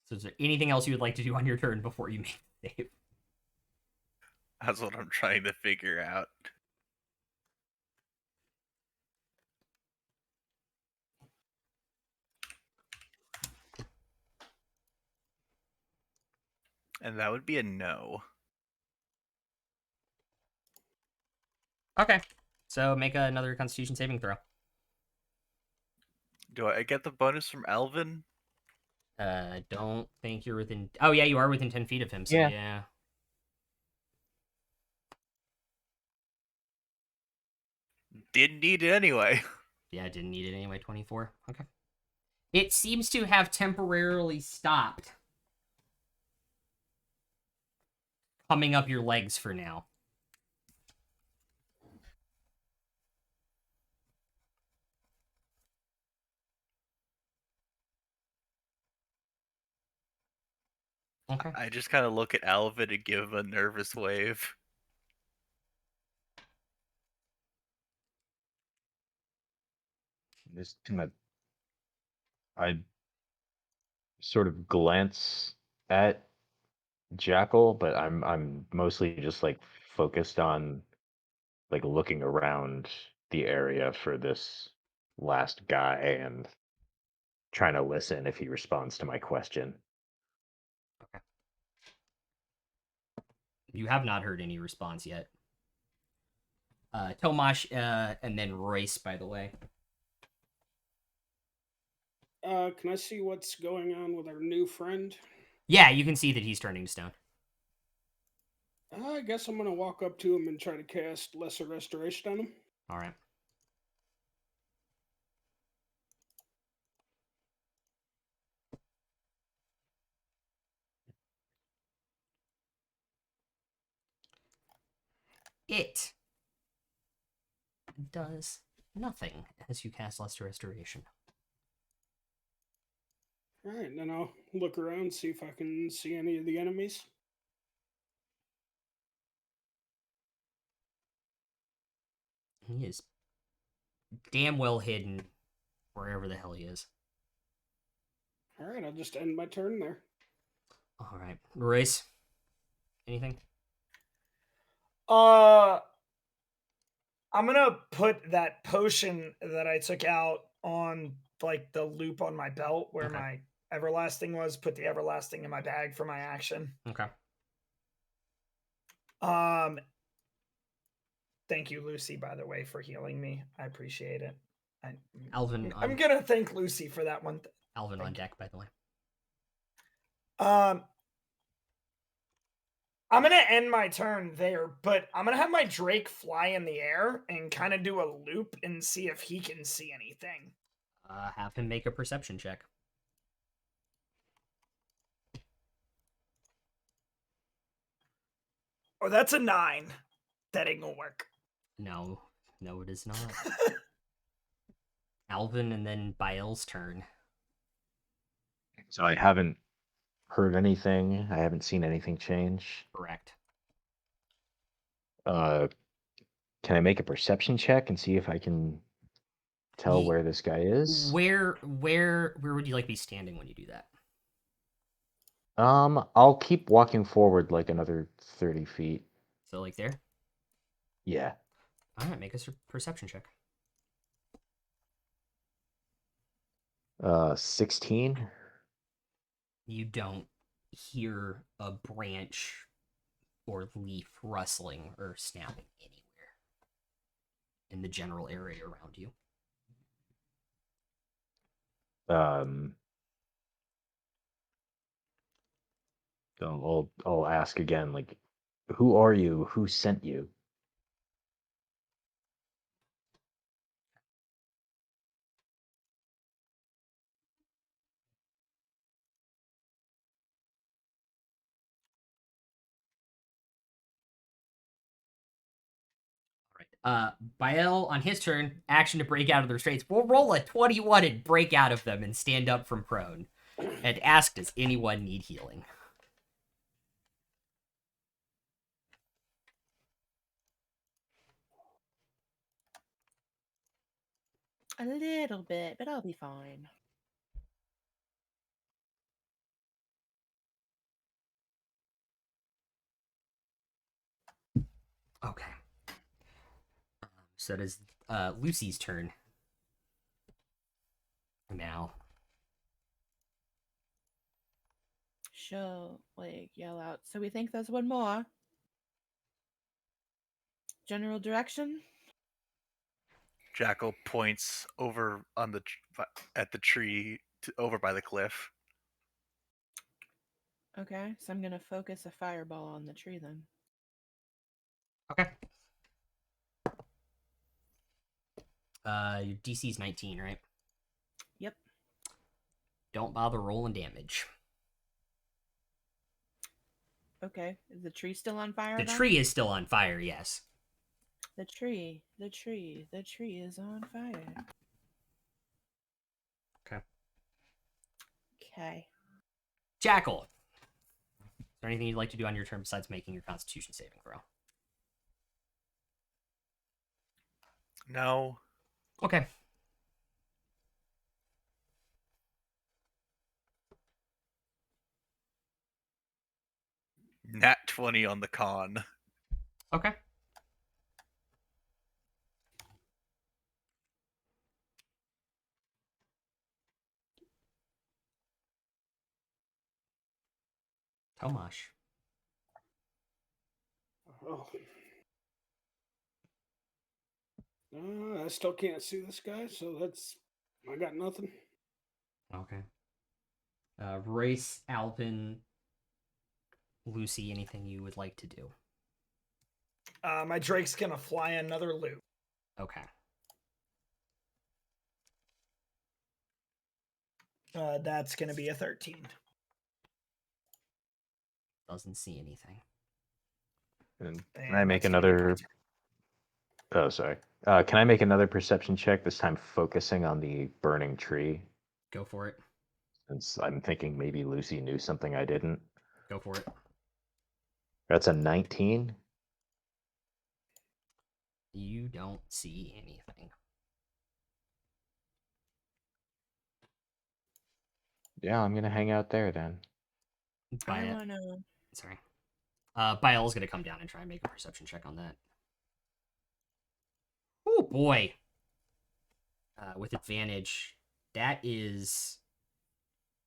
So is there anything else you would like to do on your turn before you make the save? That's what I'm trying to figure out. And that would be a no. Okay. So make another Constitution saving throw. Do I get the bonus from Alvin? Don't think you're within... Oh, yeah, you are within 10 feet of him, so yeah. Didn't need it anyway. Yeah, didn't need it anyway, 24. Okay. It seems to have temporarily stopped coming up your legs for now. Okay. I just kind of look at Alvin and give him a nervous wave. Just kind of, I sort of glance at Jackal, but I'm mostly just like focused on like looking around the area for this last guy and trying to listen if he responds to my question. Okay. You have not heard any response yet. Tomash, and then Royce, by the way. can I see what's going on with our new friend? Yeah, you can see that he's turning to stone. I guess I'm gonna walk up to him and try to cast Lesser Restoration on him. All right. It does nothing as you cast Lesser Restoration. All right, then I'll look around, see if I can see any of the enemies. He is damn well hidden wherever the hell he is. All right, I'll just end my turn there. All right. Royce, anything? I'm gonna put that potion that I took out on like the loop on my belt where Okay. my everlasting was. Put the everlasting in my bag for my action. Okay. Thank you, Lucy, by the way, for healing me. I appreciate it. Alvin I'm on gonna thank Lucy for that one. Alvin on Thank you. deck, by the way. I'm gonna end my turn there, but I'm gonna have my Drake fly in the air and kind of do a loop and see if he can see anything. Have him make a perception check. Oh, that's a 9. That ain't gonna work. No, it is not. Alvin and then Bael's turn. So I haven't heard anything. I haven't seen anything change. Correct. Uh, can I make a perception check and see if I can tell Ye- where this guy is? Where would you like to be standing when you do that? I'll keep walking forward like another 30 feet. So like there. Yeah. All right, make a perception check. 16. You don't hear a branch or leaf rustling or snapping anywhere in the general area around you. So I'll ask again, like, who are you? Who sent you? Bael, on his turn, action to break out of the restraints. We'll roll a 21 and break out of them and stand up from prone. And ask, does anyone need healing? A little bit, but I'll be fine. Okay. So that is Lucy's turn. Now. She'll like yell out. So we think there's one more. General direction? Jackal points over on at the tree over by the cliff. Okay, so I'm gonna focus a fireball on the tree then. Okay. Your DC's 19, right? Yep. Don't bother rolling damage. Okay. Is the tree still on fire? The then? tree is still on fire, yes. The tree is on fire. Okay. Okay. Jackal. Is there anything you'd like to do on your turn besides making your Constitution saving throw? No. Okay. Nat 20 on the con. Okay. Tomash. Oh. I still can't see this guy, so I got nothing. Okay. Royce, Alvin, Lucy, anything you would like to do? My Drake's gonna fly another loop. Okay. That's gonna be a 13. Doesn't see anything. And can And I make that's gonna be another? 22. Oh, sorry. Can I make another perception check? This time focusing on the burning tree, Go for it. since I'm thinking maybe Lucy knew something I didn't. Go for it. That's a 19. You don't see anything. Yeah, I'm gonna hang out there then. I By want to. sorry. Biel's gonna come down and try and make a perception check on that. Oh boy. With advantage, that is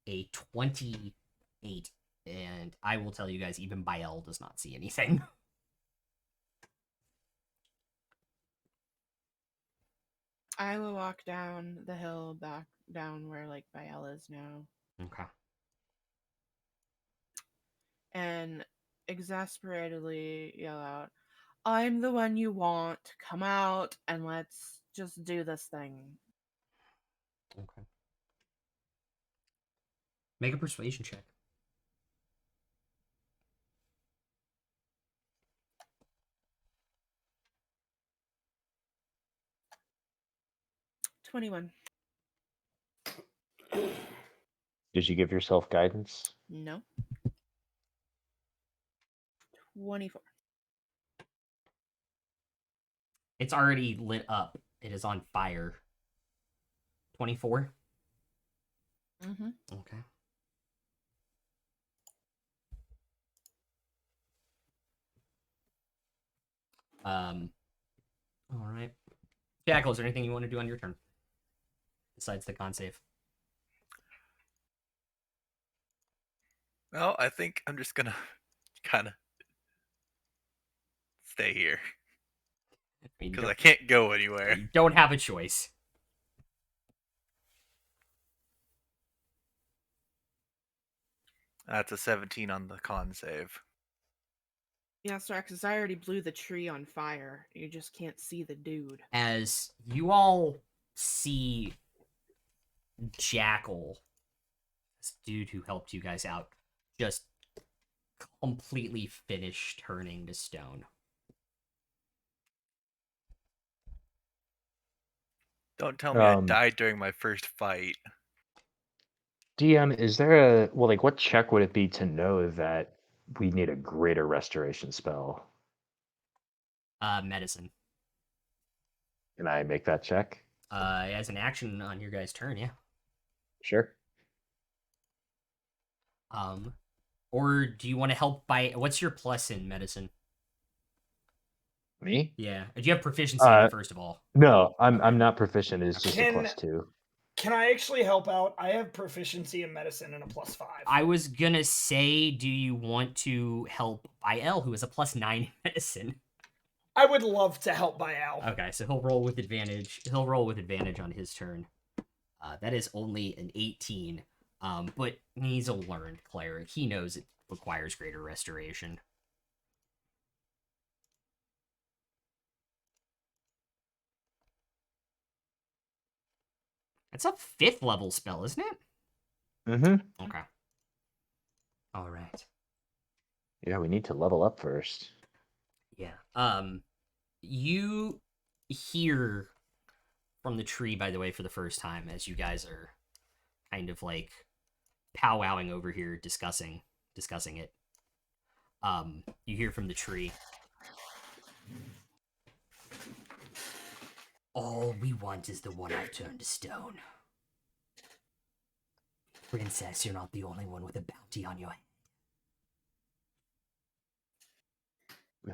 a 28, and I will tell you guys, even Biel does not see anything. I will walk down the hill back down where like Bael is now, Okay. and exasperatedly yell out, "I'm the one you want. Come out and let's just do this thing." Okay. Make a persuasion check. 21. Did you give yourself guidance? No. 24. It's already lit up. It is on fire. 24? Mm-hmm. Okay. All right. Jackal, is there anything you want to do on your turn besides the con save? No, I think I'm just gonna kind of stay here I mean, because I can't go anywhere. you don't have a choice. That's a 17 on the con save. Yeah, sorry, because I already blew the tree on fire. You just can't see the dude. As you all see Jackal, this dude who helped you guys out, just completely finish turning to stone. Don't tell me I died during my first fight. DM, is there a well, like, what check would it be to know that we need a greater restoration spell? Medicine. Can I make that check? As an action on your guys' turn, yeah. Sure. Or do you want to help by what's your plus in medicine? Me? Yeah. Do you have proficiency in it, first of all? No, I'm Okay. not proficient. It's just a Can- +2. Can I actually help out? I have proficiency in medicine and a +5. I was gonna say, do you want to help Biel, who is a +9 in medicine? I would love to help Baal. Okay, so he'll roll with advantage. He'll roll with advantage on his turn. That is only an 18. But he's a learned cleric. He knows it requires greater restoration. It's a 5th level spell, isn't it? Mm-hmm. Okay. All right. Yeah, we need to level up first. Yeah. You hear from the tree, by the way, for the first time, as you guys are kind of like powwowing over here, discussing it. You hear from the tree. All we want is the one I've turned to stone. Princess, you're not the only one with a bounty on your head.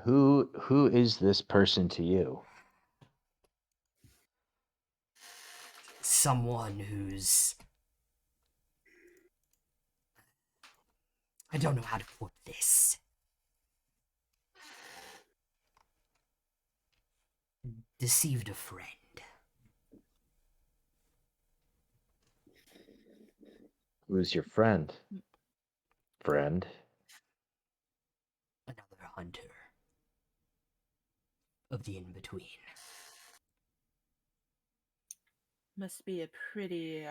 Who is this person to you? Someone who's... I don't know how to put this. Deceived a friend. Who's your friend? Friend? Another hunter. of the in-between. Must be a pretty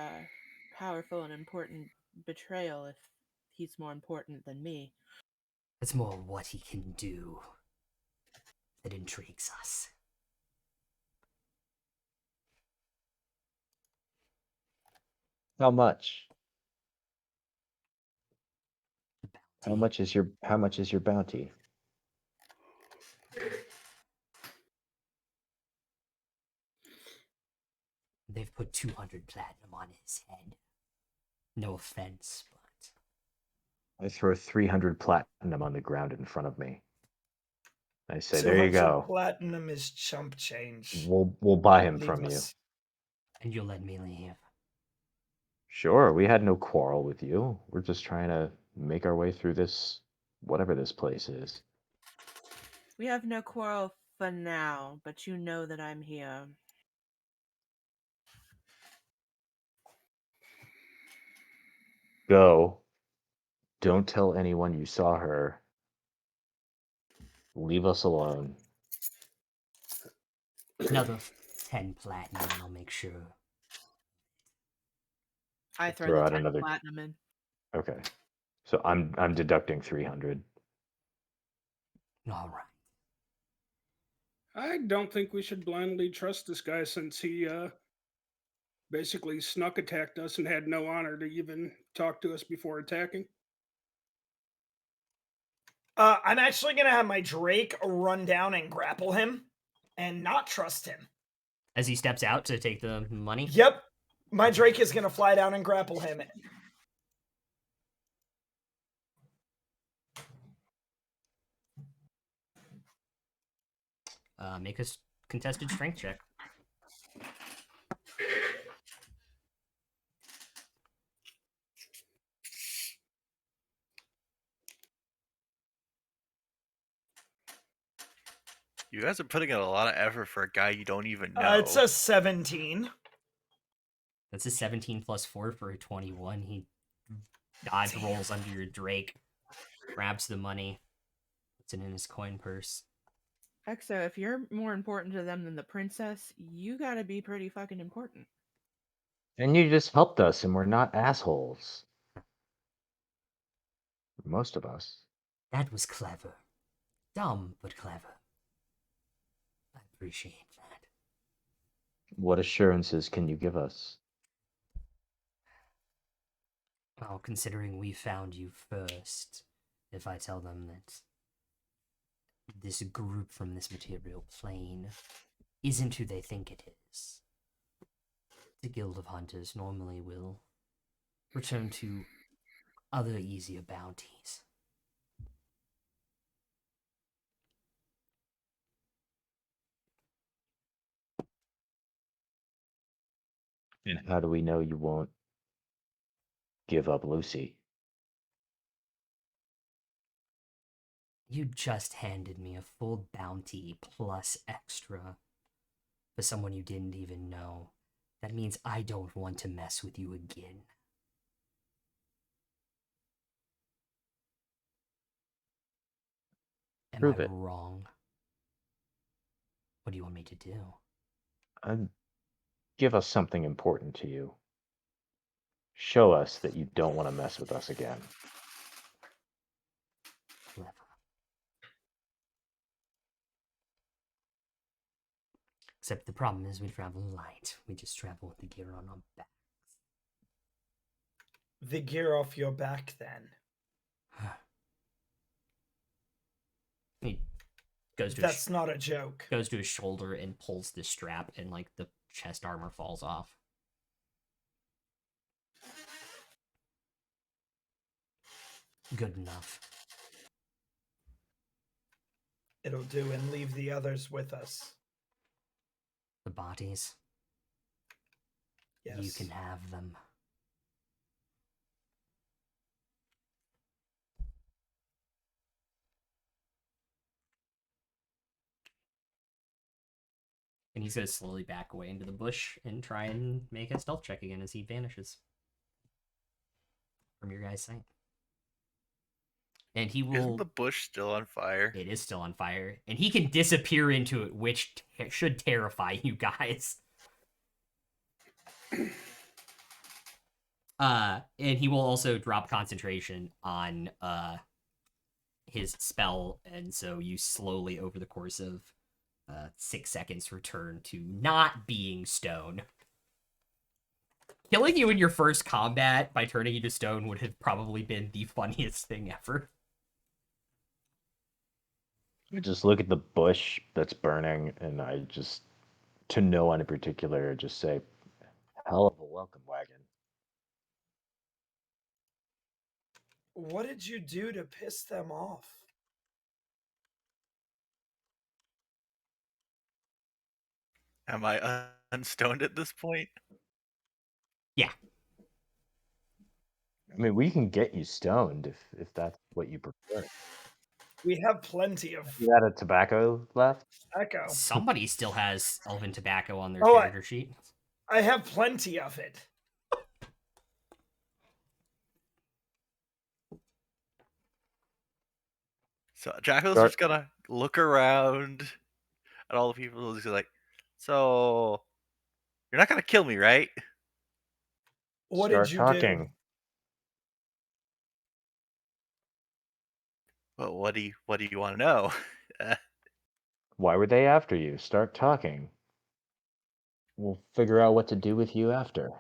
powerful and important betrayal if he's more important than me. It's more what he can do that intrigues us. How much? The How bounty. much is your bounty? They've put 200 platinum on his head. No offense, but I throw 300 platinum on the ground in front of me. I say, there you 200 go. platinum is chump change. We'll buy him Leave from you. us. and you'll let me leave. Sure, we had no quarrel with you. We're just trying to make our way through this, whatever this place is. We have no quarrel for now, but you know that I'm here. Go. Don't tell anyone you saw her. Leave us alone. Another 10 platinum, and I'll make sure. I throw Throw the out 10 another. platinum in. Okay. So I'm deducting 300. All right. I don't think we should blindly trust this guy since he basically snuck attacked us and had no honor to even talk to us before attacking. I'm actually gonna have my Drake run down and grapple him, and not trust him. As he steps out to take the money. Yep, my Drake is gonna fly down and grapple him. Make a contested strength check. You guys are putting in a lot of effort for a guy you don't even know. It's a 17. That's a 17 plus 4 for a 21. He dodge rolls under your Drake, grabs the money, puts it in his coin purse. Exo, if you're more important to them than the princess, you gotta be pretty fucking important. And you just helped us, and we're not assholes. Most of us. That was clever. Dumb, but clever. I appreciate that. What assurances can you give us? Well, considering we found you first, if I tell them that this group from this material plane isn't who they think it is, the Guild of Hunters normally will return to other easier bounties. And how do we know you won't give up Lucy? You just handed me a full bounty plus extra for someone you didn't even know. That means I don't want to mess with you again. Am Prove I it. wrong? What do you want me to do? Give us something important to you. Show us that you don't want to mess with us again. Clever. Except the problem is we travel light. We just travel with the gear on our back. The gear off your back, then. He goes to That's not a joke. goes to his shoulder and pulls the strap, and like the chest armor falls off. Good enough. It'll do, and leave the others with us. The bodies, Yes. you can have them. And he's gonna slowly back away into the bush and try and make a stealth check again as he vanishes from your guys' sight. and he Isn't will. the bush still on fire? It is still on fire, and he can disappear into it, which should terrify you guys. And he will also drop concentration on his spell, and so you slowly, over the course of 6 seconds, return to not being stone. Killing you in your first combat by turning you to stone would have probably been the funniest thing ever. I just look at the bush that's burning, and I just, to no one in particular, just say, "Hell of a welcome wagon." What did you do to piss them off? Am I unstoned at this point? Yeah. I mean, we can get you stoned if that's what you prefer. We have plenty of You got a tobacco left? echo. Somebody still has elven tobacco on their Oh, character sheet. I have plenty of it. So Jacko's Start just gonna look around at all the people who's just like, so you're not gonna kill me, right? What start did you talking. do? Well, what do you want to know? Why were they after you? Start talking. We'll figure out what to do with you after.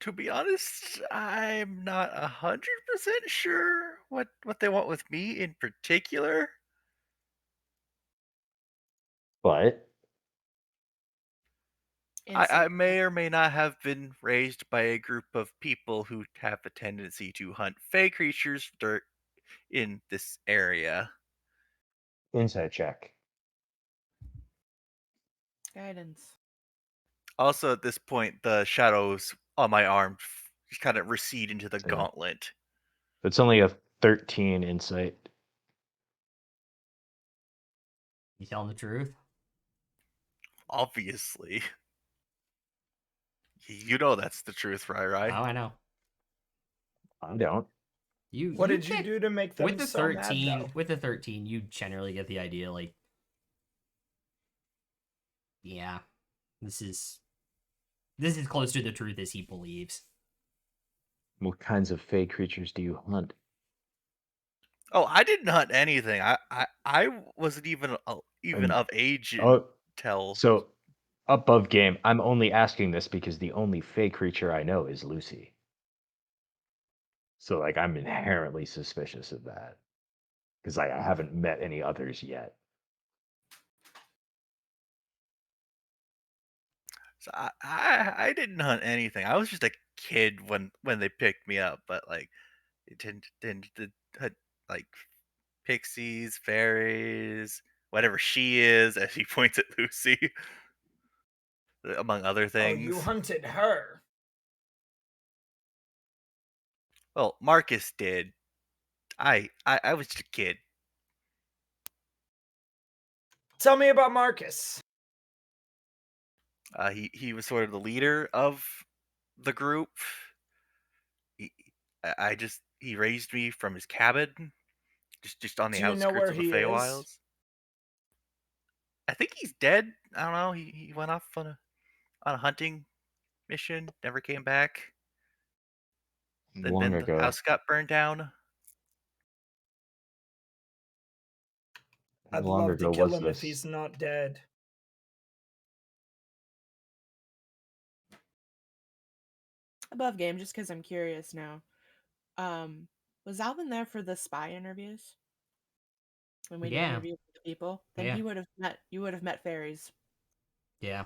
To be honest, I'm not 100% sure what they want with me in particular. But I Insight. may or may not have been raised by a group of people who have a tendency to hunt fey creatures in this area. insight check. Guidance. Also, at this point, the shadows on my arm just kind of recede into the So, yeah. gauntlet. It's only a 13 insight. You telling the truth? Obviously. You know that's the truth, right? Oh, I know. I don't. What You did you get, do to make them with the so mad, 13, though? with the 13, you generally get the idea, like, yeah, this is close to the truth as he believes. What kinds of fey creatures do you hunt? Oh, I didn't hunt anything. I wasn't even I'm, of age oh, until. so above game. I'm only asking this because the only fey creature I know is Lucy. So, like, I'm inherently suspicious of that because I haven't met any others yet. So I didn't hunt anything. I was just a kid when they picked me up, but like it tended to hunt like pixies, fairies, whatever she is, as he points at Lucy, among other Oh, you things. hunted her. Well, Marcus did. I was just a kid. Tell me about Marcus. He was sort of the leader of the group. He, he raised me from his cabin, just on the Do you know outskirts where of the he is? Feywilds. I think he's dead. I don't know. He went off on a hunting mission, never came back. Long Then the ago. house got burned down. How I'd long love to ago kill was him if this? he's not dead. Above game, just because I'm curious now. Was Alvin there for the spy interviews? When we did Yeah, interview with the people? Then yeah, you would have met fairies. yeah.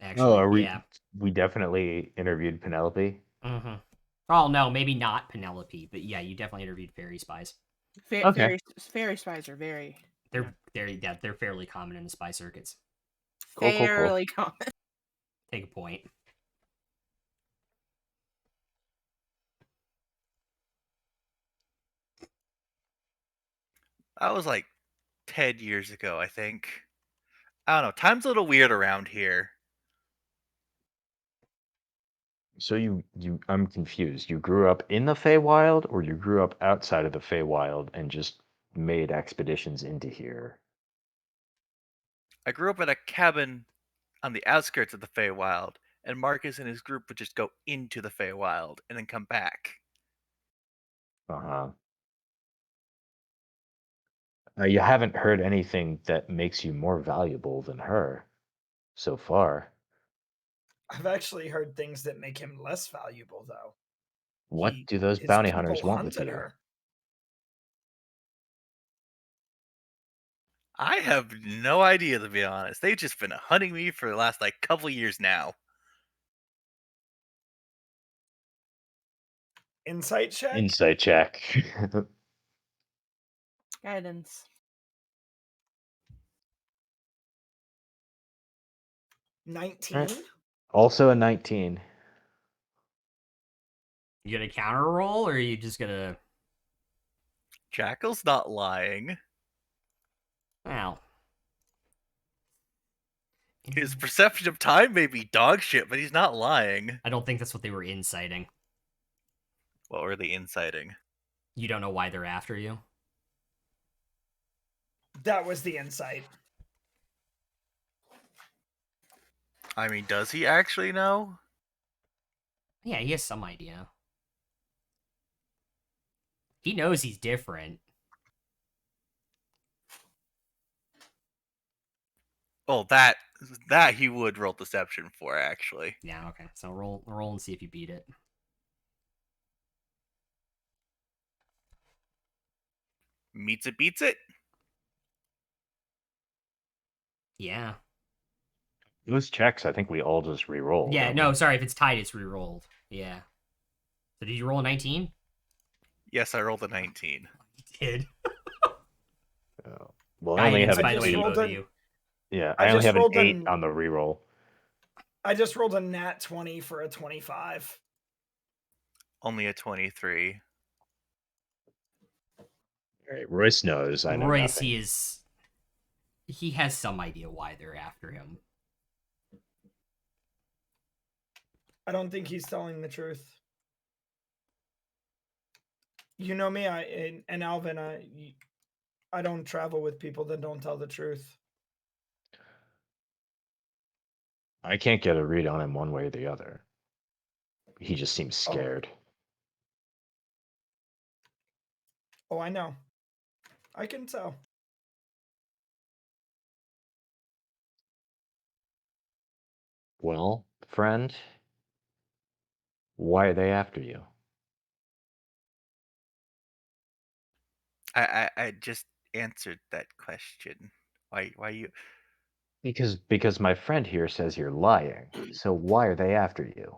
Oh, Actually, are yeah. we definitely interviewed Penelope? Mm-hmm. Oh no, maybe not Penelope, but yeah, you definitely interviewed fairy spies. Okay. Fairy spies are very They're fairly common in the spy circuits. Cool. fairly common. Take a point. That was like 10 years ago, I think. I don't know. Time's a little weird around here. So I'm confused. You grew up in the Feywild, or you grew up outside of the Feywild and just made expeditions into here? I grew up in a cabin on the outskirts of the Feywild, and Marcus and his group would just go into the Feywild and then come back. Uh-huh. You haven't heard anything that makes you more valuable than her so far. I've actually heard things that make him less valuable, though. What do those His bounty people hunters want with hunted you? her. I have no idea, to be honest. They've just been hunting me for the last couple years now. Insight check? Insight check. Guidance. 19? Also a 19. You gonna counter roll, or are you just gonna? Jackal's not lying. Well, His perception of time may be dog shit, but he's not lying. I don't think that's what they were inciting. What were they inciting? You don't know why they're after you. That was the insight. I mean, does he actually know? Yeah, he has some idea. He knows he's different. Oh, that he would roll deception for, actually. Yeah, okay. So roll and see if you beat it. Meets it, beats it. Yeah. Those checks, I think we all just re-roll. Yeah, don't no, we? sorry, if it's tied, it's re-rolled. Yeah. So did you roll a 19? Yes, I rolled a 19. You did. Oh. Well, I only Guidance, have by an the way, 8. both of you. Yeah, I I only just have an rolled 8 an- on the re-roll. I just rolled a nat 20 for a 25. Only a 23. All right, Royce knows. I know Royce, nothing. he has some idea why they're after him. I don't think he's telling the truth. You know me, and Alvin, I don't travel with people that don't tell the truth. I can't get a read on him one way or the other. He just seems scared. Oh, I know. I can tell. Well, friend, why are they after you? I just answered that question. Why you? Because my friend here says you're lying. So why are they after you?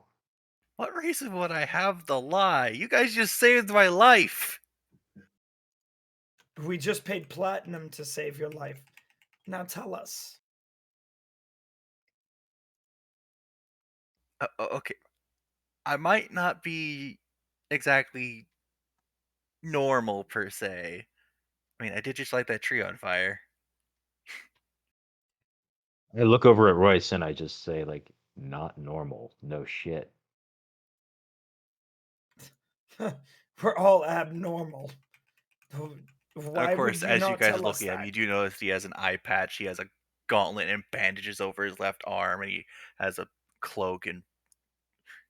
What reason would I have to lie? You guys just saved my life. We just paid platinum to save your life. Now tell us. Okay, I might not be exactly normal per se. I mean, I did just light that tree on fire. I look over at Royce and I just say, like, not normal. No shit. We're all abnormal. Why Of course, would you as you not guys are tell us looking at him, that? you do notice he has an eye patch. He has a gauntlet and bandages over his left arm, and he has a cloak, and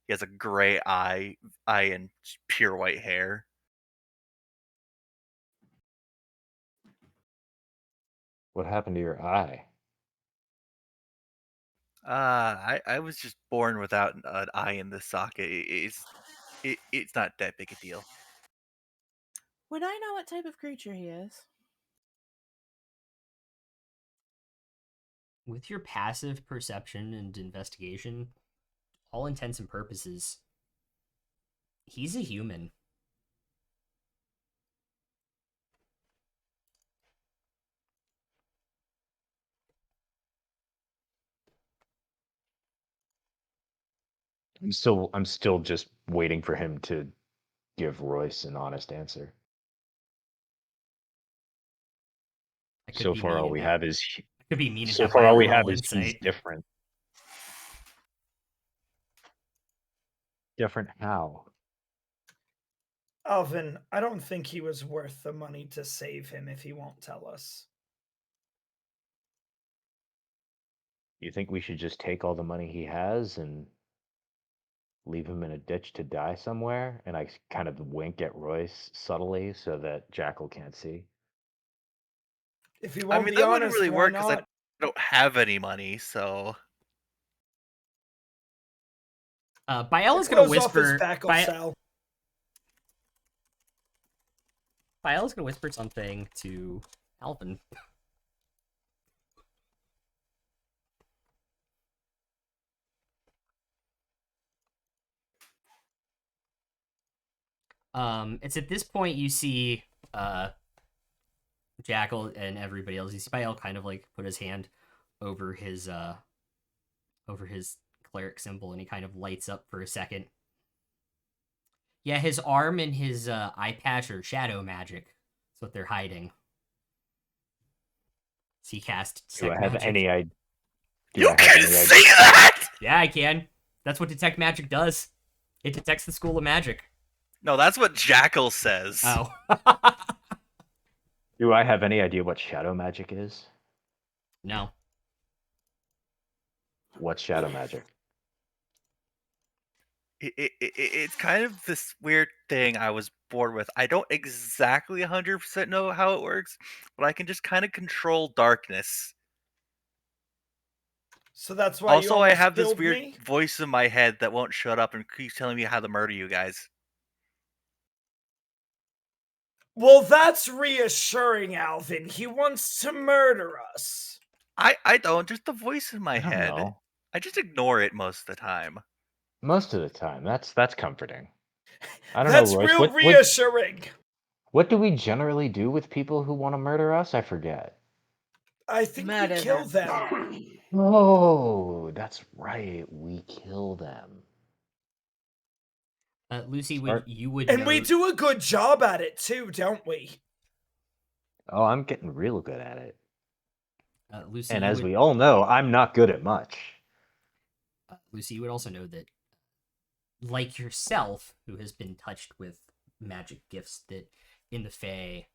he has a gray eye and pure white hair. What happened to your eye? I was just born without an eye in the socket. It's not that big a deal. Would I know what type of creature he is? With your passive perception and investigation, all intents and purposes, he's a human. I'm still just waiting for him to give Royce an honest answer. I could So be far, all mean we and have is I could be mean and so have far my all own we have roll is he's insight. different. Different how? Alvin, I don't think he was worth the money to save him if he won't tell us. You think we should just take all the money he has and leave him in a ditch to die somewhere? And I kind of wink at Royce subtly so that Jackal can't see. If he I won't mean, be that wouldn't honest, really why work because I not? don't have any money, so. Bael is It gonna grows off his whisper. back, old Sal. Bael is gonna whisper something to Alvin. It's at this point you see Jackal and everybody else. You see Bael kind of like put his hand over his cleric symbol, and he kind of lights up for a second. Yeah, his arm and his eye patch are shadow magic. That's what they're hiding. So he cast Do I detect have magic. any idea? You can see that? Yeah, I can. That's what detect magic does. It detects the school of magic. No, that's what Jackal says. Oh. Do I have any idea what shadow magic is? No. What's shadow magic? It's kind of this weird thing I was bored with. I don't exactly 100% know how it works, but I can just kind of control darkness. So that's why you Also, I almost have this killed weird me? voice in my head that won't shut up and keeps telling me how to murder you guys. Well, that's reassuring, Alvin. He wants to murder us. I don't, just the voice in my I don't head. know. I just ignore it most of the time. Most of the time, that's comforting. I don't That's know, Royce. real reassuring. What do we generally do with people who want to murder us? I forget. I think we Murder kill them. them. Oh, that's right. We kill them. Lucy, Smart. you would And know. we do a good job at it too, don't we? Oh, I'm getting real good at it. Lucy, And you as would, we all know, I'm not good at much. Lucy, you would also know that, like yourself, who has been touched with magic gifts, that in the Fae,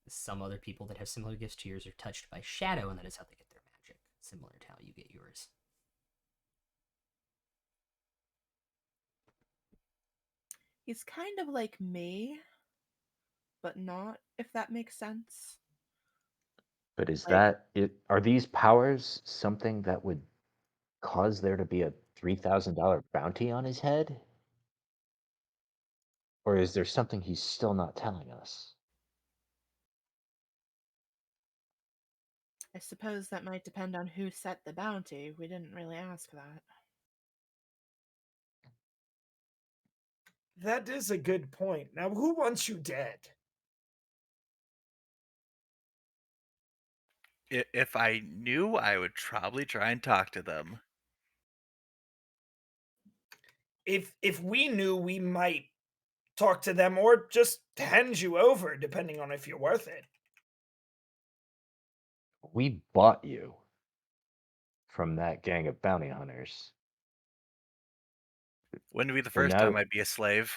some other people that have similar gifts to yours are touched by shadow, and that is how they get their magic, similar to how you get yours. He's kind of like me, but not, if that makes sense. But is Like- that it? Are these powers something that would cause there to be a $3,000 bounty on his head? Or is there something he's still not telling us? I suppose that might depend on who set the bounty. We didn't really ask that. That is a good point. Now, who wants you dead? If I knew, I would probably try and talk to them. If we knew, we might talk to them or just hand you over, depending on if you're worth it. We bought you from that gang of bounty hunters. Wouldn't it be the We're first time now I'd be a slave?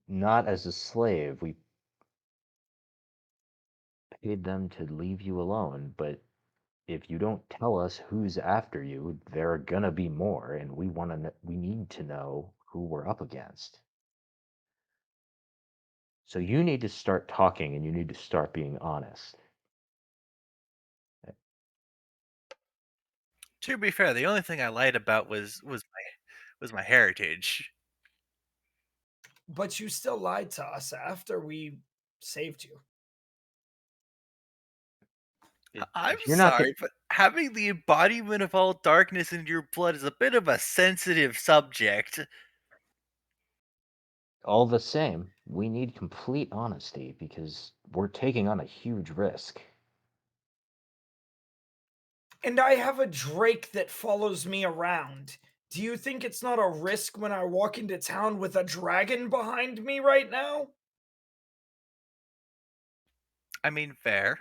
not as a slave. We paid them to leave you alone, but if you don't tell us who's after you, there are gonna be more, and we need to know who we're up against. So you need to start talking, and you need to start being honest. To be fair, the only thing I lied about was my heritage. But you still lied to us after we saved you. I'm If you're not sorry, but having the embodiment of all darkness in your blood is a bit of a sensitive subject. all the same, we need complete honesty because we're taking on a huge risk. And I have a drake that follows me around. Do you think it's not a risk when I walk into town with a dragon behind me right now? I mean, fair.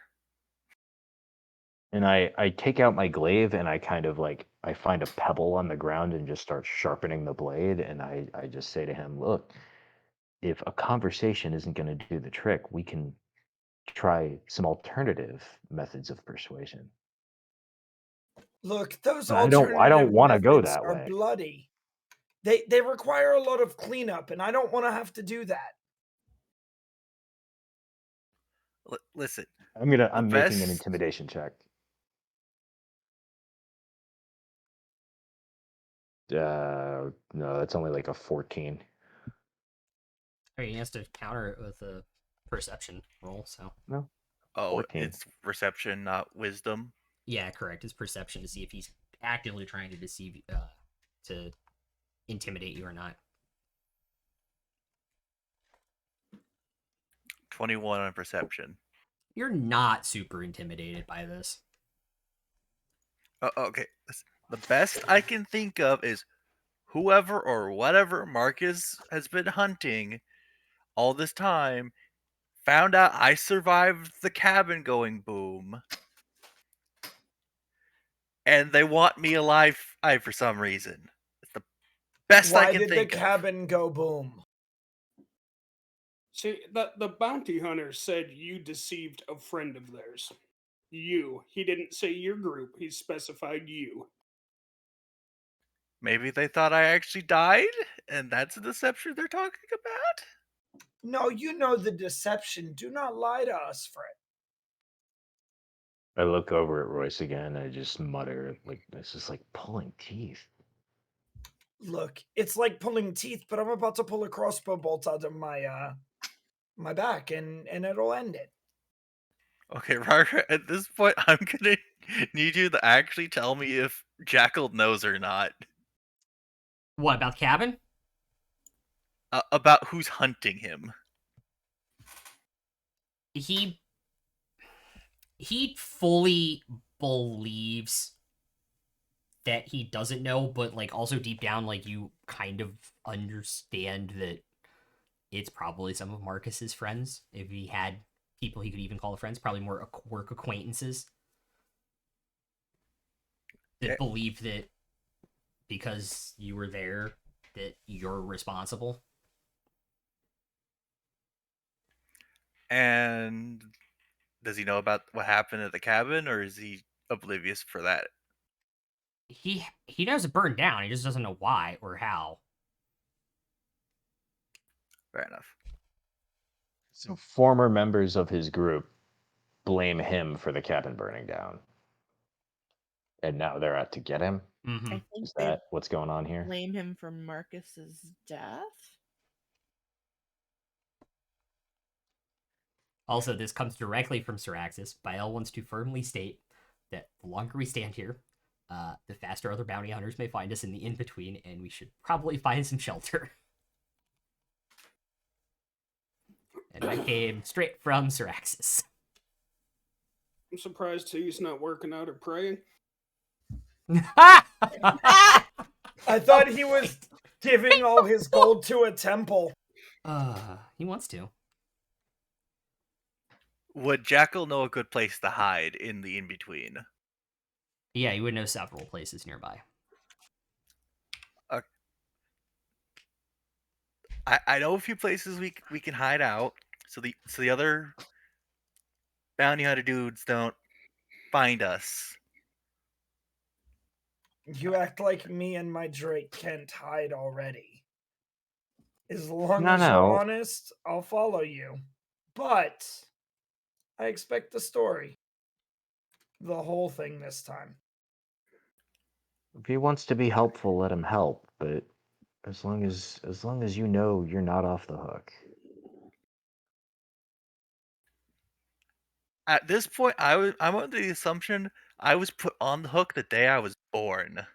And I take out my glaive and I kind of like I find a pebble on the ground and just start sharpening the blade, and I just say to him, look, if a conversation isn't going to do the trick, we can try some alternative methods of persuasion. Look, those And I don't alternative want to go methods that are way. bloody. They require a lot of cleanup, and I don't want to have to do that. Listen, I'm making an best- intimidation check. No, that's only like a 14. I mean, he has to counter it with a perception roll, so. No, oh, 14. it's perception, not wisdom. Yeah, correct. It's perception to see if he's actively trying to deceive, to intimidate you or not. 21 on perception. You're not super intimidated by this. Okay, the best I can think of is whoever or whatever Marcus has been hunting all this time found out I survived the cabin going boom, and they want me alive for some reason. It's the best I Why can did the think of. cabin go boom? See, the bounty hunter said you deceived a friend of theirs. You. He didn't say your group. He specified you. Maybe they thought I actually died, and that's a deception they're talking about? No, you know the deception. Do not lie to us, Fred. I look over at Royce again and I just mutter, like, this is like pulling teeth. Look, it's like pulling teeth, but I'm about to pull a crossbow bolt out of my back, and it'll end it. Okay, Ryder, at this point, I'm gonna need you to actually tell me if Jackal knows or not. What about the cabin? About who's hunting him. He fully believes that he doesn't know, but like also deep down, like you kind of understand that it's probably some of Marcus's friends. If he had people he could even call friends, probably more work acquaintances that believe that because you were there that you're responsible. And does he know about what happened at the cabin, or is he oblivious for that? He knows it burned down. He just doesn't know why or how. Fair enough. So former members of his group blame him for the cabin burning down. And now they're out to get him? Mm-hmm. I think Is they that what's going on here? blame him for Marcus's death. Also, this comes directly from Syraxis. Bael wants to firmly state that the longer we stand here, the faster other bounty hunters may find us in the in-between, and we should probably find some shelter. And that came straight from Syraxis. I'm surprised he's not working out or praying. I thought he was giving all his gold to a temple. He wants to. Would Jackal know a good place to hide in the in-between? Yeah, you would know several places nearby. I know a few places we can hide out, so the other bounty hunter dudes don't find us. You act like me and my Drake can't hide already. As long No, as you're no. honest, I'll follow you. But I expect the story. The whole thing this time. If he wants to be helpful, let him help, but as long as you know you're not off the hook. At this point, I'm under the assumption I was put on the hook the day I was born.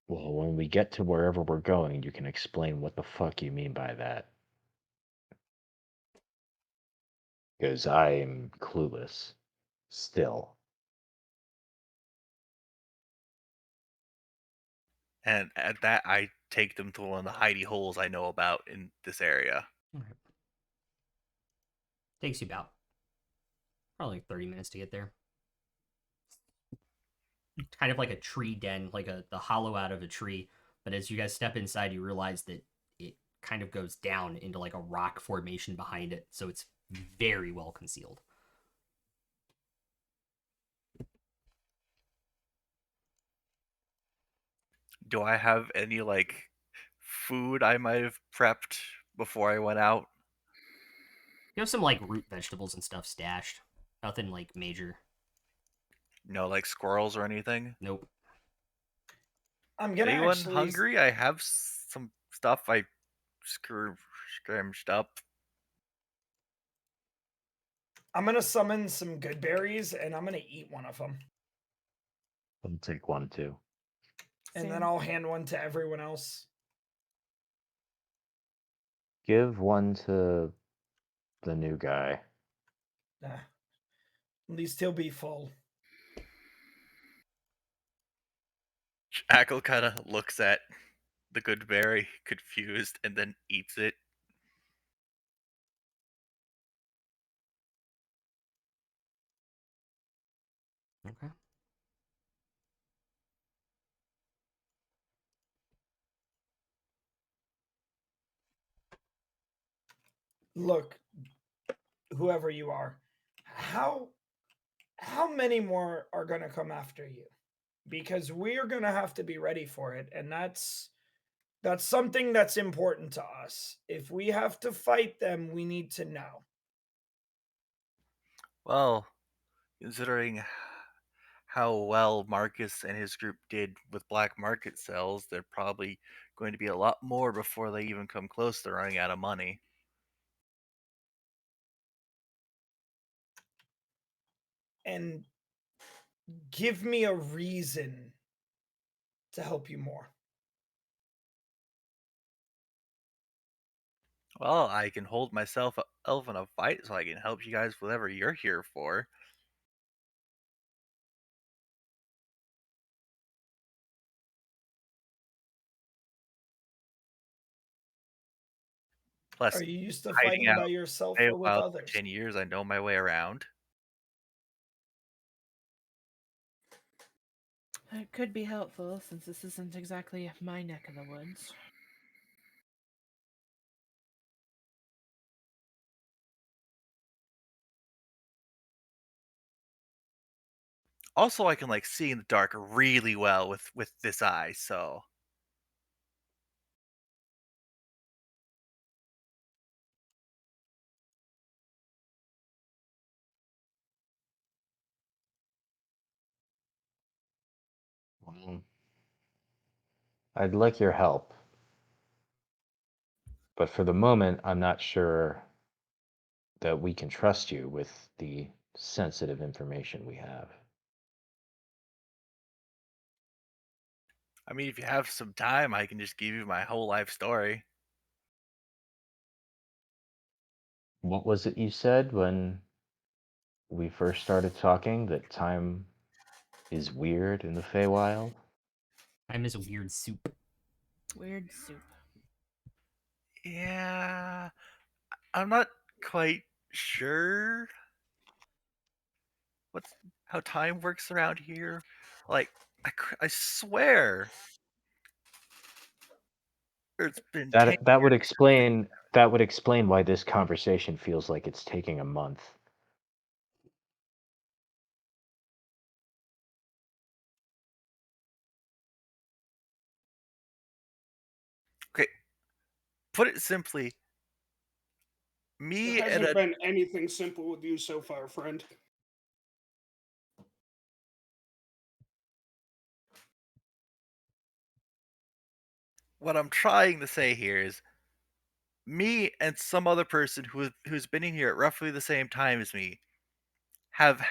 Well, when we get to wherever we're going, you can explain what the fuck you mean by that. Because I'm clueless. Still. And at that, I take them to one of the hidey holes I know about in this area. All right. Takes you about probably like 30 minutes to get there. Kind of like a tree den, like the hollow out of a tree. But as you guys step inside, you realize that it kind of goes down into like a rock formation behind it, so it's very well concealed. Do I have any like food I might have prepped before I went out? You have some like root vegetables and stuff stashed. Nothing like major. No, like squirrels or anything? Nope. I'm Is gonna anyone actually. hungry? I have some stuff I scrimshed up. I'm gonna summon some good berries, and I'm gonna eat one of them, I'll take one too. and then Same. I'll hand one to everyone else. Give one to the new guy. At least he'll be full. Jackal kind of looks at the good berry, confused, and then eats it. Okay. Look, whoever you are, how many more are gonna come after you? Because we're gonna have to be ready for it, and that's something that's important to us. If we have to fight them, we need to know. Well, considering how well Marcus and his group did with black market sales, they're probably going to be a lot more before they even come close to running out of money. And give me a reason to help you more. Well, I can hold myself elf in a fight, so I can help you guys with whatever you're here for. Are Plus, you used to hiding fighting out by yourself in or with Feywild for others? 10 years, I know my way around. It could be helpful since this isn't exactly my neck of the woods. Also, I can like see in the dark really well with this eye, so Well, I'd like your help, but for the moment, I'm not sure that we can trust you with the sensitive information we have. I mean, if you have some time, I can just give you my whole life story. What was it you said when we first started talking? That time is weird in the Feywild? Time is a weird soup. Weird soup. Yeah, I'm not quite sure what's how time works around here. Like, I swear it's been 10 That would years. explain why this conversation feels like it's taking a month. Okay, put it simply, There me and hasn't a been anything simple with you so far, friend. what I'm trying to say here is me and some other person who's been in here at roughly the same time as me have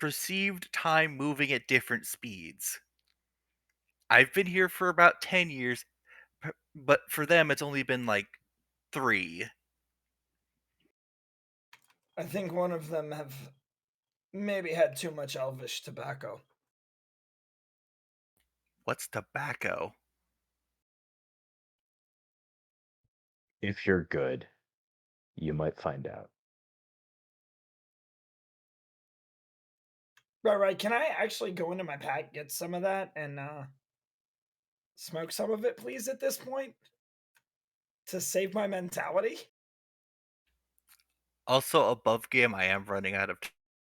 perceived time moving at different speeds. I've been here for about 10 years, but for them it's only been like 3. I think one of them have maybe had too much elvish tobacco. What's tobacco? If you're good, you might find out. Right. Can I actually go into my pack, get some of that, and smoke some of it, please, at this point? To save my mentality? Also, above game, I am running out of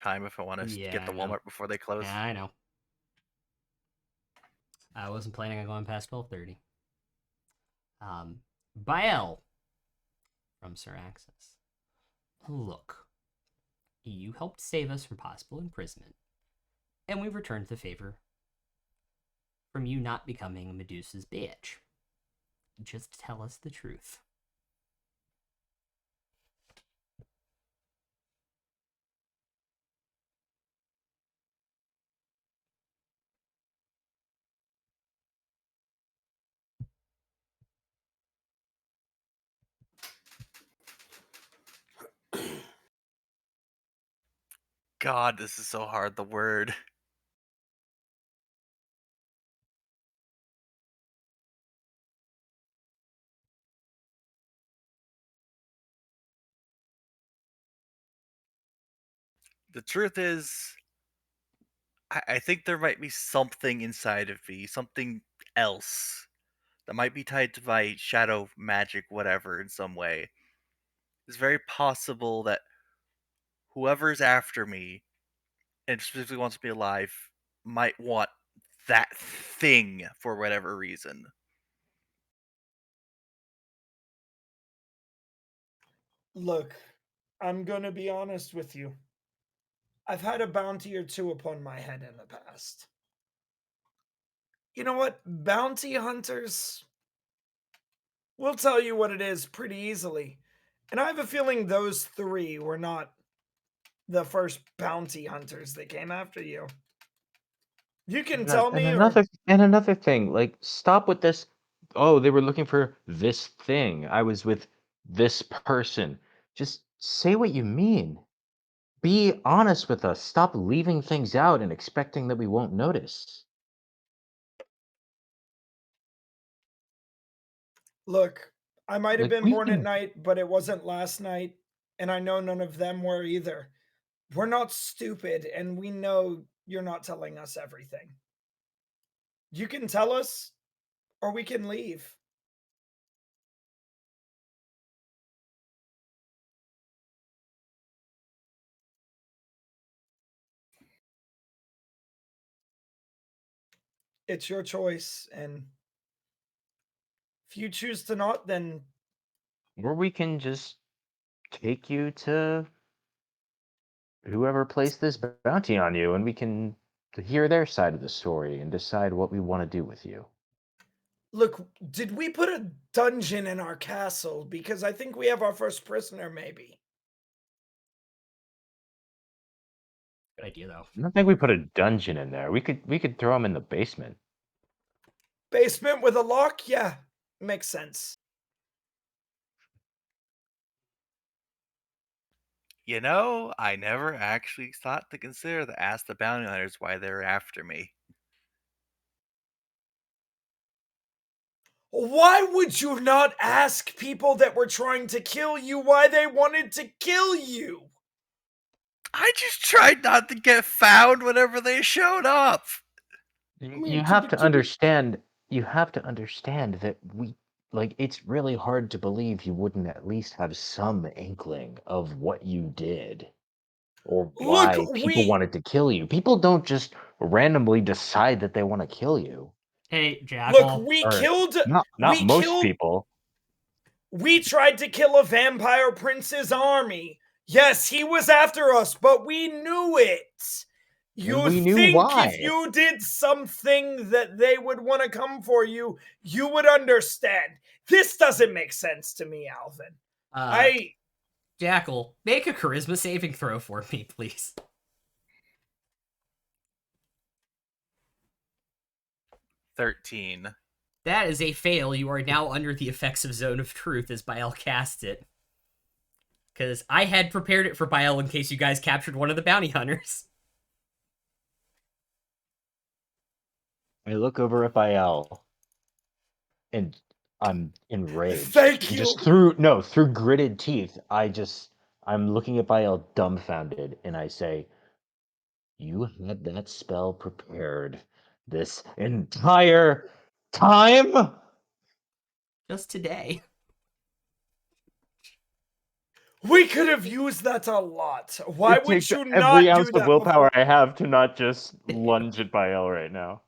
time if I want to Yeah, get I the know. Walmart before they close. Yeah, I know. I wasn't planning on going past 12:30. Bael from Sir Axis. Look, you helped save us from possible imprisonment, and we returned the favor from you not becoming Medusa's bitch. Just tell us the truth. God, this is so hard. The word. The truth is, I think there might be something inside of me, something else that might be tied to my shadow magic, whatever, in some way. It's very possible that whoever's after me and specifically wants me alive might want that thing for whatever reason. Look, I'm gonna be honest with you. I've had a bounty or two upon my head in the past. You know what? Bounty hunters will tell you what it is pretty easily. And I have a feeling those three were not the first bounty hunters that came after you. You can tell And me, or another thing, like stop with this. Oh, they were looking for this thing. I was with this person. Just say what you mean. Be honest with us. Stop leaving things out and expecting that we won't notice. look, I might have Like been we've born at been night, but it wasn't last night, and I know none of them were either. We're not stupid, and we know you're not telling us everything. You can tell us, or we can leave. It's your choice, and if you choose to not, then or we can just take you to whoever placed this bounty on you and we can hear their side of the story and decide what we want to do with you. look, did we put a dungeon in our castle? Because I think we have our first prisoner, maybe. Good idea, though. I don't think we put a dungeon in there. We could throw him in the basement. Basement with a lock? Yeah, makes sense. You know, I never actually thought to consider to ask the bounty hunters why they're after me. Why would you not ask people that were trying to kill you why they wanted to kill you? I just tried not to get found whenever they showed up. You have to understand. You have to understand that it's really hard to believe you wouldn't at least have some inkling of what you did or Look, why people we wanted to kill you. People don't just randomly decide that they want to kill you. Hey, look, Jackal. Or not we most killed people. we tried to kill a vampire prince's army. Yes, he was after us, but we knew it. And You we knew think if why. you did something that they would want to come for you, you would understand. This doesn't make sense to me, Alvin. Uh, Jackal, make a charisma saving throw for me, please. 13. That is a fail. You are now under the effects of Zone of Truth as Bael casts it. Because I had prepared it for Bael in case you guys captured one of the bounty hunters. I look over at Bael and I'm enraged. Thank And you. just through gritted teeth, I'm looking at Bael dumbfounded and I say, You had that spell prepared this entire time? Just today. We could have used that a lot. Why It would takes you every not ounce do of that willpower before? I have to not just lunge at Bael right now.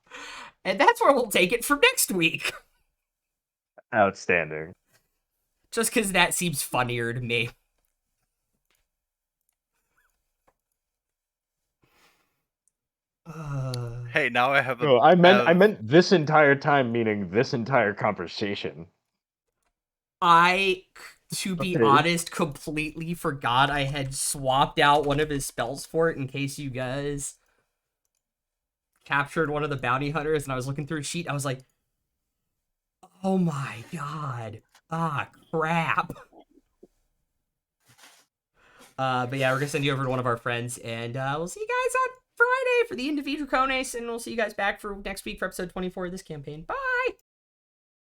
And that's where we'll take it from next week. Outstanding. Just because that seems funnier to me. Hey, now I have a. No, I have- meant this entire time, meaning this entire conversation. I, to be Okay. honest, completely forgot I had swapped out one of his spells for it in case you guys captured one of the bounty hunters, and I was looking through a sheet. I was like, oh my god. Ah, crap. But yeah, we're gonna send you over to one of our friends, and we'll see you guys on Friday for the Individual Draconis, and we'll see you guys back for next week for episode 24 of this campaign. Bye!